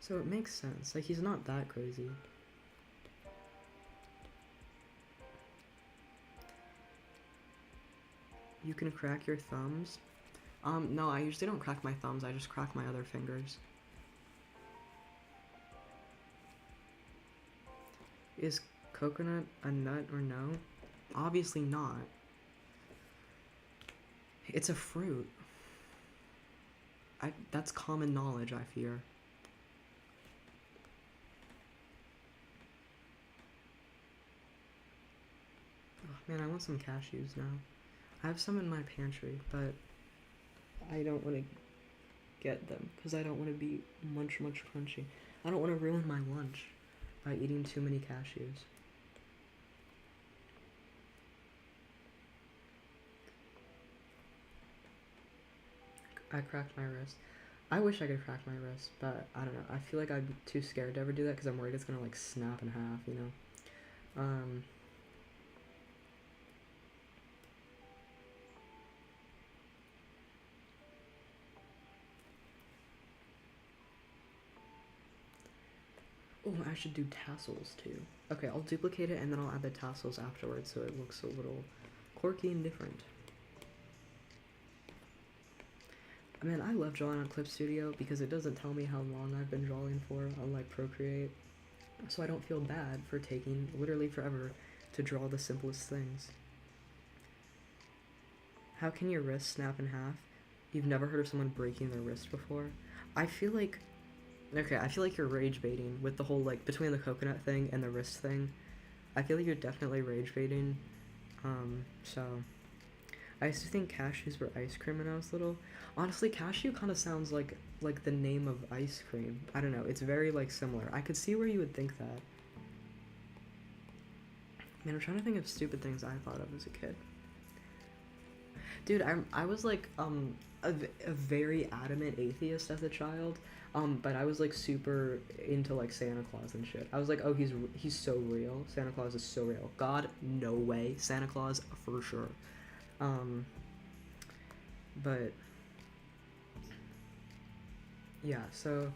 So it makes sense. Like, he's not that crazy. You can crack your thumbs? No, I usually don't crack my thumbs. I just crack my other fingers. Is coconut a nut or no? Obviously not. It's a fruit. That's common knowledge, I fear. Oh, man, I want some cashews now. I have some in my pantry, but I don't want to get them because I don't want to be munch crunchy. I don't want to ruin my lunch by eating too many cashews. I cracked my wrist. I wish I could crack my wrist, but I don't know. I feel like I'd be too scared to ever do that because I'm worried it's gonna like snap in half, you know? Oh, I should do tassels too. Okay, I'll duplicate it and then I'll add the tassels afterwards so it looks a little quirky and different. I mean, I love drawing on Clip Studio because it doesn't tell me how long I've been drawing for, unlike Procreate. So I don't feel bad for taking literally forever to draw the simplest things. How can your wrist snap in half? You've never heard of someone breaking their wrist before? I feel like, okay, I feel like you're rage baiting with the whole, like, between the coconut thing and the wrist thing. I feel like you're definitely rage baiting. So I used to think cashews were ice cream when I was little. Honestly, cashew kind of sounds like the name of ice cream. I don't know. It's very like similar. I could see where you would think that. Man, I'm trying to think of stupid things I thought of as a kid. Dude, I was like a very adamant atheist as a child. But I was like super into like Santa Claus and shit. I was like, oh, he's so real. Santa Claus is so real. God, no way. Santa Claus for sure. But yeah, so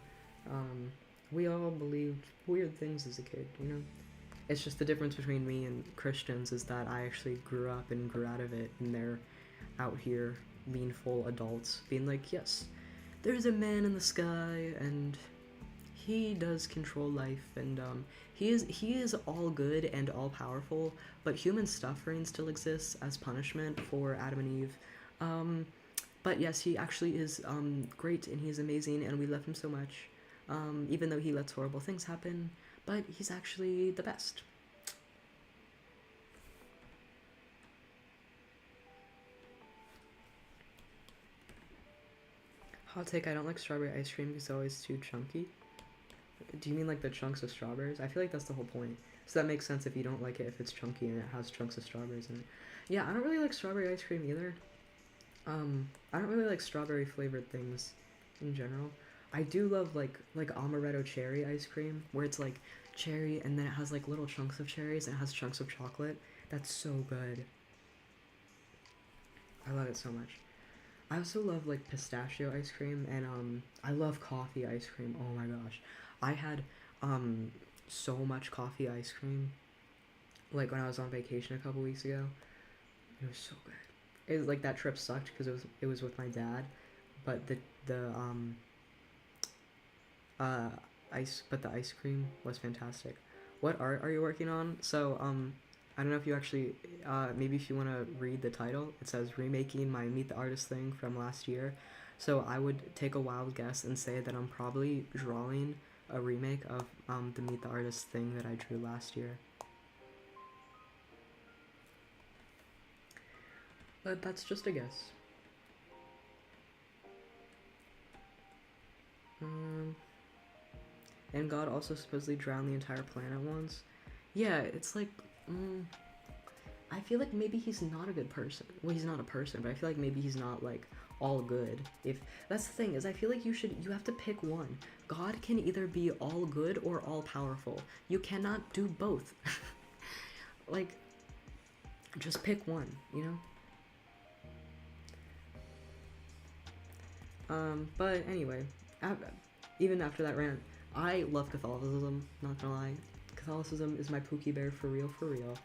we all believed weird things as a kid, you know? It's just the difference between me and Christians is that I actually grew up and grew out of it, and they're out here being full adults, being like, yes, there's a man in the sky, and he does control life, and he is all good and all powerful, but human suffering still exists as punishment for Adam and Eve. But yes, he actually is great, and he's amazing, and we love him so much, even though he lets horrible things happen, but he's actually the best. Hot take, I don't like strawberry ice cream because it's always too chunky. Do you mean like the chunks of strawberries? I feel like that's the whole point. So that makes sense if you don't like it if it's chunky and it has chunks of strawberries in it. Yeah, I don't really like strawberry ice cream either. I don't really like strawberry flavored things in general. I do love like amaretto cherry ice cream where it's like cherry and then it has like little chunks of cherries and it has chunks of chocolate. That's so good. I love it so much. I also love like pistachio ice cream and I love coffee ice cream. Oh my gosh. I had so much coffee ice cream like when I was on vacation a couple weeks ago. It was so good. It was like that trip sucked because it was with my dad, but the uh the ice cream was fantastic. What art are you working on? So I don't know if you actually maybe if you want to read the title. It says remaking my Meet the Artist thing from last year. So I would take a wild guess and say that I'm probably drawing a remake of the Meet the Artist thing that I drew last year. But that's just a guess. And God also supposedly drowned the entire planet once. Yeah, it's like, I feel like maybe he's not a good person. Well, he's not a person, but I feel like maybe he's not like all good. If that's the thing is, I feel like you have to pick one. God can either be all good or all powerful. You cannot do both. Like, just pick one, you know? But anyway, even after that rant, I love Catholicism, not gonna lie. Catholicism is my Pookie Bear for real, for real.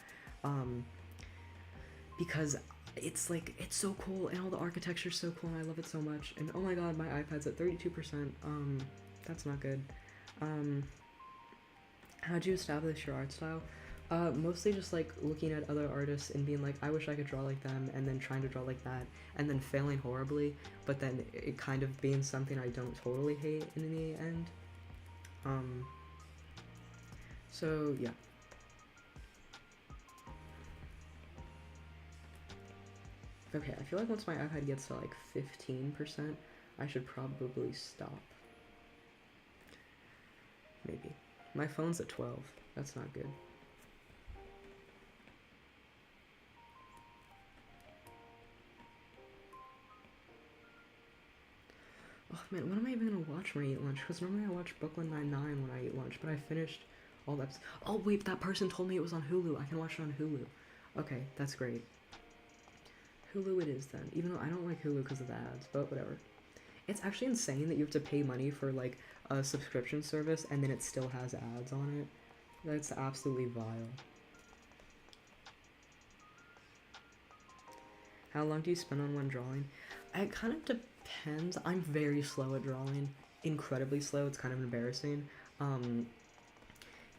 Because it's like, it's so cool, and all the architecture's so cool, and I love it so much. And oh my god, my iPad's at 32%, that's not good. How'd you establish your art style? Mostly just like looking at other artists and being like, I wish I could draw like them, and then trying to draw like that, and then failing horribly, but then it kind of being something I don't totally hate in the end. So yeah. Okay, I feel like once my iPad gets to like 15%, I should probably stop. Maybe. My phone's at 12. That's not good. Oh man, when am I even gonna watch when I eat lunch? Because normally I watch Brooklyn Nine-Nine when I eat lunch, but I finished all that. Oh wait, that person told me it was on Hulu. I can watch it on Hulu. Okay, that's great. Hulu it is then, even though I don't like Hulu because of the ads, but whatever. It's actually insane that you have to pay money for like a subscription service and then it still has ads on it. That's absolutely vile. How long do you spend on one drawing? It kind of depends. I'm very slow at drawing. Incredibly slow. It's kind of embarrassing.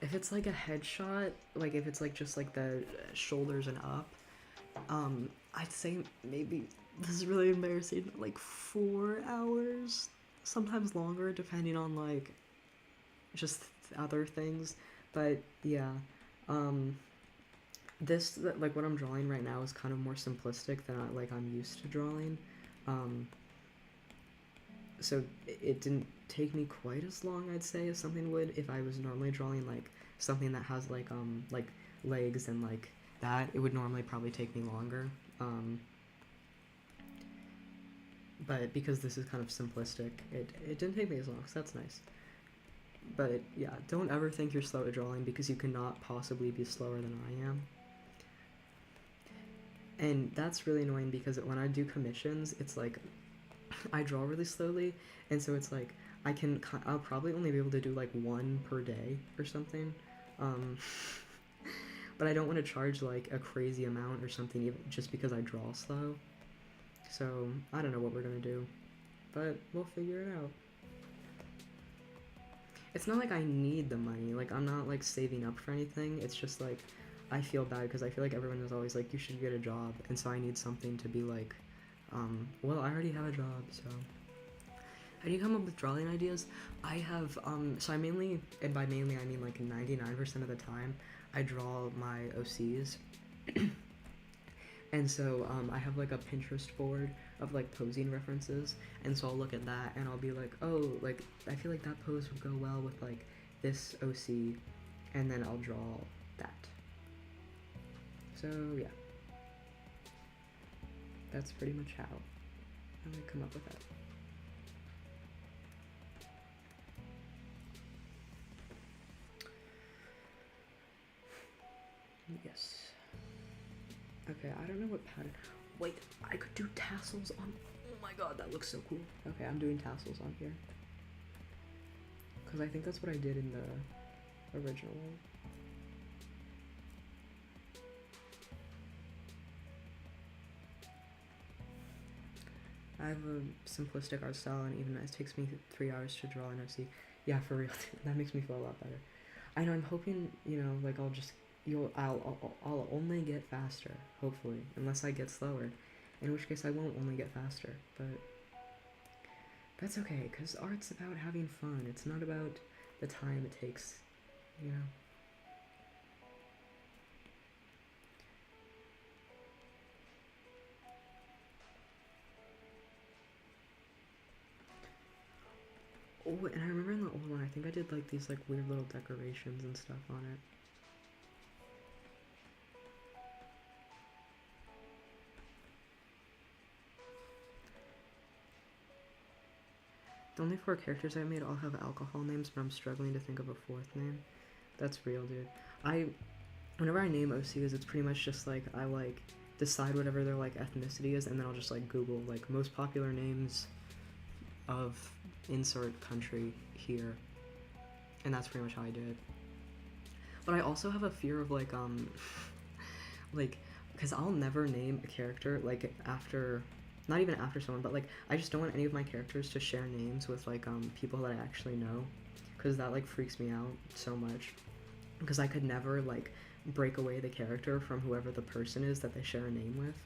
If it's like a headshot, like if it's like just like the shoulders and up, I'd say maybe, this is really embarrassing, like 4 hours, sometimes longer, depending on like just other things. But yeah, this like what I'm drawing right now is kind of more simplistic than I'm used to drawing. So it didn't take me quite as long, I'd say, as something would if I was normally drawing like something that has like legs and like that. It would normally probably take me longer. But because this is kind of simplistic, it didn't take me as long, so that's nice. But yeah, don't ever think you're slow at drawing because you cannot possibly be slower than I am. And that's really annoying because when I do commissions, it's like I draw really slowly, and so it's like I'll probably only be able to do like one per day or something. But I don't want to charge like a crazy amount or something even just because I draw slow. So I don't know what we're gonna do, but we'll figure it out. It's not like I need the money. Like I'm not like saving up for anything. It's just like I feel bad because I feel like everyone is always like you should get a job, and so I need something to be like, well, I already have a job, so. How do you come up with drawing ideas? I have, so I mainly, and by mainly I mean like 99% of the time, I draw my OCs. And so I have like a Pinterest board of like posing references, and so I'll look at that and I'll be like, oh, like I feel like that pose would go well with like this OC, and then I'll draw that. So yeah, that's pretty much how I come up with that. Yes. Okay, I don't know what pattern. Wait, I could do tassels on. Oh my god, that looks so cool. Okay, I'm doing tassels on here. Because I think that's what I did in the original one. I have a simplistic art style, and even it takes me 3 hours to draw an OC. Yeah, for real. That makes me feel a lot better. I know. I'm hoping, like I'll only get faster, hopefully, unless I get slower, in which case I won't only get faster. But that's okay, cause art's about having fun. It's not about the time it takes, you know. Oh, and I remember in the old one, I think I did like these like weird little decorations and stuff on it. The only 4 characters I made all have alcohol names, but I'm struggling to think of a 4th name. That's real, dude. Whenever I name OCs, it's pretty much just like I like decide whatever their like ethnicity is, and then I'll just like Google like most popular names of insert country here, and that's pretty much how I did it. But I also have a fear of like like, because I'll never name a character like after, not even after someone, but like I just don't want any of my characters to share names with like people that I actually know, because that like freaks me out so much, because I could never like break away the character from whoever the person is that they share a name with.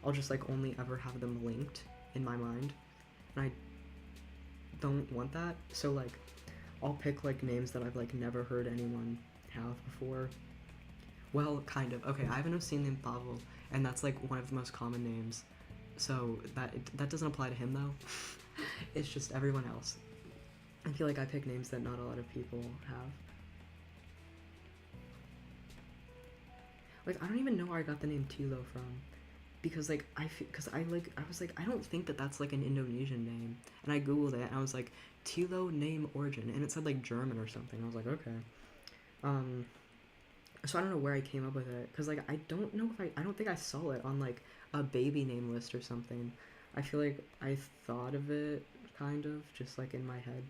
I'll just like only ever have them linked in my mind, and I don't want that. So like I'll pick like names that I've like never heard anyone have before. Well, kind of. Okay, I have an OC named Pavel, and that's like one of the most common names. So that doesn't apply to him though. It's just everyone else. I feel like I pick names that not a lot of people have. Like, I don't even know where I got the name Tilo from. Because, like, I was like, I don't think that that's, like, an Indonesian name. And I Googled it, and I was like, Tilo name origin. And it said, like, German or something. I was like, okay. So I don't know where I came up with it. Because, like, I don't know if I don't think I saw it on, like, a baby name list or something. I feel like I thought of it, kind of, just, like, in my head.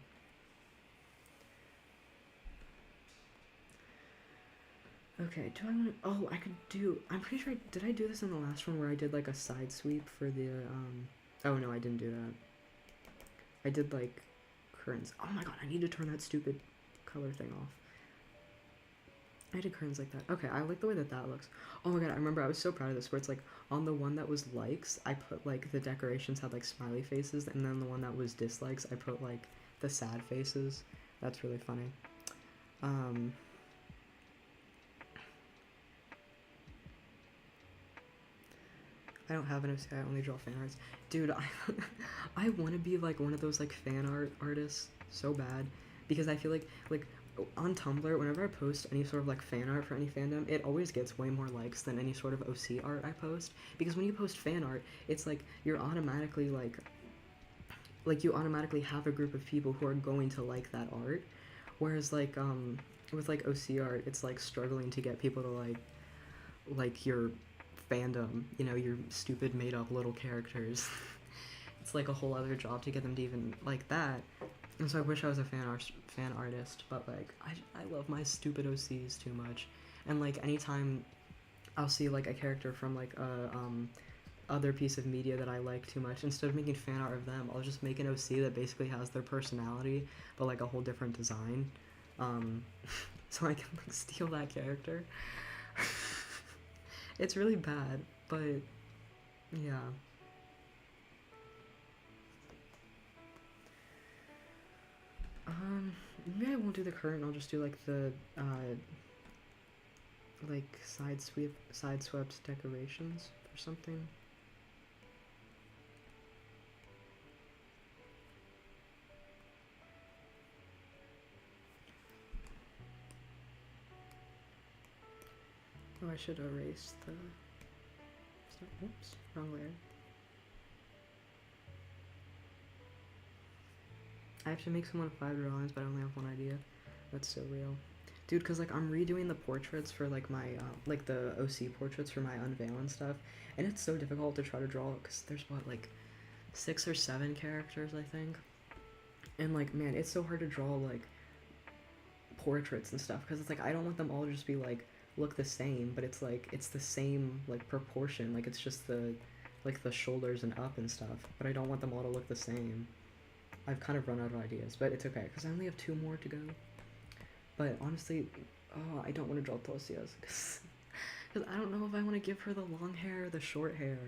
Okay, do I want to... Oh, I could do... I'm pretty sure did I do this in the last one where I did, like, a side sweep for the, Oh, no, I didn't do that. I did, like, curtains. Oh my god, I need to turn that stupid color thing off. I did curtains like that. Okay, I like the way that that looks. Oh my god, I remember I was so proud of this where it's, like, on the one that was likes, I put, like, the decorations had, like, smiley faces, and then the one that was dislikes, I put, like, the sad faces. That's really funny. I don't have an OC, I only draw fan arts. Dude, I want to be, like, one of those, like, fan art artists so bad. Because I feel like, on Tumblr, whenever I post any sort of, like, fan art for any fandom, it always gets way more likes than any sort of OC art I post. Because when you post fan art, it's, like, you're automatically, like, you automatically have a group of people who are going to like that art. Whereas, like, with, like, OC art, it's, like, struggling to get people to, like your fandom, you know, your stupid made up little characters. It's like a whole other job to get them to even like that. And so I wish I was a fan artist, but like I love my stupid OCs too much. And like anytime I'll see like a character from like a other piece of media that I like too much, instead of making fan art of them, I'll just make an OC that basically has their personality but like a whole different design. So I can like steal that character. It's really bad, but yeah. Maybe I won't do the current. I'll just do like the like side swept decorations or something. Oh, I should erase the stuff. Oops, wrong layer. I have to make someone 5 drawings, but I only have one idea. That's so real. Dude, cause like I'm redoing the portraits for like my like the OC portraits for my unveil and stuff, and it's so difficult to try to draw because there's what like 6 or 7 characters I think, and like man, it's so hard to draw like portraits and stuff because it's like I don't want them all to just be like look the same, but it's like it's the same like proportion, like it's just the like the shoulders and up and stuff, but I don't want them all to look the same. I've kind of run out of ideas, but it's okay because I only have 2 more to go. But honestly, oh, I don't want to draw Tosia's because I don't know if I want to give her the long hair or the short hair.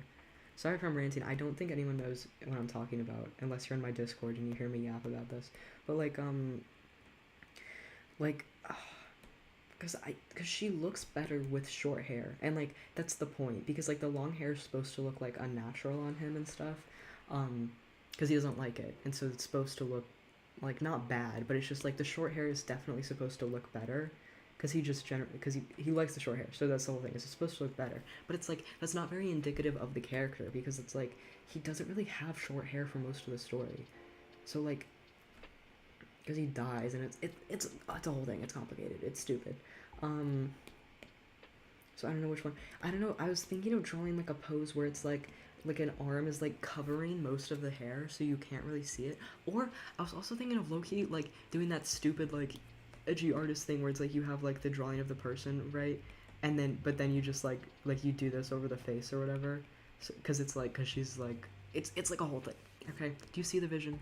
Sorry if I'm ranting. I don't think anyone knows what I'm talking about unless you're in my Discord and you hear me yap about this. But like, because she looks better with short hair, and like that's the point because like the long hair is supposed to look like unnatural on him and stuff, because he doesn't like it, and so it's supposed to look like not bad, but it's just like the short hair is definitely supposed to look better because he just because he likes the short hair, so that's the whole thing. It's supposed to look better, but it's like that's not very indicative of the character because it's like he doesn't really have short hair for most of the story, so like because he dies and it's a whole thing. It's complicated. It's stupid. So I don't know which one. I don't know. I was thinking of drawing like a pose where it's like an arm is like covering most of the hair so you can't really see it. Or I was also thinking of low-key like doing that stupid like edgy artist thing where it's like you have like the drawing of the person, right? And then but then you just like you do this over the face or whatever. Cuz it's like cuz she's like it's like a whole thing. Okay? Do you see the vision?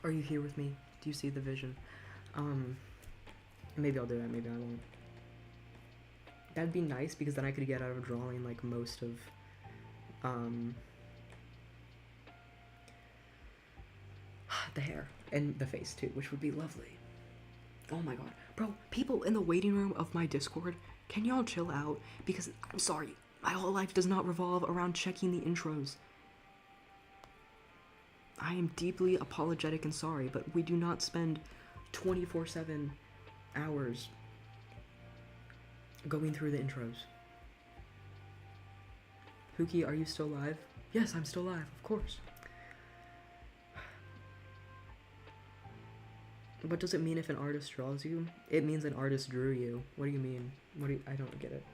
Are you here with me? Do you see the vision? Maybe I'll do that, maybe I won't. That'd be nice because then I could get out of drawing like most of the hair and the face too, which would be lovely. Oh my god. Bro, people in the waiting room of my Discord, can y'all chill out? Because I'm sorry, my whole life does not revolve around checking the intros. I am deeply apologetic and sorry, but we do not spend 24/7 hours going through the intros. Pookie, are you still live? Yes, I'm still live, of course. What does it mean if an artist draws you? It means an artist drew you. What do you mean? I don't get it.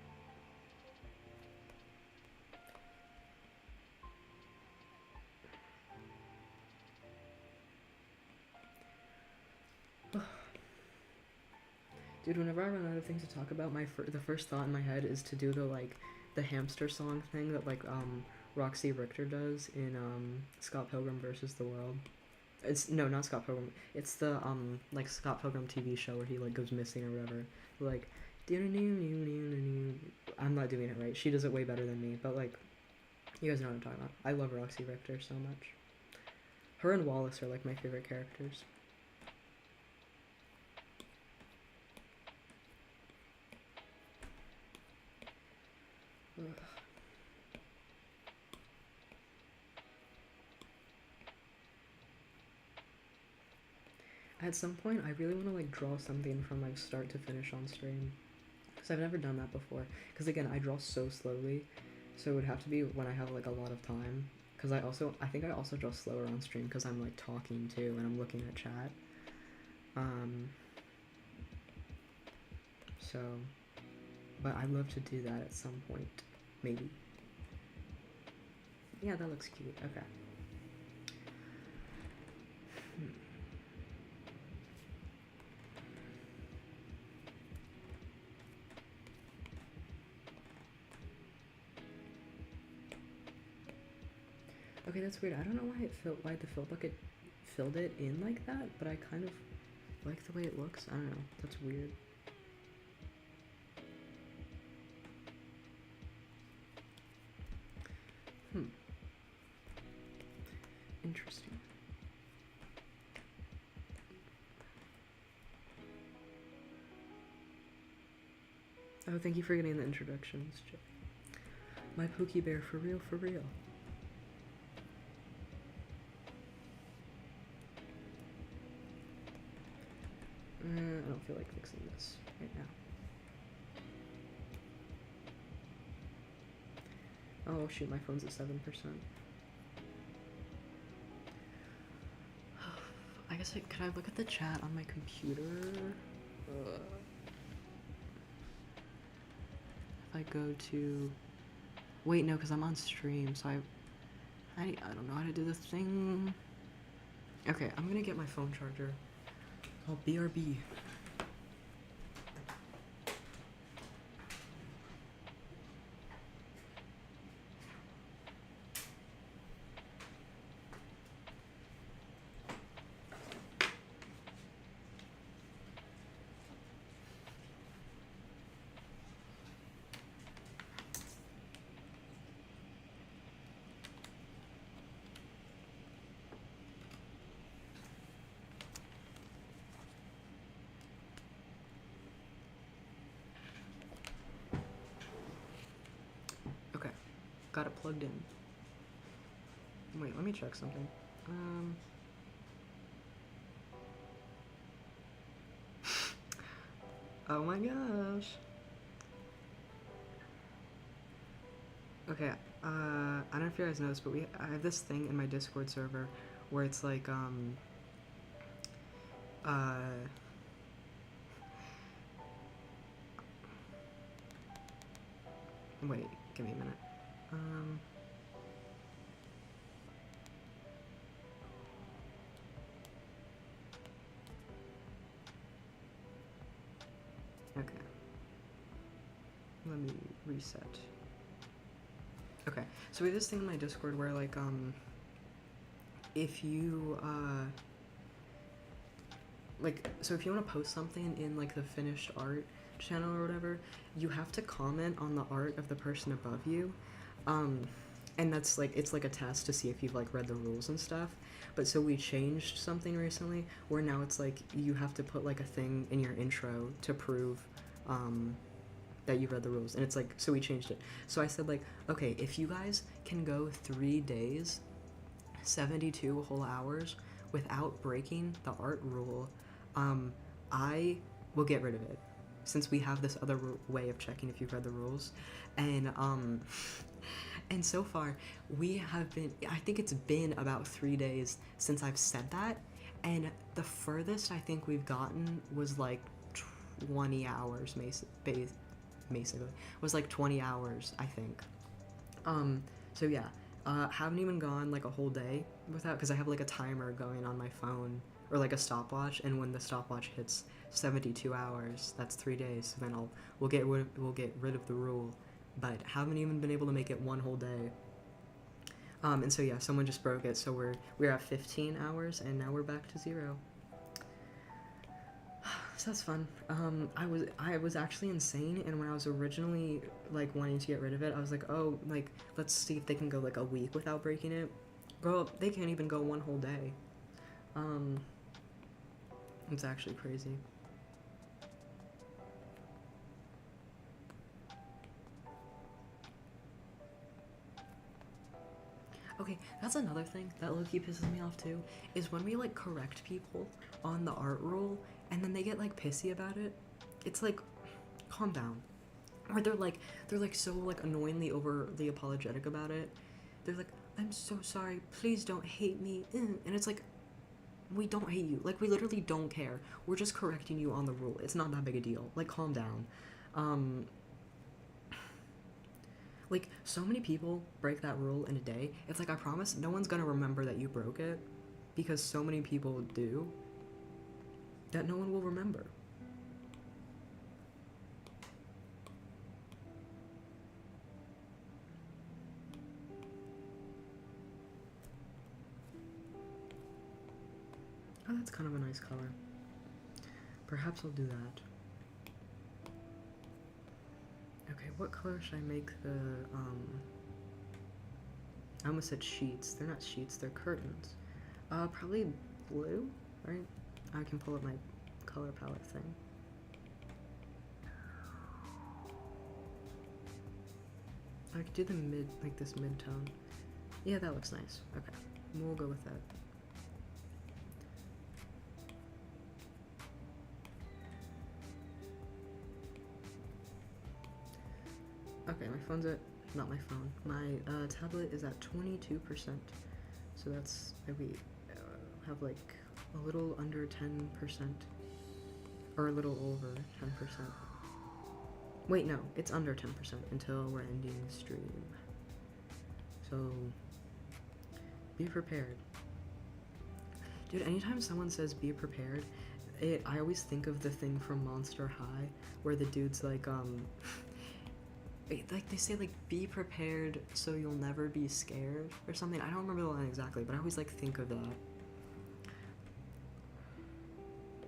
Dude, whenever I run out of things to talk about, the first thought in my head is to do the hamster song thing that Roxy Richter does in Scott Pilgrim versus the World. It's no, not Scott Pilgrim. It's the Scott Pilgrim TV show where he goes missing or whatever. Like, I'm not doing it right. She does it way better than me, but you guys know what I'm talking about. I love Roxy Richter so much. Her and Wallace are my favorite characters. Ugh. At some point, I really want to draw something from start to finish on stream, because I've never done that before. Because again, I draw so slowly, so it would have to be when I have a lot of time. Because I think I also draw slower on stream because I'm talking too and I'm looking at chat. So, but I'd love to do that at some point, maybe. Yeah, that looks cute. Okay. Okay, that's weird. I don't know why the fill bucket filled it in like that, but I kind of like the way it looks. I don't know. That's weird. Interesting. Oh, thank you for getting the introductions, Jay. My Pookie Bear, for real, for real. I don't feel like fixing this right now. Oh shoot, my phone's at 7%. I guess could I look at the chat on my computer? If I go to... Wait, no, because I'm on stream, so I don't know how to do this thing. Okay, I'm gonna get my phone charger. Oh, BRB. Got it plugged in. Wait, let me check something. Oh my gosh. Okay, I don't know if you guys noticed, but I have this thing in my Discord server where it's wait, give me a minute. Okay. Let me reset. Okay, so we have this thing in my Discord where if you so if you want to post something in the finished art channel or whatever, you have to comment on the art of the person above you, and that's it's a test to see if you've read the rules and stuff. But so we changed something recently where now it's you have to put a thing in your intro to prove that you've read the rules, and it's so we changed it. So I said okay, if you guys can go 3 days 72 whole hours without breaking the art rule, I will get rid of it, since we have this other way of checking if you've read the rules. And and so far we have been, I think it's been about 3 days since I've said that, and the furthest I think we've gotten was like 20 hours basically. Was like 20 hours, I think. So yeah, haven't even gone like a whole day without, because I have like a timer going on my phone, or like a stopwatch, and when the stopwatch hits 72 hours, that's 3 days. So then we'll get rid of the rule, but haven't even been able to make it one whole day. And so yeah, someone just broke it, so we're at 15 hours, and now we're back to 0. So that's fun. I was actually insane, and when I was originally like wanting to get rid of it, I was like, oh, like let's see if they can go like a week without breaking it. Girl, they can't even go one whole day. It's actually crazy. Okay, that's another thing that low-key pisses me off too, is when we like correct people on the art rule and then they get like pissy about it. It's like, calm down. Or they're like so like annoyingly overly apologetic about it. They're like, I'm so sorry, please don't hate me. And it's like, we don't hate you. Like, we literally don't care. We're just correcting you on the rule. It's not that big a deal. Like, calm down. Like, so many people break that rule in a day. It's like, I promise no one's gonna remember that you broke it, because so many people do, that no one will remember. Oh, that's kind of a nice color. Perhaps I'll do that. Okay, what color should I make the, I almost said sheets. They're not sheets, they're curtains. Probably blue, right? I can pull up my color palette thing. I could do the mid, like this mid-tone. Yeah, that looks nice. Okay, we'll go with that. Okay, my phone's at, not my phone, my tablet is at 22%. So that's, we have like a little under 10%, or a little over 10%. Wait, no, it's under 10% until we're ending the stream. So, be prepared. Dude, anytime someone says be prepared, I always think of the thing from Monster High, where the dude's like, like they say like, be prepared so you'll never be scared or something. I don't remember the line exactly, but I always like think of that.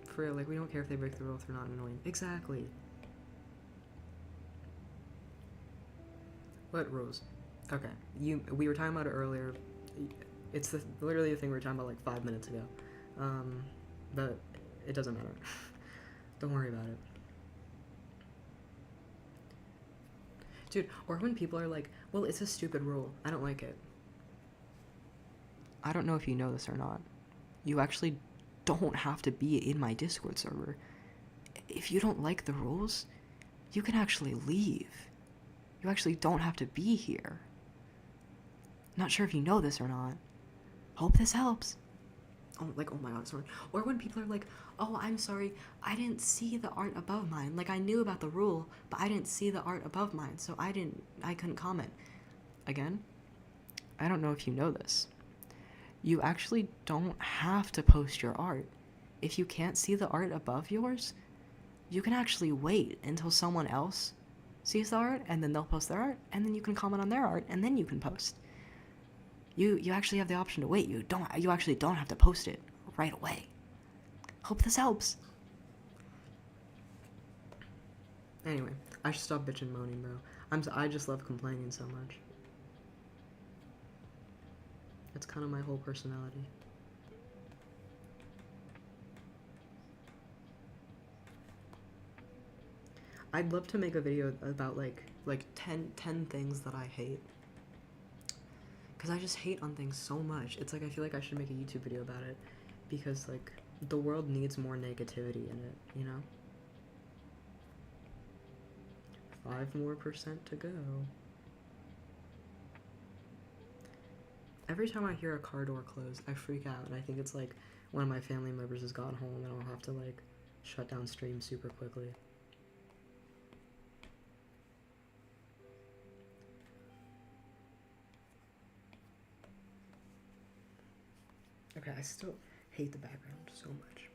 For real, like, we don't care if they break the rule if they're not annoying. Exactly. What rules? Okay, we were talking about it earlier. It's literally the thing we were talking about like 5 minutes ago. But it doesn't matter. Don't worry about it. Dude, or when people are like, well, it's a stupid rule, I don't like it. I don't know if you know this or not. You actually don't have to be in my Discord server. If you don't like the rules, you can actually leave. You actually don't have to be here. Not sure if you know this or not. Hope this helps. Oh, like, oh my god, sorry. Or when people are like, oh, I'm sorry, I didn't see the art above mine. Like, I knew about the rule, but I didn't see the art above mine, so I couldn't comment. Again, I don't know if you know this. You actually don't have to post your art. If you can't see the art above yours, you can actually wait until someone else sees the art, and then they'll post their art, and then you can comment on their art, and then you can post. You actually have the option to wait. You actually don't have to post it right away. Hope this helps. Anyway, I should stop bitching and moaning, bro. I just love complaining so much. It's kind of my whole personality. I'd love to make a video about like 10 things that I hate. Because I just hate on things so much. It's like I feel like I should make a YouTube video about it. Because, like, the world needs more negativity in it, you know? 5% more to go. Every time I hear a car door close, I freak out, and I think it's like one of my family members has gone home and I'll have to like shut down stream super quickly. Okay, I still hate the background so much.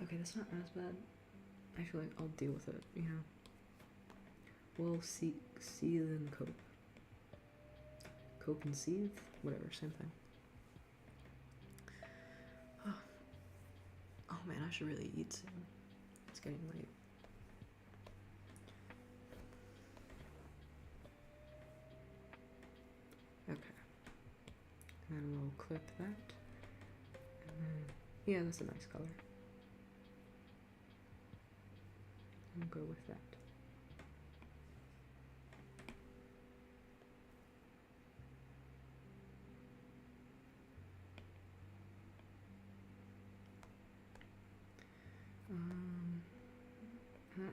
Okay, that's not as bad. I feel like I'll deal with it, you know. We'll see then cope. Cope and seethe? Whatever, same thing. Oh man, I should really eat soon. It's getting late. Okay. And then we'll clip that. And then, yeah, that's a nice color. I'll go with that.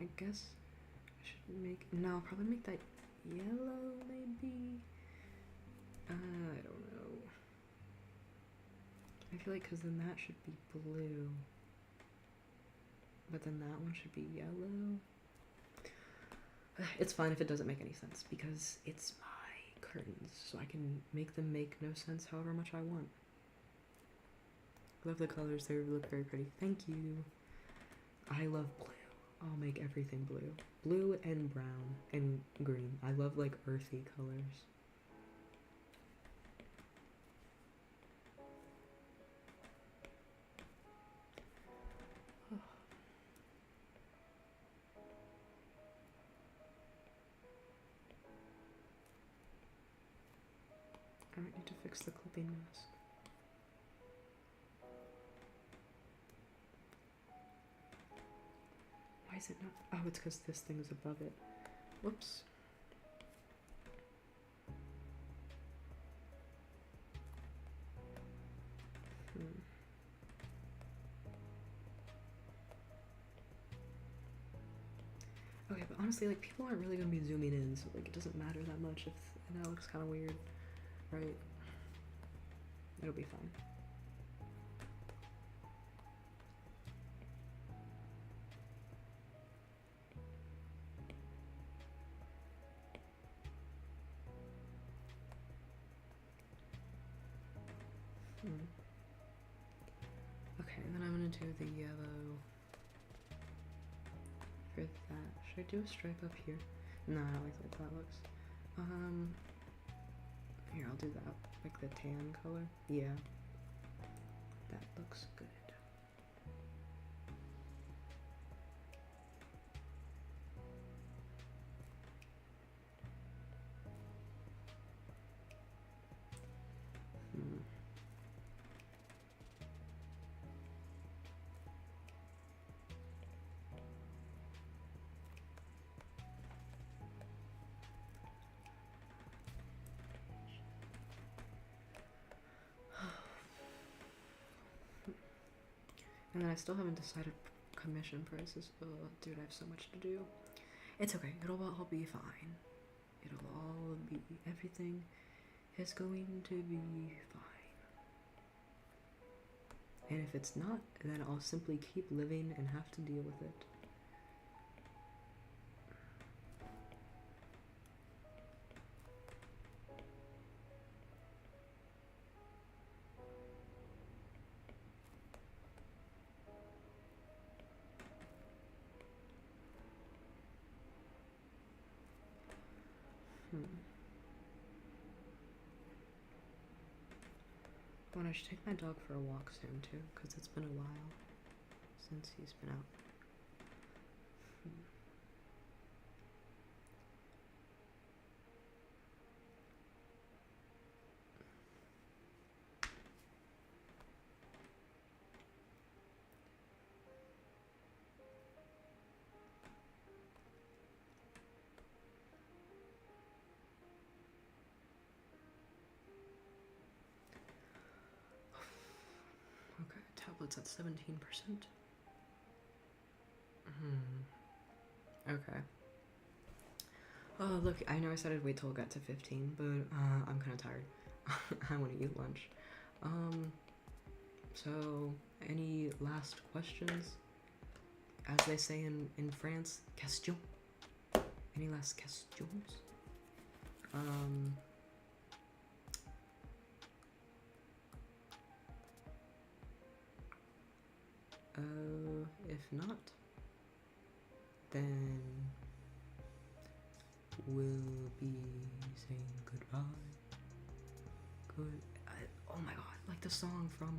I guess I should make, no, I'll probably make that yellow, maybe? I don't know. I feel like, because then that should be blue. But then that one should be yellow. It's fine if it doesn't make any sense, because it's my curtains, so I can make them make no sense however much I want. I love the colors, they look very pretty. Thank you. I love blue. I'll make everything blue. Blue and brown and green. I love like earthy colors. I might need to fix the clipping mask. Why is it not? Oh, it's because this thing is above it. Whoops. Okay, but honestly, like, people aren't really gonna be zooming in, so like it doesn't matter that much if that looks kind of weird, right? It'll be fine. Okay, and then I'm gonna do the yellow for that. Should I do a stripe up here? No, I don't like the way that looks. Here, I'll do that, like the tan color. Yeah, that looks good. And then I still haven't decided commission prices. Oh, dude, I have so much to do. It's okay. It'll all be fine. It'll all be, everything is going to be fine. And if it's not, then I'll simply keep living and have to deal with it. Oh, and I should take my dog for a walk soon too, because it's been a while since he's been out. tablets at 17%. Okay. Oh, look, I know I said I'd wait till it got to 15, but I'm kind of tired. I want to eat lunch. So, any last questions? As they say in France, question. Any last questions? If not, then we'll be saying goodbye. Oh my god, like the song from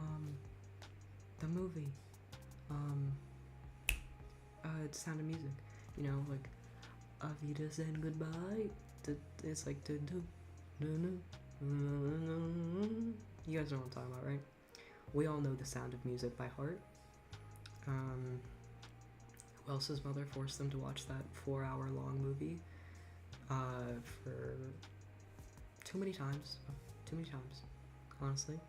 the movie, Sound of Music. You know, like Avita saying goodbye. It's like do. You guys know what I'm talking about, right? We all know The Sound of Music by heart. Who else's mother forced them to watch that 4-hour-long movie for too many times, honestly.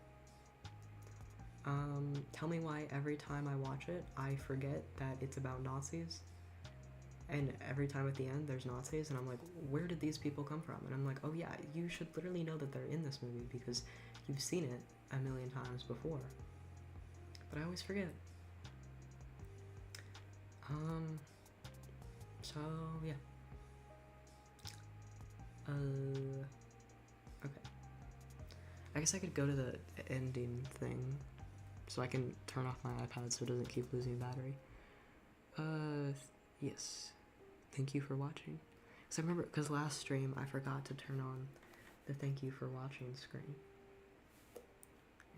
Tell me why every time I watch it, I forget that it's about Nazis. And every time at the end, there's Nazis, and I'm like, where did these people come from? And I'm like, oh yeah, you should literally know that they're in this movie because you've seen it a million times before. But I always forget. So yeah. Okay. I guess I could go to the ending thing so I can turn off my iPad so it doesn't keep losing battery. Yes. Thank you for watching. Because I remember, because last stream I forgot to turn on the thank you for watching screen.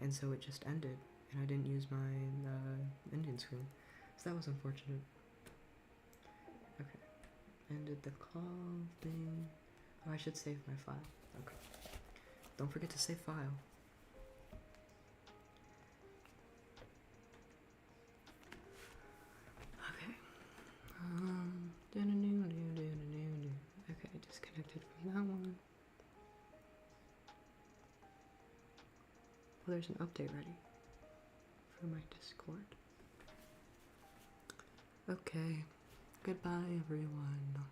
And so it just ended, and I didn't use my ending screen. So that was unfortunate. Okay. Ended the call thing. Oh, I should save my file. Okay. Don't forget to save file. Okay. Okay, disconnected from that one. Well, there's an update ready for my Discord. Okay. Goodbye, everyone.